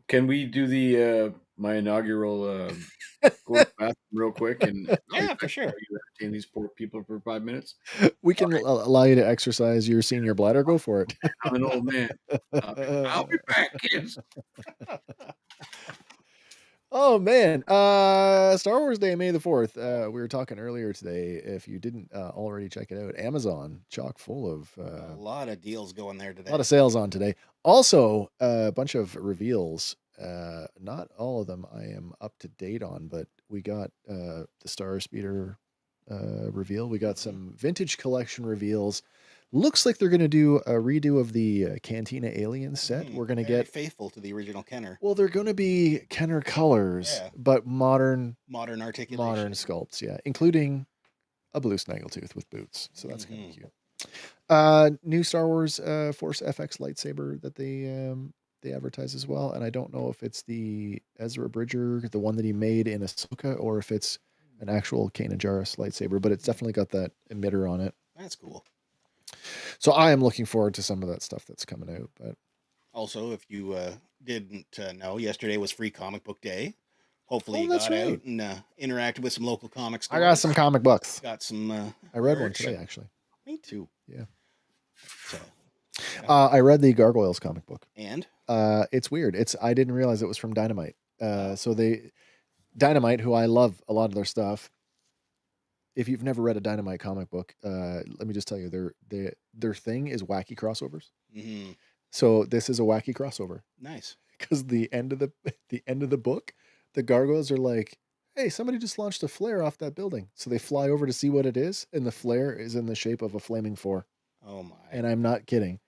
Can we do the my inaugural go to the bathroom real quick? And yeah, for sure. You entertain these poor people for 5 minutes. We can allow you to exercise your senior bladder. Go for it. I'm an old man. I'll be back, kids. Oh man, Star Wars Day, May the 4th. We were talking earlier today. If you didn't already check it out, Amazon chock full of a lot of deals going there today. A lot of sales on today. Also, a bunch of reveals. Not all of them I am up to date on, but we got the Star Speeder reveal. We got some vintage collection reveals. Looks like they're going to do a redo of the Cantina Alien set. We're going to get faithful to the original Kenner. Well, they're going to be Kenner colors, but modern articulation, modern sculpts, including a blue snaggletooth with boots. So that's kind of cute. New Star Wars Force FX lightsaber that they advertise as well, and I don't know if it's the Ezra Bridger, the one that he made in Ahsoka, or if it's an actual Kanan Jarrus lightsaber, but it's definitely got that emitter on it. That's cool. So I am looking forward to some of that stuff that's coming out. But also, if you didn't know, yesterday was Free Comic Book Day. Hopefully you got out and interacted with some local comic stores. I got some comic books. Got some. I read one today, actually. Me too. Yeah. I read the Gargoyles comic book. And? It's weird. I didn't realize it was from Dynamite. Dynamite, who I love a lot of their stuff. If you've never read a Dynamite comic book, let me just tell you, their thing is wacky crossovers. Mm-hmm. So this is a wacky crossover. Nice. Because the end of the book, the gargoyles are like, "Hey, somebody just launched a flare off that building." So they fly over to see what it is, and the flare is in the shape of a flaming 4. Oh my! And I'm not kidding.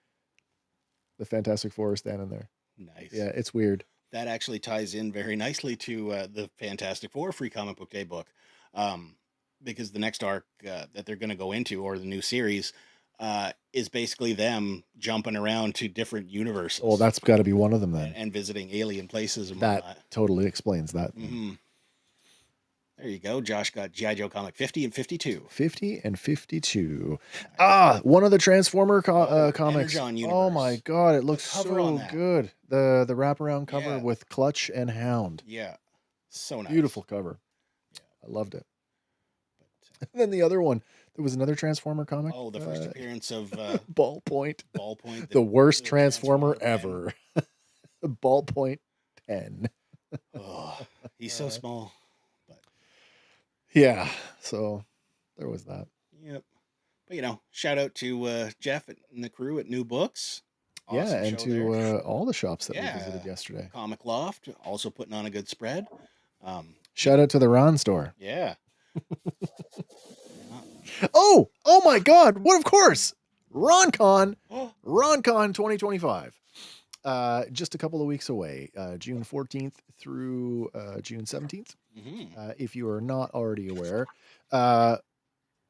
the Fantastic Four standing there. Nice. Yeah, it's weird. That actually ties in very nicely to the Fantastic Four Free Comic Book Day book, because the next arc that they're going to go into, or the new series, is basically them jumping around to different universes. Oh, that's got to be one of them then. And visiting alien places and that whatnot. Totally explains that. Mm-hmm. There you go. Josh got G.I. Joe comic 50 and 52. 50 and 52. Ah, one of the Transformer comics. Oh my God, it looks so good. The wraparound cover with Clutch and Hound. Yeah, so nice. Beautiful cover. Yeah, I loved it. And then the other one, there was another Transformer comic. Oh, the first appearance of Ballpoint. Ballpoint. The worst Transformer ever. Ballpoint 10. Oh, he's so small. Yeah, so there was that. Yep. But, shout out to Jeff and the crew at New Books. Awesome, and to all the shops that we visited yesterday. Comic Loft, also putting on a good spread. Shout out to the Ron store. Yeah. Oh my God. What, of course. RonCon 2025. Just a couple of weeks away, June 14th through June 17th. Mm-hmm. If you are not already aware,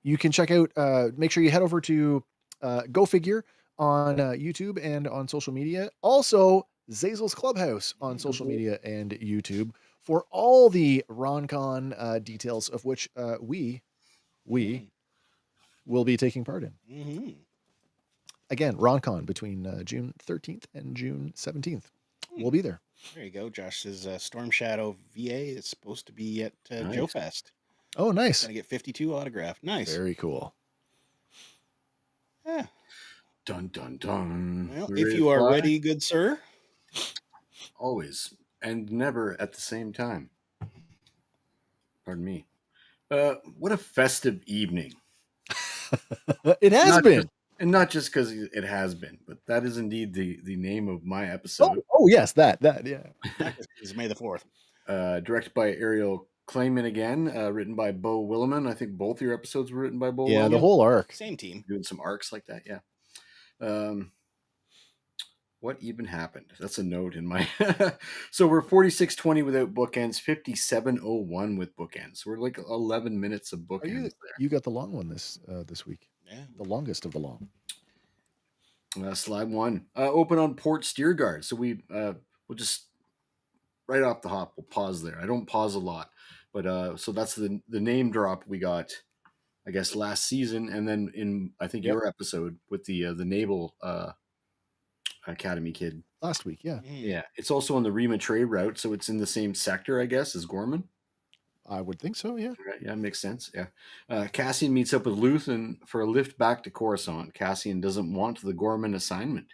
you can check out, make sure you head over to Go Figure on YouTube and on social media. Also, Zazel's Clubhouse on social media and YouTube for all the RonCon details, of which we will be taking part in. Mm-hmm. Again, RonCon between June 13th and June 17th. We'll be there. There you go. Josh says Storm Shadow VA is supposed to be at nice. Joe Fest. Oh, nice. Gonna get 52 autographed. Nice. Very cool. Yeah. Dun, dun, dun. Well, if you are ready, good sir. Always and never at the same time. Pardon me. What a festive evening. It has been. And not just because it has been, but that is indeed the name of my episode. Oh yes, that, yeah. It's May the 4th. Directed by Ariel Klayman again, written by Bo Williman. I think both your episodes were written by Bo Williman. Yeah, the whole arc. Same team. Doing some arcs like that, yeah. What even happened? That's a note in my... So we're 46:20 without bookends, 57:01 with bookends. We're like 11 minutes of bookends there. You got the long one this week. Yeah. The longest of the long. Slide 1. Open on Port Steerguard. So we'll just... Right off the hop, we'll pause there. I don't pause a lot. But so that's the name drop we got, I guess, last season. And then in, I think, your episode with the Naval... Academy kid last week. Yeah, it's also on the Rima trade route, so it's in the same sector, I guess, as Ghorman. I would think so. Yeah. Right, yeah, makes sense. Yeah. Cassian meets up with Luthen for a lift back to Coruscant. Cassian doesn't want the Ghorman assignment.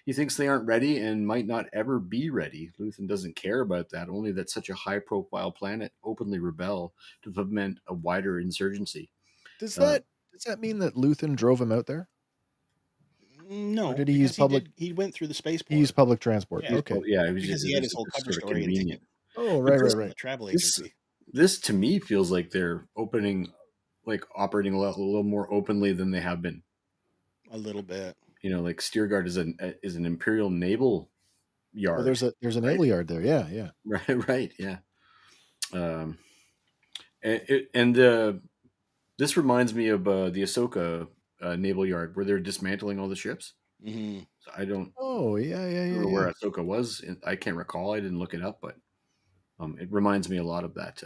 He thinks they aren't ready and might not ever be ready. Luthen doesn't care about that, only that such a high-profile planet openly rebel to prevent a wider insurgency. Does that mean that Luthen drove him out there? No. Or did he use public? He went through the spaceport. He used public transport. Yeah, okay. Yeah, because he had his whole cover story and ticket. Oh, right. The travel agency. This to me feels like they're operating a little more openly than they have been. A little bit. Like Steerguard is an Imperial naval yard. Well, there's a naval yard there. Yeah. Right. Yeah. This reminds me of the Ahsoka naval yard where they're dismantling all the ships. Mm-hmm. So I don't. Oh yeah. Where Ahsoka was, I can't recall. I didn't look it up, but it reminds me a lot of that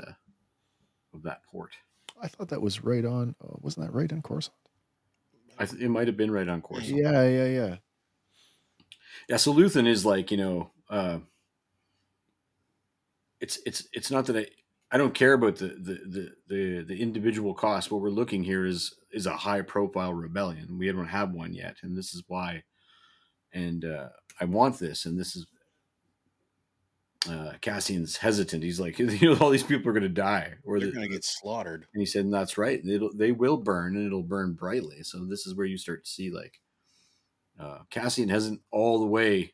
port. I thought that was right on. Wasn't that right on Coruscant? It might have been right on Coruscant. Yeah. Yeah. So Luthen is like, it's not that I don't care about the individual cost. What we're looking here is a high profile rebellion. We don't have one yet, and this is why. And I want this, and this is Cassian's hesitant. He's like, all these people are going to die, or they're going to get slaughtered. And he said, and that's right. They will burn, and it'll burn brightly. So this is where you start to see like Cassian hasn't all the way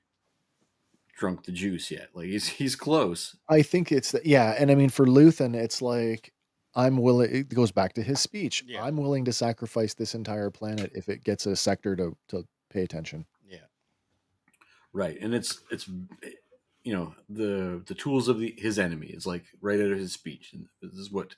drunk the juice yet. Like he's close. I think it's and I mean for Luthen, it's like I'm willing. It goes back to his speech. Yeah. I'm willing to sacrifice this entire planet if it gets a sector to pay attention. Yeah. Right, and it's the tools of his enemy is like right out of his speech, and this is what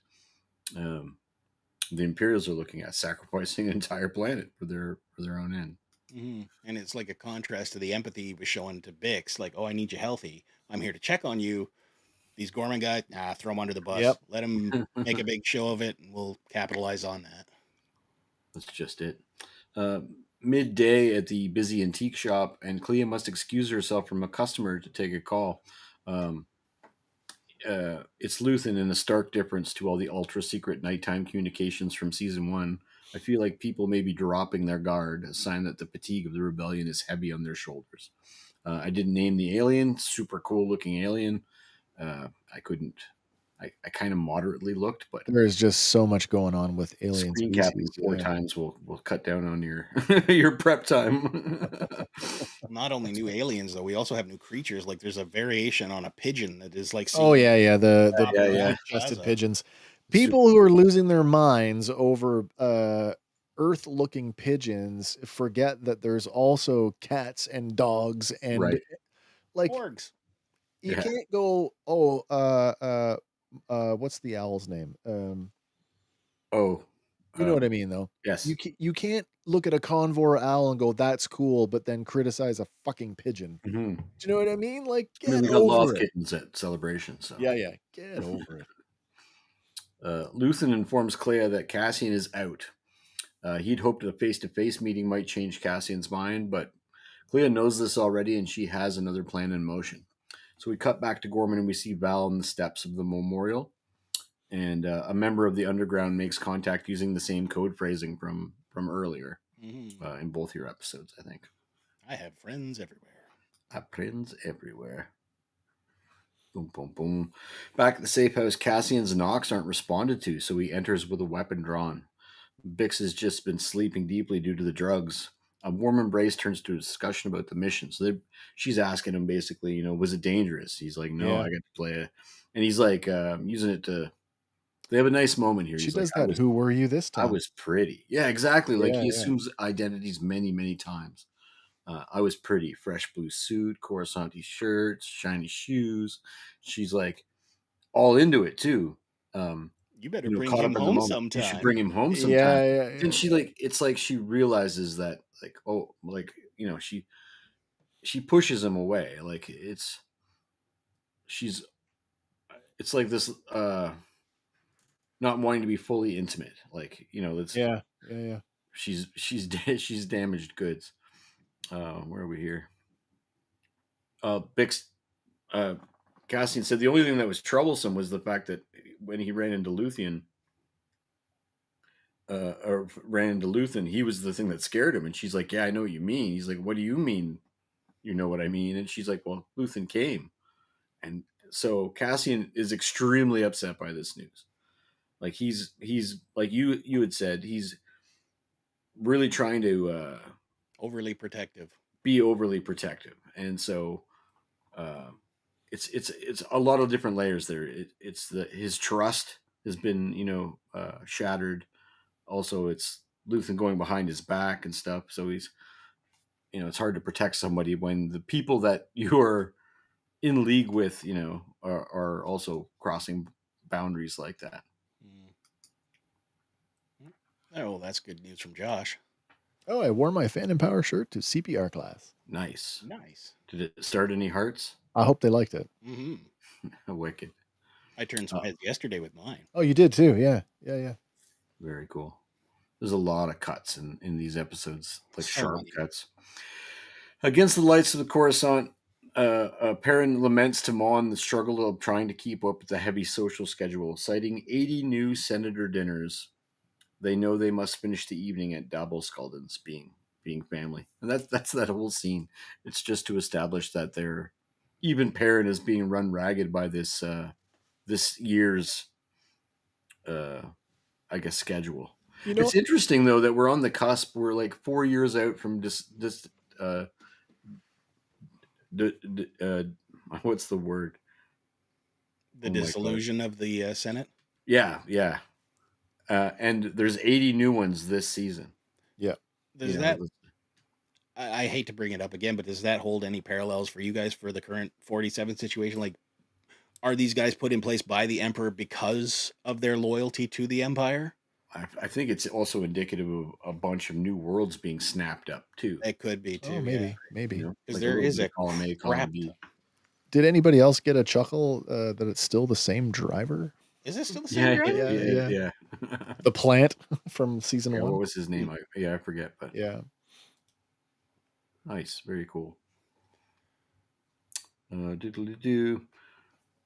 the Imperials are looking at, sacrificing an entire planet for their own end. Mm-hmm. And it's like a contrast to the empathy he was showing to Bix, like, oh, I need you healthy. I'm here to check on you. These Ghorman guys, throw them under the bus. Yep. Let them make a big show of it, and we'll capitalize on that. That's just it. Midday at the busy antique shop, and Kleya must excuse herself from a customer to take a call. It's Luthen, in a stark difference to all the ultra secret nighttime communications from season 1. I feel like people may be dropping their guard, a sign that the fatigue of the rebellion is heavy on their shoulders. I didn't name the alien, super cool looking alien. I couldn't. I kind of moderately looked, but there's just so much going on with alien screen species. capping 4 times will cut down on your your prep time. Not only new aliens though, we also have new creatures. Like there's a variation on a pigeon that is like the chested pigeons. People who are losing their minds over Earth-looking pigeons forget that there's also cats and dogs and like orgs. You can't go, what's the owl's name? You know what I mean, though. Yes. You can't look at a convor owl and go, "That's cool," but then criticize a fucking pigeon. Mm-hmm. Do you know what I mean? Like, we got lost kittens at Celebration, so yeah, get over it. Luthen informs Kleya that Cassian is out. He'd hoped a face-to-face meeting might change Cassian's mind, but Kleya knows this already, and she has another plan in motion. So we cut back to Ghorman, and we see Val on the steps of the memorial, and a member of the underground makes contact using the same code phrasing from earlier in both your episodes, I think. I have friends everywhere. I have friends everywhere. Boom, boom, boom. Back at the safe house, Cassian's knocks aren't responded to, so he enters with a weapon drawn. Bix has just been sleeping deeply due to the drugs. A warm embrace turns to a discussion about the mission. So she's asking him basically, was it dangerous? He's like, no, I got to play it. And he's like using it to... They have a nice moment here. She does that. Who were you this time? I was pretty. Yeah, exactly. Like he assumes identities many, many times. I was pretty. Fresh blue suit, Coruscant shirts, shiny shoes. She's like all into it too. You better bring him home sometime. You should bring him home sometime. Yeah. And she it's like she realizes that she pushes him away. Like it's like this not wanting to be fully intimate. Like, that's yeah. She's damaged goods. Where are we here? Bix Cassian said the only thing that was troublesome was the fact that when he ran into Luthen, he was the thing that scared him. And she's like, yeah, I know what you mean. He's like, what do you mean? You know what I mean? And she's like, well, Luthen came. And so Cassian is extremely upset by this news. Like he's like you had said, he's really trying to be overly protective. And so it's a lot of different layers there. It's his trust has been shattered. Also, it's Luthen going behind his back and stuff. So he's it's hard to protect somebody when the people that you're in league with are also crossing boundaries like that. Oh, that's good news from Josh. Oh, I wore my Fandom Power shirt to CPR class. Nice. Did it start any hearts? I hope they liked it. Wicked. I turned some heads yesterday with mine. Oh, you did too? Yeah. Very cool. There's a lot of cuts in these episodes, like sharp cuts. Against the lights of the Coruscant, Perrin laments to Mon the struggle of trying to keep up with the heavy social schedule, citing 80 new senator dinners. They know they must finish the evening at Dabble Sculdens, being family. And that's that whole scene. It's just to establish that even Perrin is being run ragged by this year's schedule. It's interesting though that we're on the cusp. We're like 4 years out from what's the word? The dissolution of the Senate? Yeah. And there's 80 new ones this season. Yeah. There's that. I hate to bring it up again, but does that hold any parallels for you guys for the current 47 situation? Like, are these guys put in place by the Emperor because of their loyalty to the Empire? I think it's also indicative of a bunch of new worlds being snapped up too. It could be too. Oh, maybe. You know, because like there is a column A, crap. column B. Did anybody else get a chuckle that it's still the same driver? Is it still the same driver? Yeah. The plant from season 1. What was his name? I forget. But yeah, nice, very cool. Doodly-doo.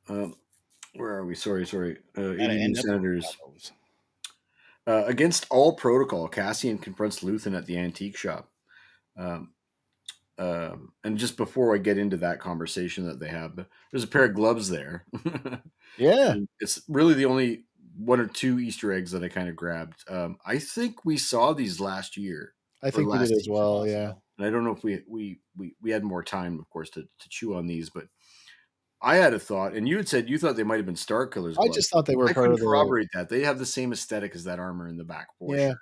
Where are we? Sorry. 80 new senators. Against all protocol, Cassian confronts Luthen at the antique shop. And just before I get into that conversation that they have, there's a pair of gloves there. yeah. And it's really the only one or two Easter eggs that I kind of grabbed. I think we saw these last year. I think we did as well. Yeah. And I don't know if we had more time, of course, to chew on these, but I had a thought, and you had said you thought they might have been Star Killer's gloves. I just thought they were I part couldn't of the... corroborate that. They have the same aesthetic as that armor in the back. Yeah.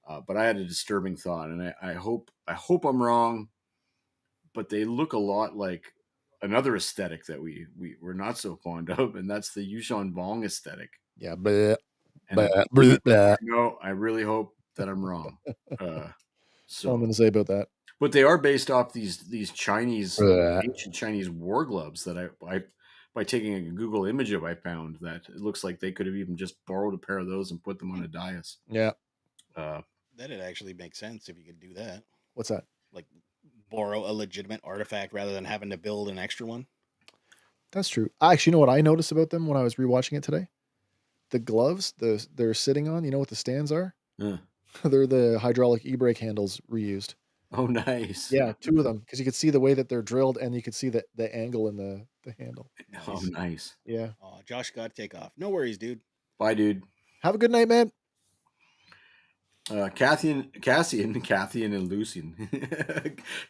But I had a disturbing thought, and I hope I'm wrong, but they look a lot like another aesthetic that we're not so fond of, and that's the Yuuzhan Vong aesthetic. Yeah, No, I really hope that I'm wrong. So I'm going to say about that. But they are based off these Chinese ancient Chinese war gloves that I by taking a Google image of, I found that it looks like they could have even just borrowed a pair of those and put them on a dais. Yeah, that'd actually make sense if you could do that. What's that? Like borrow a legitimate artifact rather than having to build an extra one. That's true. Actually, you know what I noticed about them when I was rewatching it today? The gloves they're sitting on. You know what the stands are? They're the hydraulic e-brake handles reused. Oh, nice. Yeah, 2 of them, because you could see the way that they're drilled, and you could see the angle in the handle. Nice. Oh, nice. Yeah. Oh, Josh got to take off. No worries, dude. Bye, dude. Have a good night, man. Cassian and Lucian.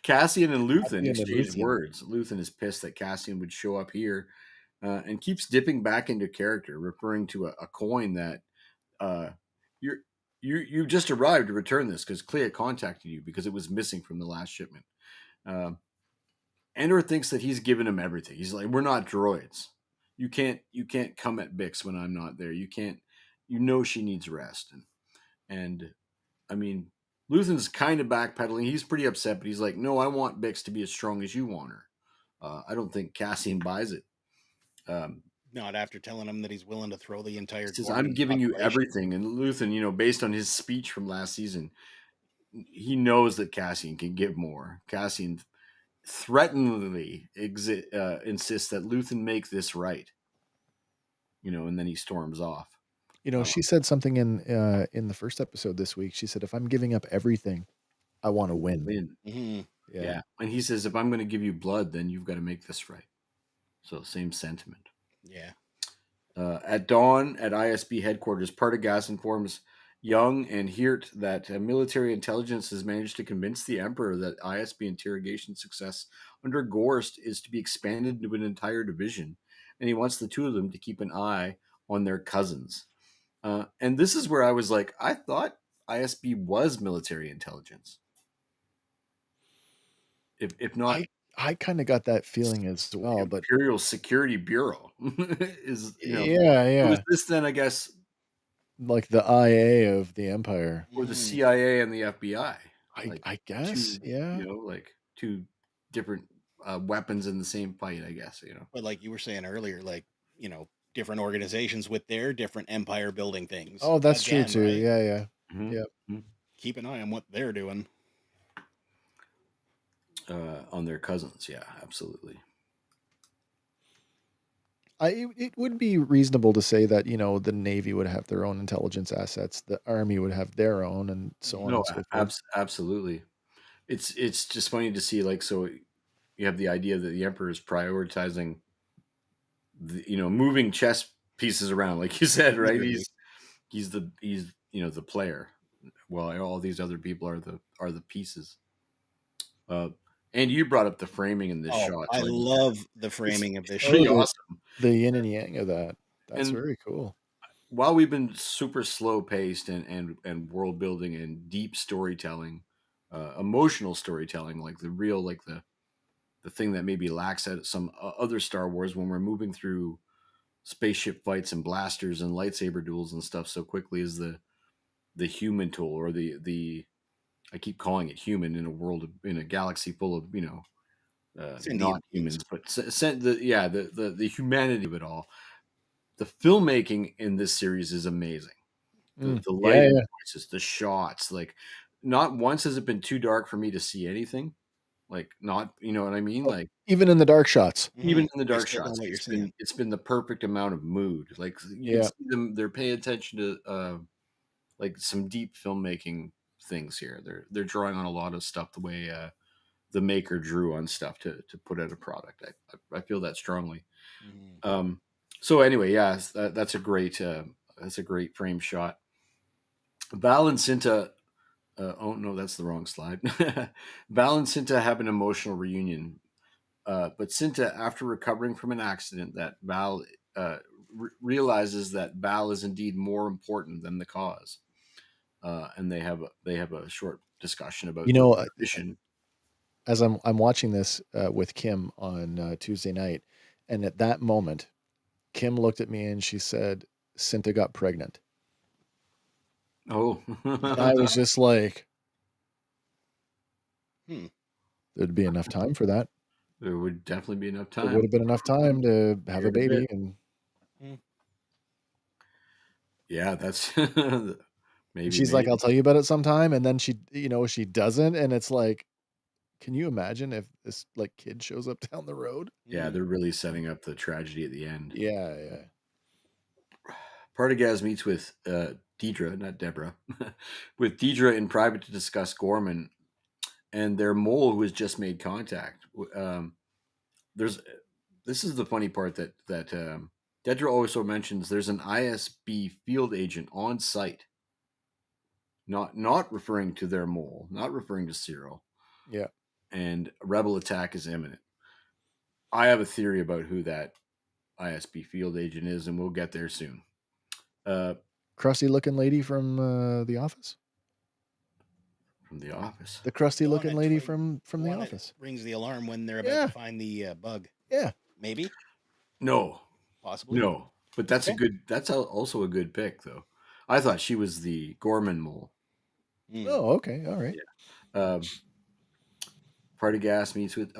Cassian and Luthen exchanged words. Luthen is pissed that Cassian would show up here and keeps dipping back into character, referring to a coin that you just arrived to return this because Kleya contacted you because it was missing from the last shipment. Andor thinks that he's given him everything. He's like, we're not droids. You can't come at Bix when I'm not there. You can't. You know she needs rest. And I mean, Luthen's kind of backpedaling. He's pretty upset, but he's like, no, I want Bix to be as strong as you want her. I don't think Cassian buys it. Not after telling him that he's willing to throw the entire... He says, I'm giving you everything. And Luthen, based on his speech from last season, he knows that Cassian can give more. Cassian threateningly insists that Luthen make this right. And then he storms off. She said something in the first episode this week. She said, if I'm giving up everything, I want to win. Mm-hmm. Yeah. And he says, if I'm going to give you blood, then you've got to make this right. So same sentiment. Yeah. At dawn at ISB headquarters, Partagaz informs Young and Hirt that military intelligence has managed to convince the Emperor that ISB interrogation success under Gorst is to be expanded into an entire division, and he wants the 2 of them to keep an eye on their cousins. And this is where I was like, I thought ISB was military intelligence. If not... I kind of got that feeling as well, but Imperial Security Bureau is, yeah. Was this then, I guess, like the IA of the Empire, or the CIA and the FBI? I guess, 2, like 2 different weapons in the same fight, I guess. But like you were saying earlier, like different organizations with their different empire building things. Oh, that's true too. Right? Yeah. Mm-hmm. Yeah. Mm-hmm. Keep an eye on what they're doing. On their cousins, yeah, absolutely. It would be reasonable to say that the Navy would have their own intelligence assets, the Army would have their own, and so on. No, and so forth. Absolutely. It's just funny to see, like, so you have the idea that the Emperor is prioritizing moving chess pieces around, like you said, right? He's the player, while all these other people are the pieces. And you brought up the framing in this shot. I love the framing of this shot. Pretty awesome. The yin and yang of that. That's very cool. While we've been super slow paced and world building and deep storytelling emotional storytelling, like the real, like the thing that maybe lacks at some other Star Wars when we're moving through spaceship fights and blasters and lightsaber duels and stuff so quickly, is the human tool, or the I keep calling it human in a world in a galaxy full of not humans, but the humanity of it all. The filmmaking in this series is amazing. The lighting choices, the shots, like not once has it been too dark for me to see anything. Like not, you know what I mean? Like even in the dark shots, even in the dark shots, it's been the perfect amount of mood. Like you can see them, they're paying attention to like some deep filmmaking things here. They're drawing on a lot of stuff the way the maker drew on stuff to put out a product. I feel that strongly. So anyway, yeah, that's a great frame shot. Val and Cinta. Oh no, that's the wrong slide. Val and Cinta have an emotional reunion, but Cinta, after recovering from an accident, that Val realizes that Val is indeed more important than the cause, and they have a short discussion about the mission. As I'm watching this with Kim on Tuesday night, and at that moment, Kim looked at me and she said, "Cinta got pregnant." Oh, I was just like, there'd be enough time for that. There would definitely be enough time. There would have been enough time to have a baby, and yeah, that's maybe. She's like, "I'll tell you about it sometime," and then she doesn't, and it's like, can you imagine if this like kid shows up down the road? Yeah, they're really setting up the tragedy at the end. Yeah. Partagaz meets with Deidre, not Deborah, with Deidre in private to discuss Ghorman and their mole who has just made contact. This is the funny part that Deidre also mentions. There's an ISB field agent on site, not referring to their mole, not referring to Cyril. Yeah, and a rebel attack is imminent. I have a theory about who that ISB field agent is, and we'll get there soon. Crusty looking lady from The Office. From The Office. The crusty looking lady from The Office rings the alarm when they're about to find the bug. Yeah, maybe. No, possibly. No, but that's a good. That's also a good pick, though. I thought she was the Ghorman mole. Oh, okay, all right. Yeah. Partagaz meets with.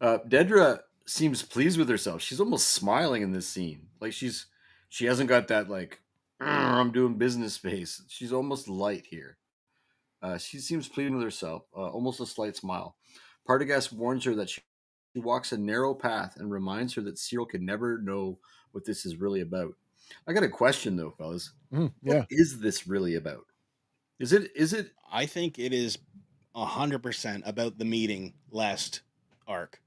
Dedra seems pleased with herself. She's almost smiling in this scene. Like she hasn't got that like I'm doing business face. She's almost light here. She seems pleased with herself. Almost a slight smile. Partagaz warns her that she walks a narrow path and reminds her that Cyril can never know what this is really about. I got a question though, fellas. What is this really about? Is it? I think it is 100% about the meeting last arc,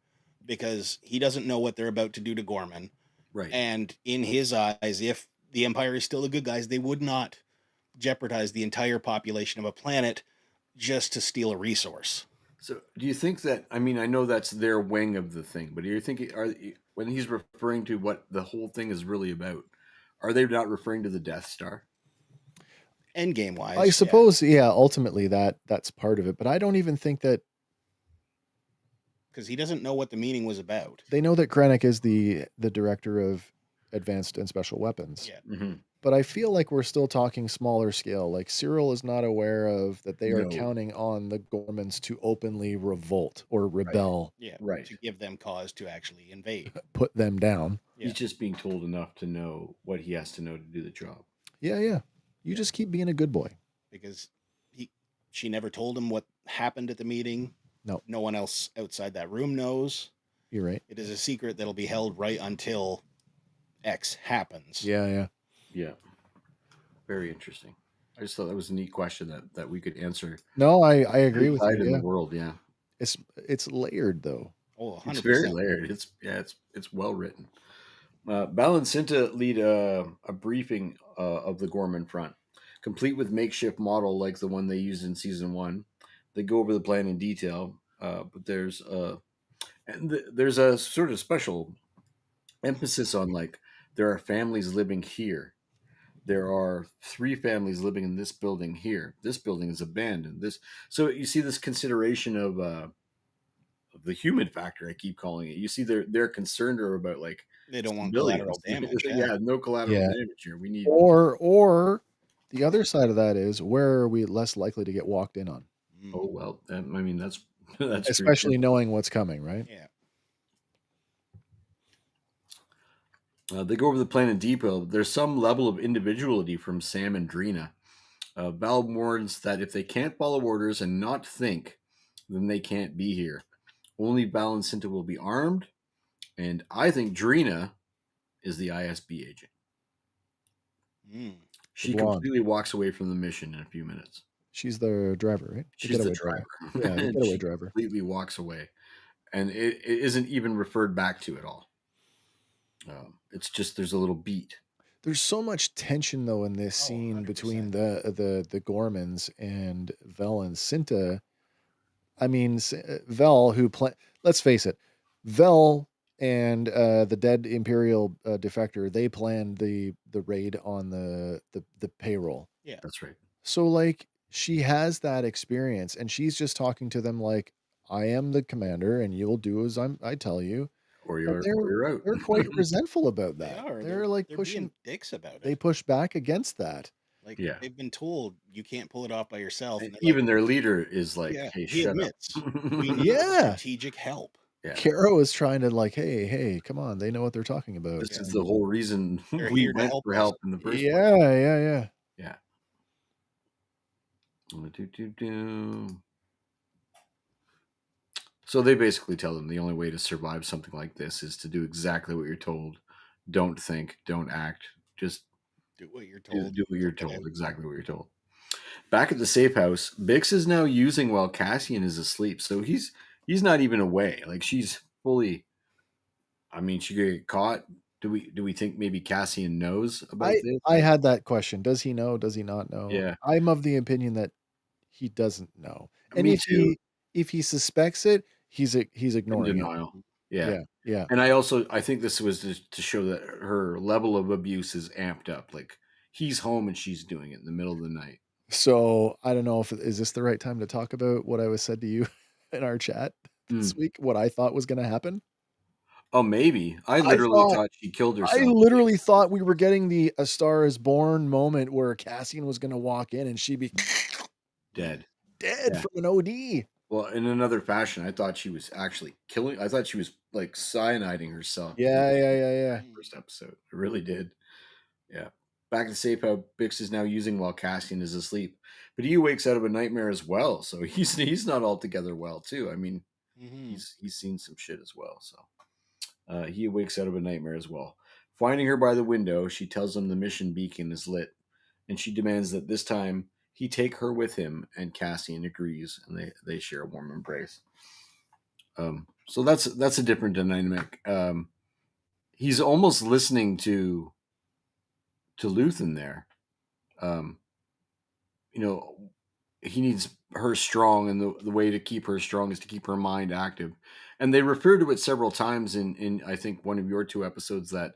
because he doesn't know what they're about to do to Ghorman. Right. And in his eyes, if the Empire is still the good guys, they would not jeopardize the entire population of a planet just to steal a resource. So do you think that, I mean, I know that's their wing of the thing, but do you think when he's referring to what the whole thing is really about, are they not referring to the Death Star? Endgame wise, I suppose, ultimately that's part of it, but I don't even think that, because he doesn't know what the meeting was about. They know that Krennic is the director of advanced and special weapons. Yeah. Mm-hmm. But I feel like we're still talking smaller scale. Like Cyril is not aware of that they are counting on the Ghormans to openly revolt or rebel. Right. Yeah, right. To give them cause to actually invade. Put them down. He's just being told enough to know what he has to know to do the job. Yeah. You just keep being a good boy. Because she never told him what happened at the meeting. No one else outside that room knows. You're right. It is a secret that'll be held right until X happens. Yeah. Very interesting. I just thought that was a neat question that we could answer. No, I agree with you. In the world, yeah. It's layered though. Oh, 100%. It's very layered. It's well written. Bal and Cinta lead a briefing of the Ghorman front, complete with makeshift model like the one they used in season 1. They go over the plan in detail, but there's a sort of special emphasis on like there are families living here, there are 3 families living in this building here. This building is abandoned. So you see this consideration of the human factor. I keep calling it. You see, they're concerned about like they don't want stability. collateral damage. Yeah, no collateral damage here. We need or the other side of that is, where are we less likely to get walked in on? Oh well, I mean that's especially knowing what's coming, right? Yeah. They go over the plan in detail. There's some level of individuality from Sam and Drina. Val warns that if they can't follow orders and not think, then they can't be here. Only Val and Cinta will be armed, and I think Drina is the ISB agent. She completely walks away from the mission in a few minutes. She's the driver, right? She's the driver. Yeah, the getaway driver. Completely walks away, and it isn't even referred back to at all. It's just there's a little beat. There's so much tension though in this scene 100%. Between the Ghormans and Vel and Cinta. I mean, Vel, let's face it, Vel and the dead Imperial defector, they planned the raid on the payroll. Yeah, that's right. So like, she has that experience, and she's just talking to them like, I am the commander, and you'll do as I tell you. Or you're out. They're quite resentful about that. They are. They're like pushing dicks about it. They push back against that. Like, they've been told you can't pull it off by yourself. And even their leader is like, hey, shut up. We need strategic help. Yeah. Caro is trying to like, hey, come on. They know what they're talking about. This is the whole reason we went for help in the first place. Yeah. So they basically tell them the only way to survive something like this is to do exactly what you're told. Don't think, don't act. Just do what you're told. Do what you're told. Exactly what you're told. Back at the safe house, Bix is now using while Cassian is asleep. So he's not even away. Like, she's fully. I mean, she could get caught. Do we think maybe Cassian knows about this? I had that question. Does he know? Does he not know? Yeah. I'm of the opinion that he doesn't know. And Me too. If he suspects it, he's ignoring in denial. It. Yeah. And I think this was to show that her level of abuse is amped up. Like, he's home and she's doing it in the middle of the night. So I don't know is this the right time to talk about what I was said to you in our chat this week? What I thought was going to happen? Oh, maybe. I literally thought she killed herself. I literally thought we were getting the A Star Is Born moment where Cassian was going to walk in and she'd be dead from an OD. Well, in another fashion, I thought she was actually killing. I thought she was like cyaniding herself. Yeah. First episode, I really did. Yeah. Back to the safe house, Bix is now using while Cassian is asleep, but he wakes out of a nightmare as well. So he's not altogether well too. I mean, he's seen some shit as well. So he wakes out of a nightmare as well. Finding her by the window, she tells him the mission beacon is lit, and she demands that this time he take her with him, and Cassian agrees, and they share a warm embrace. So that's a different dynamic. He's almost listening to Luthen there. He needs her strong, and the way to keep her strong is to keep her mind active. And they refer to it several times in I think one of your 2 episodes, that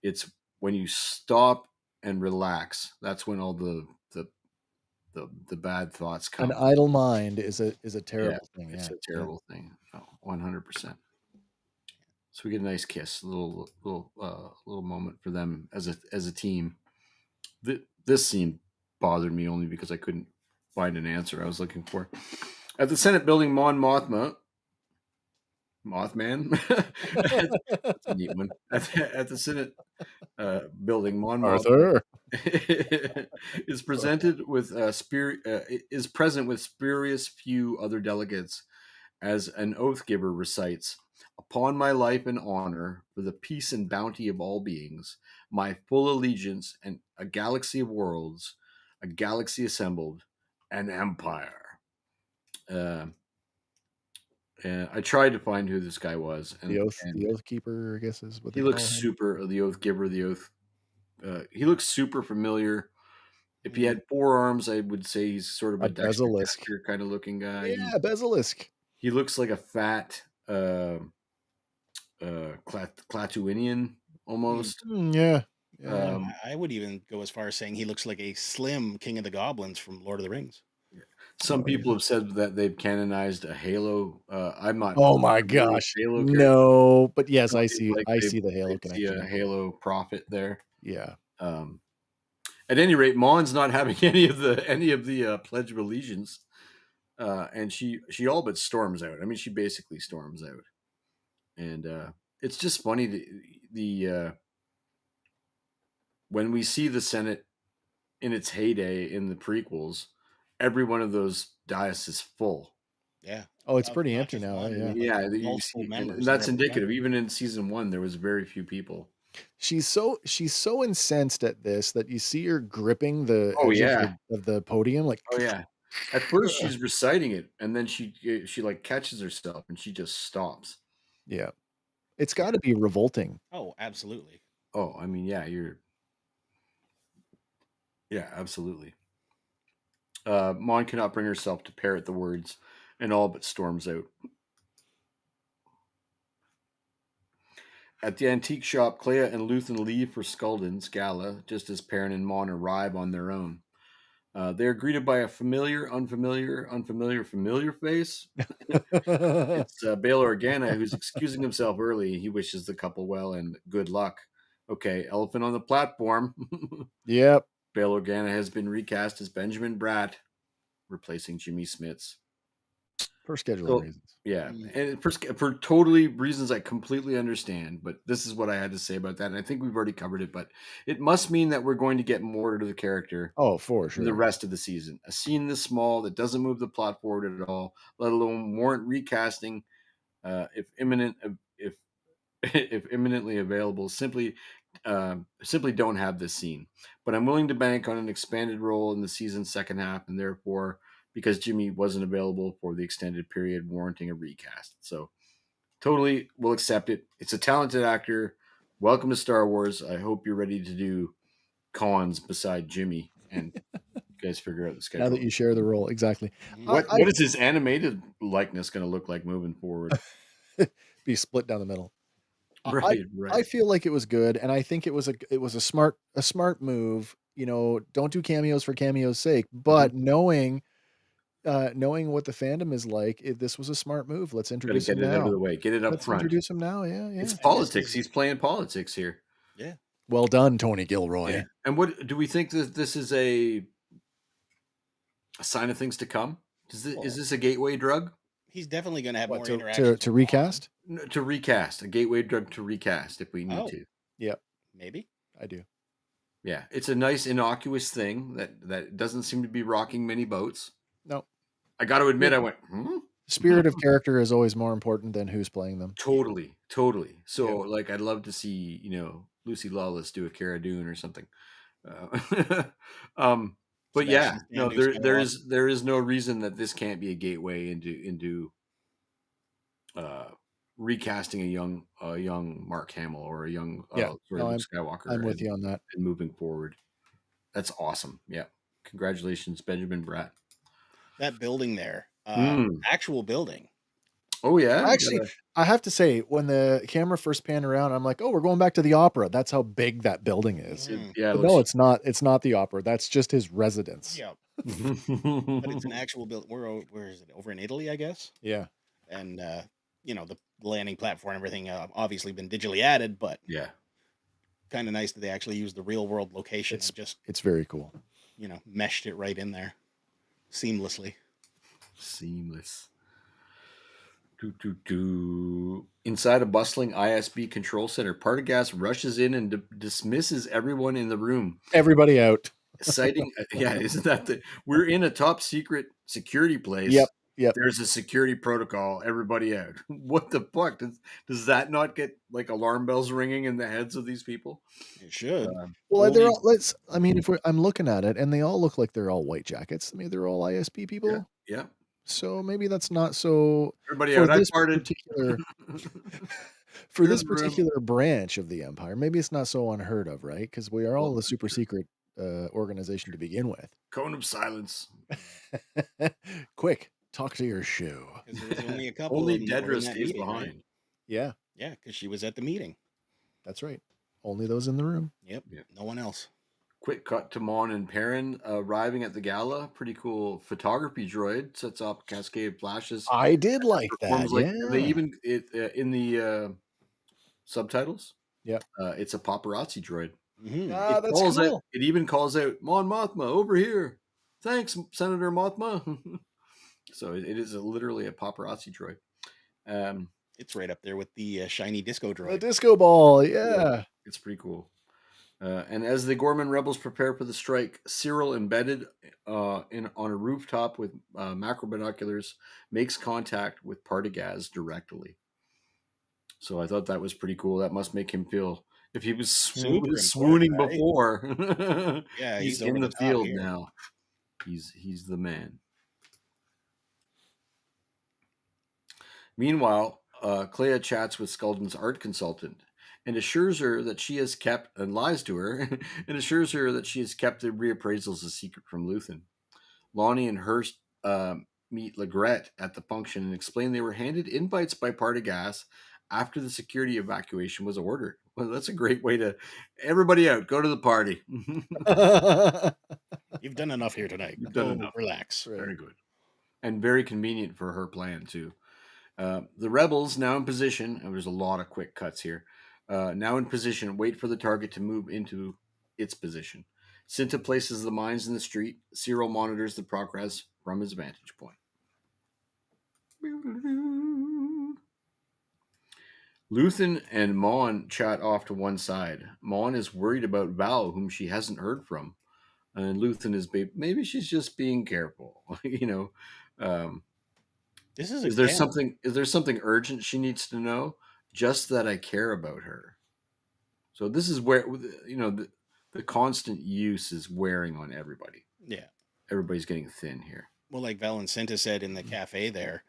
it's when you stop and relax, that's when all the bad thoughts come. An idle mind is a terrible thing. It's a terrible thing. 100%. So we get a nice kiss, a little moment for them as a team. This scene bothered me only because I couldn't find an answer I was looking for. At the Senate building, Mon Mothma, Mothman, that's a neat one. At the Senate building, Mon Mothma is present with spurious few other delegates as an oath giver recites, "Upon my life and honor, for the peace and bounty of all beings, my full allegiance and a galaxy of worlds, a galaxy assembled, an empire." And I tried to find who this guy was. And the oath keeper, I guess, is what he looks super. The oath giver, the oath. He looks super familiar. If he had 4 arms, I would say he's sort of a basilisk kind of looking guy. Yeah, basilisk. He looks like a fat Clatuinian almost. Yeah. I I would even go as far as saying he looks like a slim King of the Goblins from Lord of the Rings. Some people have said that they've canonized a Halo. I'm not. Oh my gosh, Halo no! But yes, I see. Like I see the Halo connection. See a Halo prophet there. Yeah. At any rate, Mon's not having any of the Pledge of Allegiance, and she all but storms out. I mean, she basically storms out, and it's just funny the when we see the Senate in its heyday in the prequels, every one of those dais is full. Yeah. Oh, it's pretty empty now. Yeah, multiple members. That's indicative. Even in season 1, there was very few people. She's so incensed at this that you see her gripping the edge of the podium, like. Oh yeah. At first she's reciting it, and then she like catches herself and she just stops. Yeah, it's got to be revolting. Oh, absolutely. Oh, I mean, yeah, absolutely. Mon cannot bring herself to parrot the words, and all but storms out. At the antique shop, Kleya and Luthen leave for Sculdun's gala, just as Perrin and Mon arrive on their own. They are greeted by a familiar face. It's Bail Organa, who's excusing himself early. He wishes the couple well and good luck. Okay, elephant on the platform. Yep. Bail Organa has been recast as Benjamin Bratt, replacing Jimmy Smits. For scheduling reasons. Yeah, and for totally reasons I completely understand, but this is what I had to say about that, and I think we've already covered it, but it must mean that we're going to get more to the character. Oh, for sure. The rest of the season. A scene this small that doesn't move the plot forward at all, let alone warrant recasting, if imminently available, simply don't have this scene. But I'm willing to bank on an expanded role in the season's second half, and therefore, because Jimmy wasn't available for the extended period, warranting a recast. So totally will accept it. It's a talented actor. Welcome to Star Wars. I hope you're ready to do cons beside Jimmy, and you guys figure out the schedule. Now that you share the role, exactly. What is his animated likeness going to look like moving forward? Be split down the middle. Right. I feel like it was good, and I think it was a smart move. You know, don't do cameos for cameos' sake, but knowing what the fandom is like, this was a smart move. Let's introduce him now. Get it out of the way. Get it up front. Introduce him now. Yeah. It's politics. He's playing politics here. Yeah. Well done, Tony Gilroy. Yeah. And what do we think that this is a sign of things to come? Is this a gateway drug? He's definitely going to have more interactions to recast. To recast, a gateway drug to recast if we need to. Yep. Maybe. I do. Yeah, it's a nice innocuous thing that doesn't seem to be rocking many boats. No. I got to admit, I went. Spirit of character is always more important than who's playing them. Totally. So, like, I'd love to see Lucy Lawless do a Cara Dune or something. But yeah, no, there is no reason that this can't be a gateway into recasting a young Mark Hamill or a young Skywalker. I'm with you on that. And moving forward, that's awesome. Yeah, congratulations, Benjamin Bratt. That building there, actual building. Oh yeah. Actually, I have to say, when the camera first panned around, I'm like, oh, we're going back to the opera. That's how big that building is. Yeah. But no, it's not. It's not the opera. That's just his residence. Yeah. But it's an actual building. Where is it? Over in Italy, I guess. Yeah. And the landing platform, everything obviously been digitally added, but kind of nice that they actually used the real world location. It's very cool. Meshed it right in there seamlessly. Seamless. Inside a bustling ISB control center, Partagaz rushes in and dismisses everyone in the room. Everybody out. Citing, isn't that we're in a top secret security place. Yep. There's a security protocol. Everybody out. What the fuck? Does that not get like alarm bells ringing in the heads of these people? It should. Well, they're all. I'm looking at it, and they all look like they're all white jackets. I mean, they're all ISP people. Yeah. So maybe that's not so. Everybody out. This particular branch of the Empire, maybe it's not so unheard of, right? Because we are all a super secret organization to begin with. Cone of silence. Quick, talk to your shoe. There was only a couple. Only Dedra stays behind. Right? Yeah. Yeah, because she was at the meeting. That's right. Only those in the room. Yep. No one else. quick cut to Mon and Perrin arriving at the gala. Pretty cool photography droid sets up cascade flashes. I did like that. Like, yeah, they even in the subtitles. Yeah, it's a paparazzi droid. That's cool. It even calls out Mon Mothma over here. Thanks, Senator Mothma. So it is literally a paparazzi droid. It's right up there with the shiny disco droid. The disco ball, yeah. It's pretty cool. And as the Ghorman rebels prepare for the strike, Cyril, embedded on a rooftop with macro binoculars, makes contact with Partagaz directly. So I thought that was pretty cool. That must make him feel, if he was swooning right? before, yeah, he's in the field here. Now. He's the man. Meanwhile, Kleya chats with Sculdun's art consultant and assures her that she has kept, and lies to her, and assures her that she has kept the reappraisals a secret from Luthen. Lonnie and Hurst meet Legrette at the function and explain they were handed invites by Partagaz after the security evacuation was ordered. Well, that's a great way to, everybody out, go to the party. You've done enough here tonight. You've done enough. Relax. Very good. And very convenient for her plan, too. The rebels now in position, and there's a lot of quick cuts here, now in position, wait for the target to move into its position. Cinta places the mines in the street. Cyril monitors the progress from his vantage point. Luthen and Mon chat off to one side. Mon is worried about Val, whom she hasn't heard from. And Luthen is, maybe she's just being careful. Is there something urgent she needs to know? Just that I care about her. So this is where, the constant use is wearing on everybody. Yeah. Everybody's getting thin here. Well, like Val and Cinta said in the cafe there,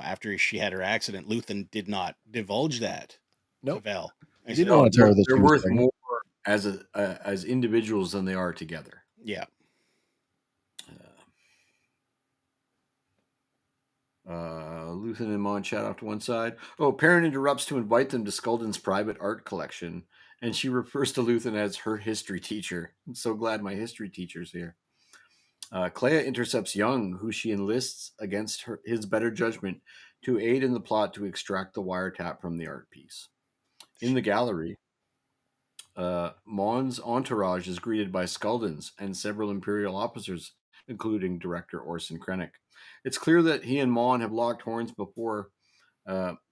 after she had her accident, Luthen did not divulge that to Val. He didn't want to tell her that they're worth more as individuals than they are together. Yeah. Luthen and Mon chat off to one side. Perrin interrupts to invite them to Sculdun's private art collection, and she refers to Luthen as her history teacher. I'm so glad my history teacher's here. Kleya intercepts Young, who she enlists against his better judgment to aid in the plot to extract the wiretap from the art piece. In the gallery, Mon's entourage is greeted by Sculdun's and several Imperial officers, including Director Orson Krennic. It's clear that he and Mon have locked horns before,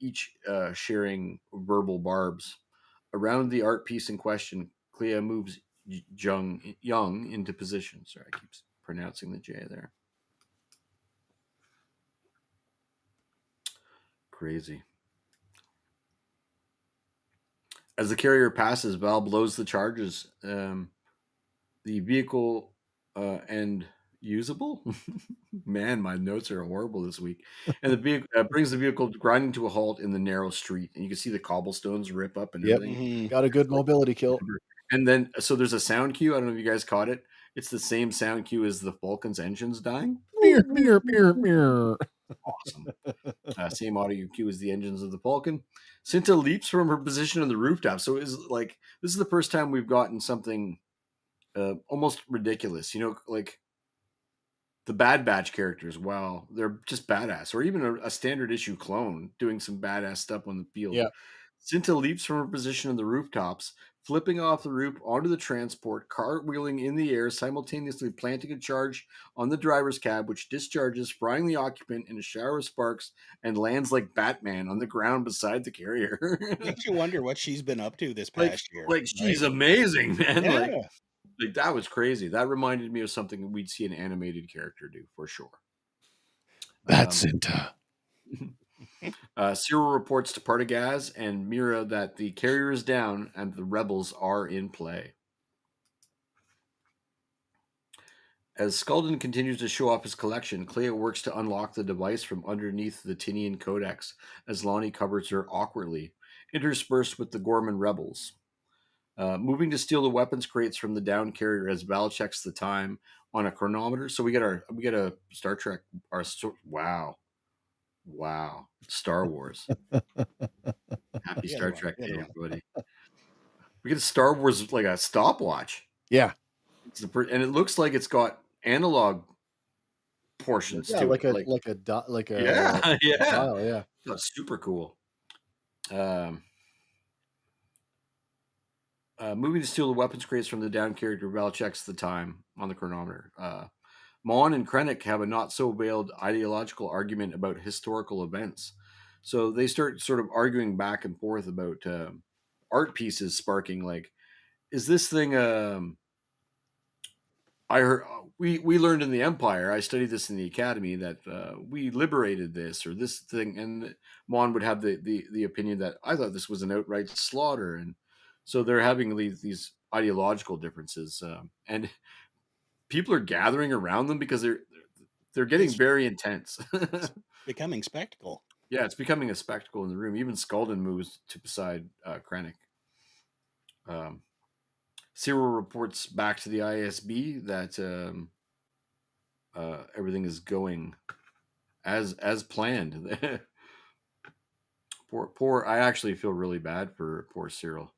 each sharing verbal barbs. Around the art piece in question, Kleya moves Young into position. Sorry, I keep pronouncing the J there. Crazy. As the carrier passes, Val blows the charges. The vehicle and usable? Man, my notes are horrible this week. And the vehicle brings the vehicle grinding to a halt in the narrow street. And you can see the cobblestones rip up and everything. Mm-hmm. Got a good mobility kill. And then, so there's a sound cue. I don't know if you guys caught it. It's the same sound cue as the Falcon's engines dying. Awesome. Same audio cue as the engines of the Falcon. Cinta leaps from her position on the rooftop. So it's like, this is the first time we've gotten something almost ridiculous. Like the Bad Batch characters. Wow, they're just badass. Or even a standard issue clone doing some badass stuff on the field. Yeah. Cinta leaps from her position on the rooftops, flipping off the roof onto the transport, cartwheeling in the air, simultaneously planting a charge on the driver's cab, which discharges, frying the occupant in a shower of sparks, and lands like Batman on the ground beside the carrier. Makes you wonder what she's been up to this past year. Like, she's amazing, man. Yeah. Like, that was crazy. That reminded me of something we'd see an animated character do, for sure. That's Cinta. Cyril reports to Partagaz and Mira that the carrier is down and the rebels are in play. As Sculdun continues to show off his collection, Kleya works to unlock the device from underneath the Tinian Codex as Lonnie covers her awkwardly, interspersed with the Ghorman rebels. Moving to steal the weapons crates from the down carrier as Val checks the time on a chronometer. So we get a Star Trek. Wow. Star Wars. Happy Star Trek Day, everybody. We get a Star Wars, like a stopwatch. Yeah. And it looks like it's got analog portions to like it. a dial, yeah. That's super cool. Moving to steal the weapons crates from the down character, Val checks the time on the chronometer. Mon and Krennic have a not so veiled ideological argument about historical events. So they start sort of arguing back and forth about art pieces sparking, like, is this thing I heard we learned in the Empire. I studied this in the Academy that we liberated this or this thing, and Mon would have the opinion that I thought this was an outright slaughter, and so they're having these ideological differences, and people are gathering around them because they're getting very intense. It's becoming spectacle. Yeah, it's becoming a spectacle in the room. Even Skulden moves to beside Krennic. Cyril reports back to the ISB that everything is going as planned. poor. I actually feel really bad for poor Cyril,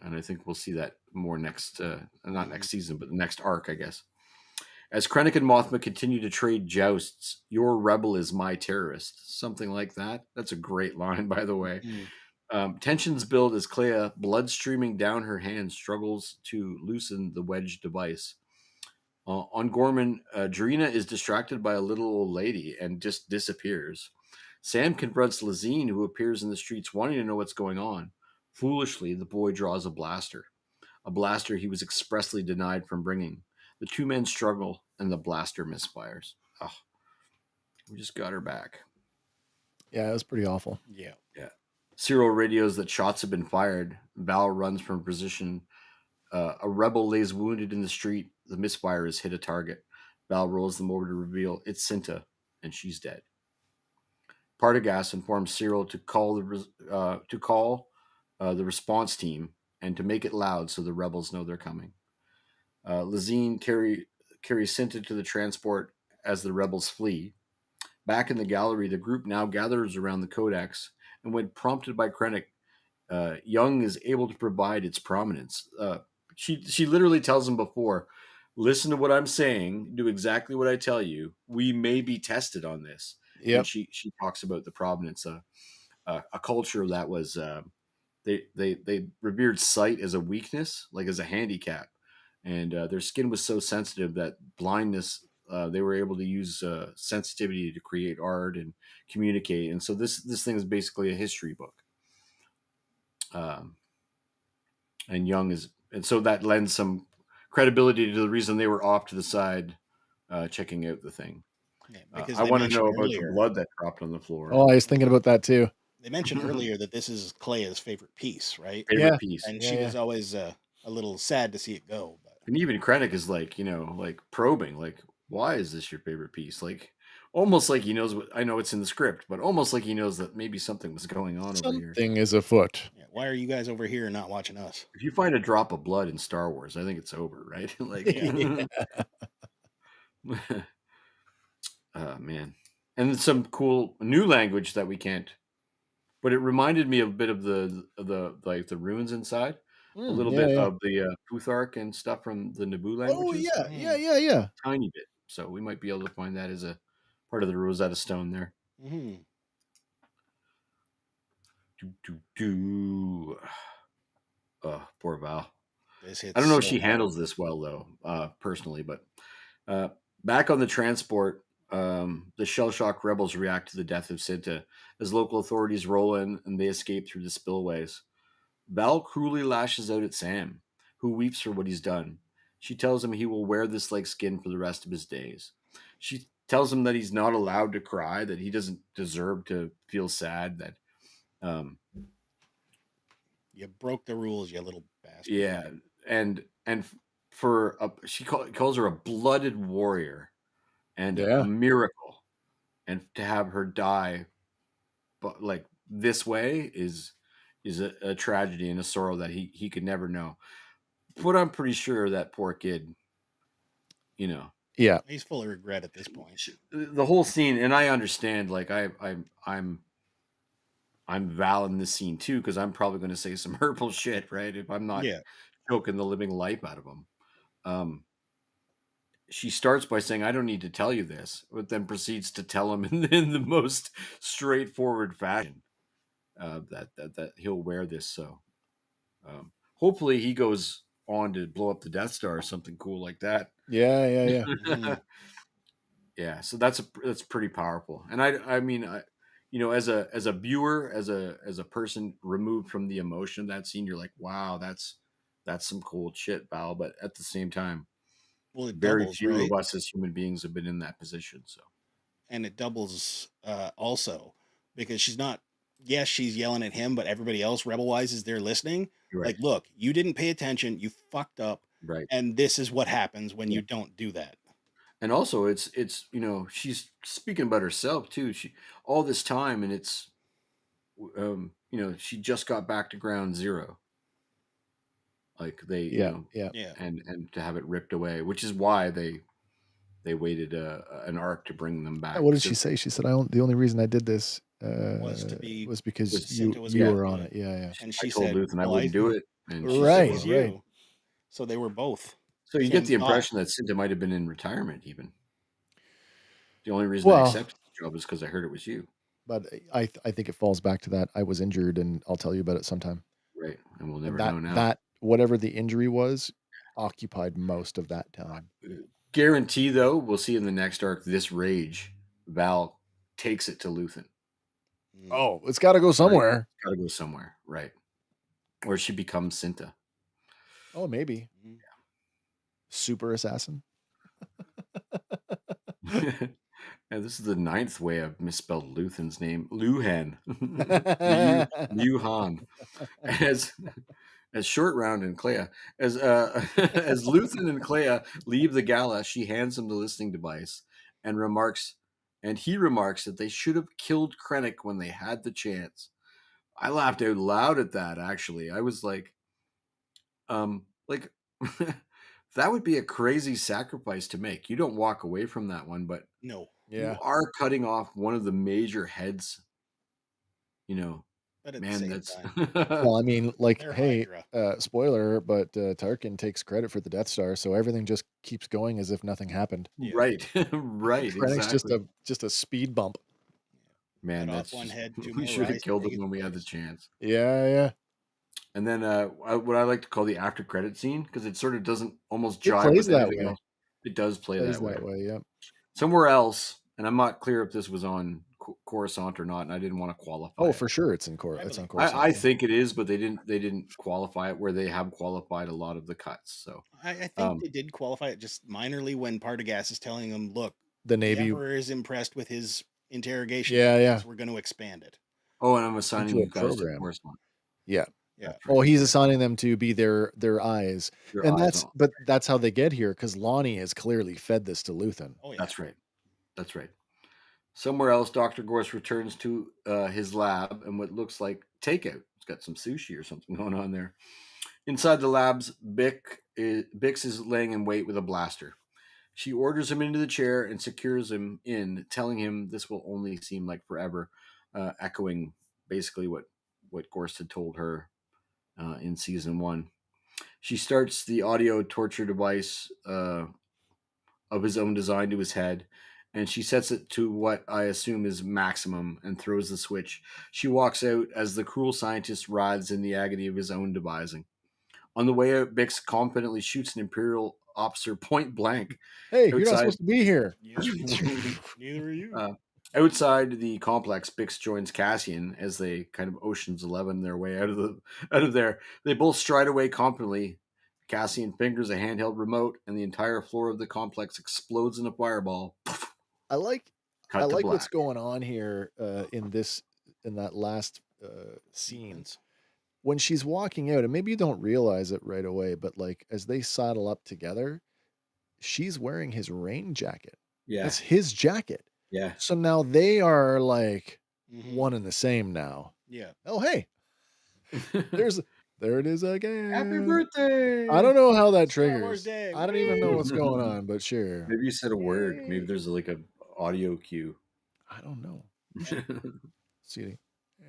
and I think we'll see that more next, not next season, but the next arc, I guess. As Krennic and Mothma continue to trade jousts, your rebel is my terrorist. Something like that. That's a great line, by the way. Tensions build as Kleya, blood streaming down her hand, struggles to loosen the wedge device. On Ghorman, Drina is distracted by a little old lady and just disappears. Sam confronts Luthen, who appears in the streets wanting to know what's going on. Foolishly, the boy draws a blaster he was expressly denied from bringing. The two men struggle, and the blaster misfires. Oh, we just got her back. Yeah, it was pretty awful. Yeah. Cyril radios that shots have been fired. Val runs from position. A rebel lays wounded in the street. The misfire has hit a target. Val rolls them over to reveal it's Cinta, and she's dead. Partagaz informs Cyril to call the response team and to make it loud so the rebels know they're coming. Luthen carries Cinta to the transport as the rebels flee. Back in the gallery, the group now gathers around the Codex, and when prompted by Krennic, Young is able to provide its prominence. She literally tells him before, listen to what I'm saying, do exactly what I tell you. We may be tested on this. Yep. And she talks about the prominence, a culture that was they revered sight as a weakness, like as a handicap, and their skin was so sensitive that blindness. They were able to use sensitivity to create art and communicate, and so this thing is basically a history book. And Young is, and so that lends some credibility to the reason they were off to the side, checking out the thing. Yeah, I want to know about the blood that dropped on the floor. Oh, I was thinking about that too. They mentioned earlier that this is Kleya's favorite piece, right? Favorite piece, and she was always a little sad to see it go. But. And even Krennic is like, like probing, like, why is this your favorite piece? Like, almost like he knows what. I know it's in the script, but almost like he knows that maybe something was going on over here. Something is afoot. Yeah, why are you guys over here not watching us? If you find a drop of blood in Star Wars, I think it's over, right? Like, man, and some cool new language that we can't. But it reminded me a bit of the like the runes inside, a little bit of the Futhark and stuff from the Naboo languages. Oh yeah. Tiny bit. So we might be able to find that as a part of the Rosetta Stone there. Mm-hmm. Poor Val. I don't know if she handles this well though, personally, but back on the transport. The shell-shocked rebels react to the death of Cinta as local authorities roll in and they escape through the spillways. Val cruelly lashes out at Sam, who weeps for what he's done. She tells him he will wear this like skin for the rest of his days. She tells him that he's not allowed to cry, that he doesn't deserve to feel sad, that you broke the rules, you little bastard. Yeah, and for she calls her a blooded warrior. And a miracle, and to have her die, but like this way is a tragedy and a sorrow that he could never know. But I'm pretty sure that poor kid, yeah, he's full of regret at this point. The whole scene, and I understand. Like I'm Val in this scene too, because I'm probably going to say some hurtful shit, right? If I'm not choking the living life out of him. she starts by saying, "I don't need to tell you this," but then proceeds to tell him in the most straightforward fashion that he'll wear this. So hopefully he goes on to blow up the Death Star or something cool like that. Yeah. Yeah. So that's pretty powerful. And I mean, as a viewer, as a person removed from the emotion of that scene, you're like, wow, that's some cold shit, Val. But at the same time, well, it very doubles, few right? of us as human beings have been in that position. So, and it doubles also because she's not. Yes, she's yelling at him, but everybody else rebel-wise is there listening. right. Like, look, you didn't pay attention, you fucked up, Right. and this is what happens when you don't do that. And also, it's she's speaking about herself too. She all this time, and it's she just got back to ground zero. Like they, and to have it ripped away, which is why they waited an arc to bring them back. What did she say? She said, the only reason I did this was because you were on it. Yeah. And she told said, Luthen I wouldn't do it. And she right. said, well, right. So they were both. So you get the impression that Cinta might have been in retirement even. The only reason I accepted the job is because I heard it was you. But I think it falls back to that. I was injured, and I'll tell you about it sometime. Right, and we'll never know now. That whatever the injury was, occupied most of that time. Guarantee, though, we'll see in the next arc. This rage, Val takes it to Luthen. Oh, it's got to go somewhere. Right. It's got to go somewhere, right? Or she becomes Cinta. Oh, maybe. Yeah. Super assassin. And this is the 9th way I've misspelled Luthen's name. Luhan. Luhan. As Short Round and Kleya. As Luthen and Kleya leave the gala, she hands him the listening device and he remarks that they should have killed Krennic when they had the chance. I laughed out loud at that, actually. I was like that would be a crazy sacrifice to make. You don't walk away from that one, but no, you are cutting off one of the major heads. But man, that's well, I mean, like, hey, spoiler, but Tarkin takes credit for the Death Star, so everything just keeps going as if nothing happened. Yeah. Right, right. Krennic's just a speed bump. Man, that's one head. We should have killed him when we had the chance. Yeah. And then what I like to call the after credit scene, because it sort of doesn't almost jive with anything that else. It does play that way. Yeah. Somewhere else, and I'm not clear if this was on Coruscant or not, and I didn't want to qualify. Oh, for sure, it's on Coruscant. I think it is, but they didn't qualify it where they have qualified a lot of the cuts. So I think they did qualify it just minorly when Partagaz is telling them, "Look, the Navy Emperor is impressed with his interrogation. Yeah. So we're going to expand it." Oh, and I'm assigning you guys to Coruscant. Yeah. Oh, he's assigning them to be their eyes, and that's how they get here, because Lonnie has clearly fed this to Luthen. Oh, yeah. That's right. Somewhere else, Dr. Gorse returns to his lab and what looks like takeout. It's got some sushi or something going on there. Inside the labs, Bix is laying in wait with a blaster. She orders him into the chair and secures him in, telling him this will only seem like forever, echoing basically what Gorse had told her in season 1. She starts the audio torture device of his own design to his head, and she sets it to what I assume is maximum and throws the switch. She walks out as the cruel scientist writhes in the agony of his own devising. On the way out, Bix confidently shoots an Imperial officer point blank. Hey, you're not supposed to be here. Neither are you. Outside the complex, Bix joins Cassian as they kind of Ocean's 11 their way out of there. They both stride away confidently. Cassian fingers a handheld remote, and the entire floor of the complex explodes in a fireball. I like what's going on here in that last scene when she's walking out, and maybe you don't realize it right away, but like as they saddle up together, she's wearing his rain jacket. Yeah, that's his jacket. Yeah. So now they are like one and the same now. Yeah. Oh, hey, there it is again. Happy birthday. I don't know how that triggers. I don't even know what's going on, but sure. Maybe you said a word. Maybe there's like an audio cue. I don't know. See,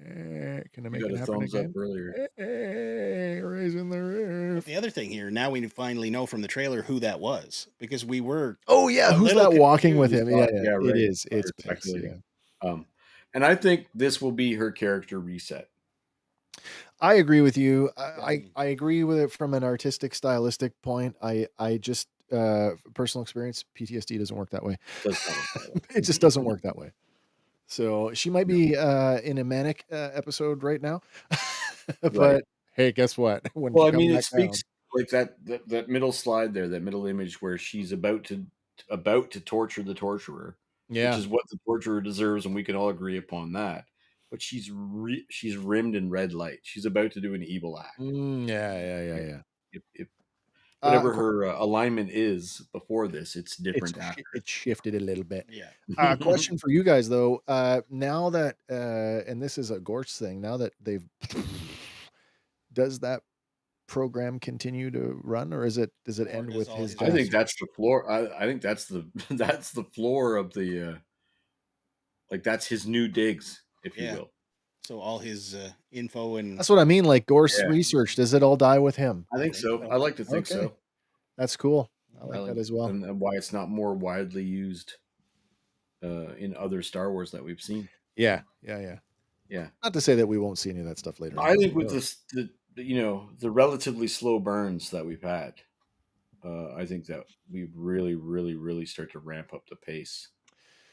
Can I You make got it a happen thumbs up again? earlier. Raising the But roof. the other thing here, now we finally know from the trailer who that was, because we were Oh yeah, a who's little that walking with confused. him? Yeah, yeah, Yeah, it right. is. It's We're Bix. Yeah. speculating. And I think this will be her character reset. I agree with you. Mm. I agree with it from an artistic, stylistic point. I just personal experience, PTSD doesn't work that way. Does not work that way. It just doesn't work that way. So she might be in a manic episode right now, but Right. hey, guess what? When Well, she I comes mean, it back down, speaks like that middle slide there, that middle image where she's about to torture the torturer, which yeah, is what the torturer deserves, and we can all agree upon that. But she's rimmed in red light. She's about to do an evil act. yeah. If Uh, whatever her alignment is before this, it's it's different after. it shifted a little bit. Yeah. Question for you guys though. Now that and this is a Gorse thing. Now that they've does that program continue to run, or does it Or end does with all his his I think death? that's the floor. I think that's the that's the floor of the like that's his new digs, if you Yeah. will. So all his info and That's what I mean. Like Gorse Yeah, research, does it all die with him? I I think think so. so. I like to think Okay, so. that's cool. I I like like that as well. and why it's not more widely used in other Star Wars that we've seen. Yeah. Yeah, Not to say that we won't see any of that stuff later on I down think the with road. this, the relatively slow burns that we've had, I think that we really start to ramp up the pace.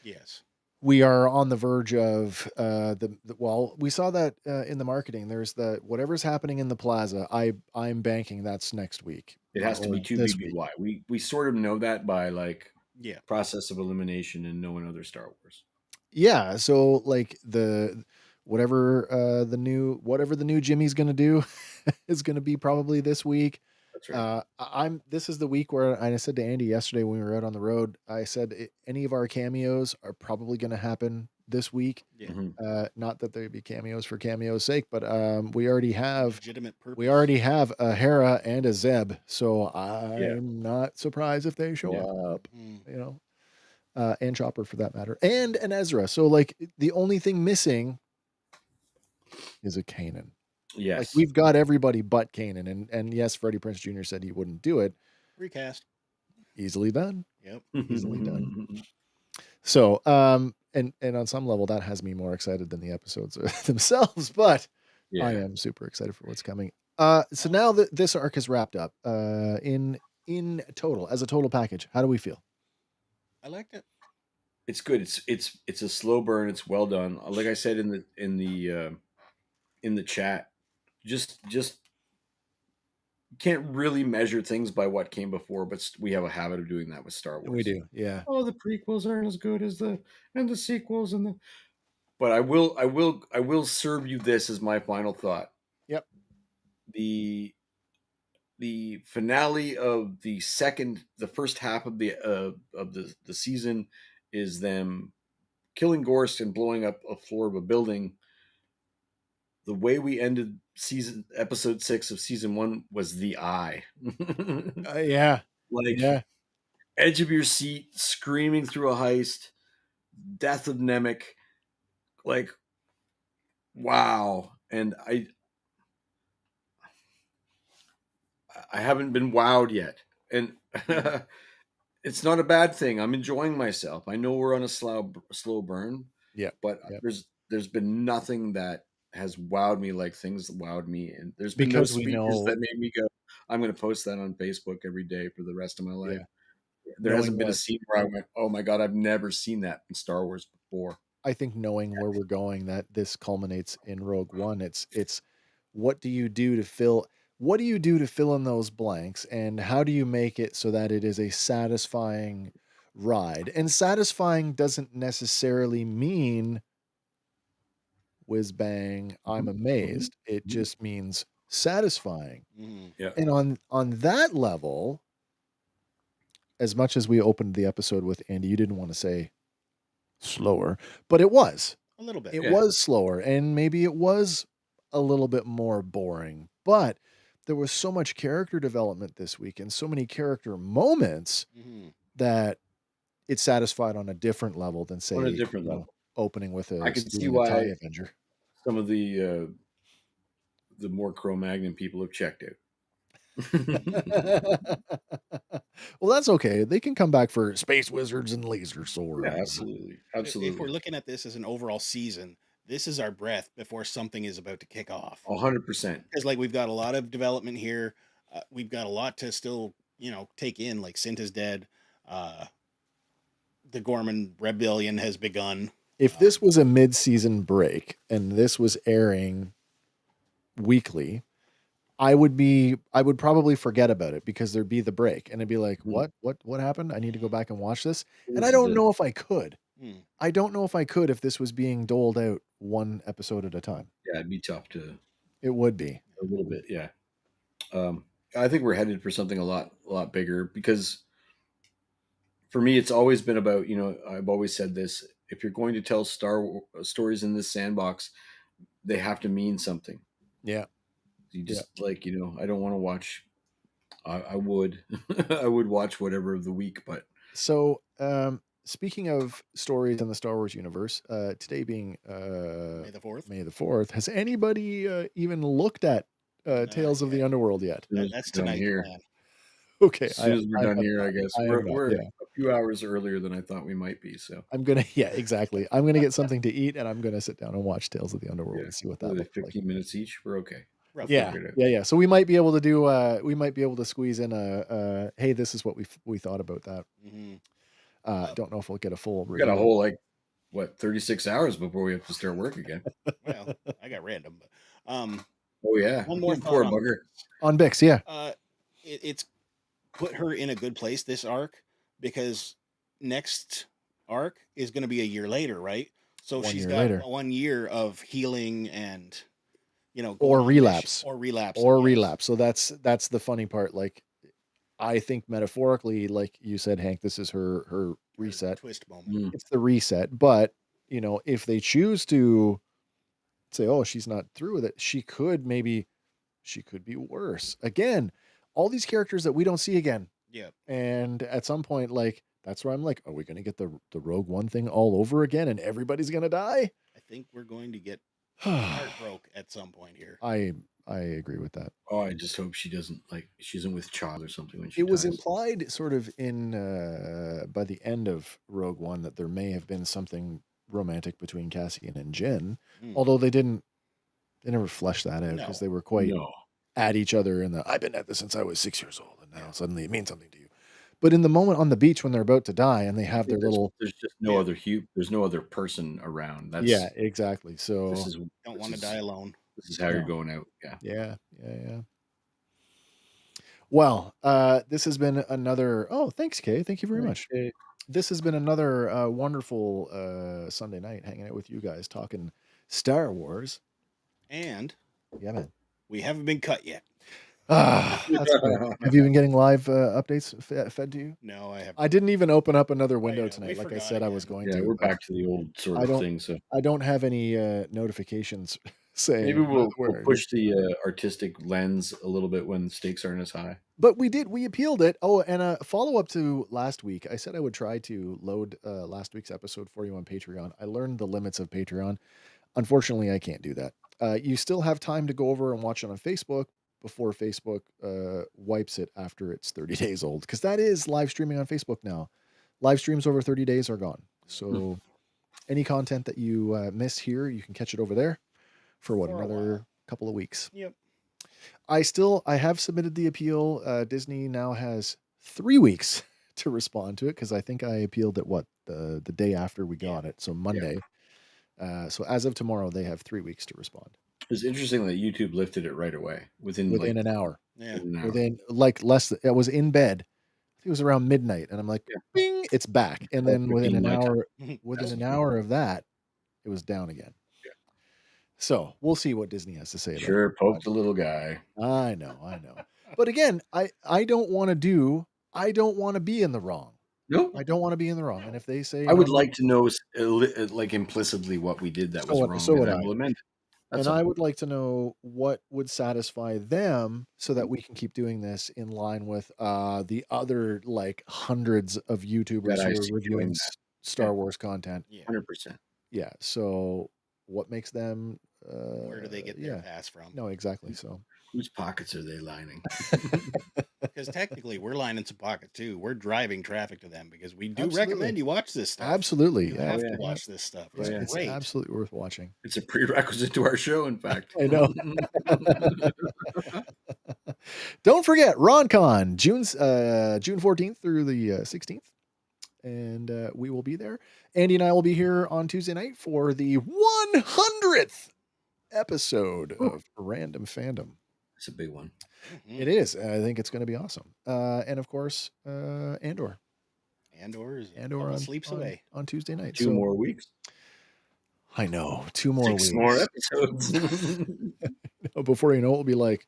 yes. We are on the verge of well, we saw that in the marketing. There's the whatever's happening in the plaza. I'm banking that's next week It has to or be two this week. BBY. We sort of know that by like Yeah. process of elimination and knowing other Star Wars. Yeah, so like whatever whatever the new Jimmy's gonna do is gonna be probably this week. That's right. This is the week where I said to Andy yesterday when we were out on the road, I said any of our cameos are probably gonna happen this week. Yeah. Mm-hmm. Not that they'd be cameos for cameo's sake, but we already have Legitimate purpose. we already have a Hera and a Zeb, so Yeah. I'm not surprised if they show up. Mm. You know, and Chopper for that matter, and an Ezra. So like the only thing missing is a Kanan. Yes. Like we've got everybody but Kanan, and yes, Freddie Prinze Jr. said he wouldn't do it. Recast. Easily done. Yep. Easily done. So, and on some level that has me more excited than the episodes themselves, but Yeah. I am super excited for what's coming. So now that this arc is wrapped up, in total, as a total package, how do we feel? I liked it. It's good. It's a slow burn. It's well done. Like I said in the chat, just can't really measure things by what came before, but we have a habit of doing that with Star Wars. We do, yeah. Oh, the prequels aren't as good as the sequels and the. But I will serve you this as my final thought. Yep. The finale of the first half of the season is them killing Gorst and blowing up a floor of a building. The way we ended episode 6 of season 1 was the eye. Yeah. Like yeah. edge of your seat, screaming through a heist, death of Nemec, like wow. And I haven't been wowed yet. And it's not a bad thing. I'm enjoying myself. I know we're on a slow burn. Yeah. But there's been nothing that has wowed me like things that wowed me. And there's been Because no speeches that made me go, I'm going to post that on Facebook every day for the rest of my life. Yeah. There hasn't been a scene where I went, oh my God, I've never seen that in Star Wars before. I think knowing where we're going, that this culminates in Rogue One. It's what do you do to fill in those blanks, and how do you make it so that it is a satisfying ride? And satisfying doesn't necessarily mean whiz bang, I'm amazed. It just means satisfying. Yeah. And on that level, as much as we opened the episode with Andy, you didn't want to say slower, but it was a little bit. It was slower, and maybe it was a little bit more boring, but there was so much character development this week and so many character moments that it satisfied on a different level than say on a different level. Opening with a I can see why TIE Avenger. some of the more Cro-Magnon people have checked out. Well, that's okay. They can come back for space wizards and laser swords. Yeah, absolutely. If we're looking at this as an overall season, this is our breath before something is about to kick off. 100%. Because like we've got a lot of development here. We've got a lot to still, take in. Like Cinta's dead. The Ghorman rebellion has begun. If this was a mid-season break and this was airing weekly, I would probably forget about it because there'd be the break and it'd be like, what happened? I need to go back and watch this. And I don't know if I could. I don't know if I could if this was being doled out one episode at a time. Yeah, it'd be tough to. It would be a little bit, yeah. I think we're headed for something a lot bigger because for me, it's always been about, I've always said this: if you're going to tell stories in this sandbox, they have to mean something. Yeah. You just I don't want to watch. I would, I would watch whatever of the week, but so. Speaking of stories in the Star Wars universe, today being May the 4th, has anybody even looked at Tales of the Underworld yet? That's tonight here. Okay, as soon as we're done here, I guess we're a few hours earlier than I thought we might be. So I'm gonna, exactly. I'm gonna get something to eat, and I'm gonna sit down and watch Tales of the Underworld and see what that looks 15 like. minutes each. We're okay. Yeah. So we might be able to do. We might be able to squeeze in a. Hey, this is what we thought about that. Mm-hmm. Don't know if we'll get a full. We got a whole 36 hours before we have to start work again. Well, I got random, but oh yeah, one more poor bugger on Bix. Yeah, it's put her in a good place this arc because next arc is going to be a year later, right? So she's got 1 year of healing and or relapse. So that's the funny part. Like, I think metaphorically, like you said, Hank, this is her reset. Twist moment. It's the reset. But, if they choose to say, oh, she's not through with it, she could be worse. Again, all these characters that we don't see again. Yeah. And at some point, that's where I'm like, are we going to get the Rogue One thing all over again and everybody's going to die? I think we're going to get heartbroken at some point here. I agree with that. Oh, I just hope she doesn't she isn't with Child or something when she dies. Was implied sort of in by the end of Rogue One that there may have been something romantic between Cassian and Jyn, although they never fleshed that out because they were quite at each other in the I've been at this since I was 6 years old and now suddenly it means something to you. But in the moment on the beach when they're about to die and they have their there's just no other there's no other person around. That's exactly. So don't want to die alone. This is how you're going out. Yeah. Well, this has been another. Oh, thanks, Kay. Thank you very much. This has been another wonderful Sunday night hanging out with you guys talking Star Wars. And yeah, man, we haven't been cut yet. That's great. Have you been getting live updates fed to you? No, I haven't. I didn't even open up another window tonight, like I said I was going to. We're back to the old sort of thing. So I don't have any notifications saying. Maybe we'll push the artistic lens a little bit when stakes aren't as high. But we appealed it. Oh, and a follow up to last week. I said I would try to load last week's episode for you on Patreon. I learned the limits of Patreon. Unfortunately, I can't do that. You still have time to go over and watch it on Facebook before Facebook wipes it after it's 30 days old, because that is live streaming on Facebook now. Live streams over 30 days are gone. So any content that you miss here, you can catch it over there for another couple of weeks. Yep. I have submitted the appeal. Disney now has 3 weeks to respond to it, because I think I appealed it the day after we got it, so Monday. So as of tomorrow, they have 3 weeks to respond. It's interesting that YouTube lifted it right away within an hour. Yeah, within less than, I was in bed. I think it was around midnight, and I'm like, bing, it's back. And then within an hour of that, it was down again. Yeah. So we'll see what Disney has to say about it. Sure, poke the little guy. I know. But again, I don't want to be in the wrong. No, I don't want to be in the wrong. And if they say, I would like to know implicitly what we did that was wrong. So would I. And I would like to know what would satisfy them so that we can keep doing this in line with the other hundreds of YouTubers who are reviewing Star Wars content. 100%. Yeah. So what makes them where do they get their pass from? No, exactly. So whose pockets are they lining? Because technically we're lining some pockets too. We're driving traffic to them because we do recommend you watch this stuff. Absolutely. You have to watch this stuff. It's absolutely worth watching. It's a prerequisite to our show, in fact. I know. Don't forget RonCon, June 14th through the 16th. And we will be there. Andy and I will be here on Tuesday night for the 100th episode of Random Fandom. It's a big one. Mm-hmm. It is. I think it's going to be awesome. And of course, Andor. Andor sleeps away on Tuesday night. 2 more weeks. I know. 2 more 6 weeks. more episodes. Before you know it, we'll be like,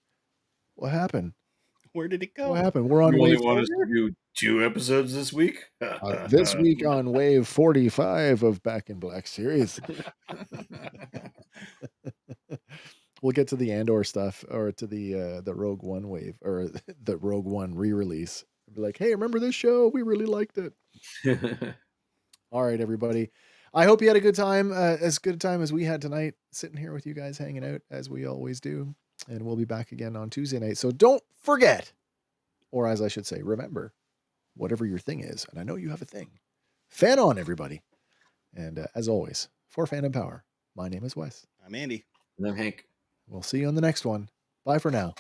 what happened? Where did it go? What happened? We're on you wave. Only want us to do 2 episodes this week? This week on wave 45 of Back in Black series. We'll get to the Andor stuff, or to the Rogue One wave, or the Rogue One re-release. Be like, hey, remember this show? We really liked it. All right, everybody. I hope you had a good time, as good a time as we had tonight, sitting here with you guys, hanging out as we always do. And we'll be back again on Tuesday night. So don't forget, or as I should say, remember, whatever your thing is, and I know you have a thing, fan on, everybody. And as always, for Fandom Power, my name is Wes. I'm Andy. And I'm Hank. We'll see you on the next one. Bye for now.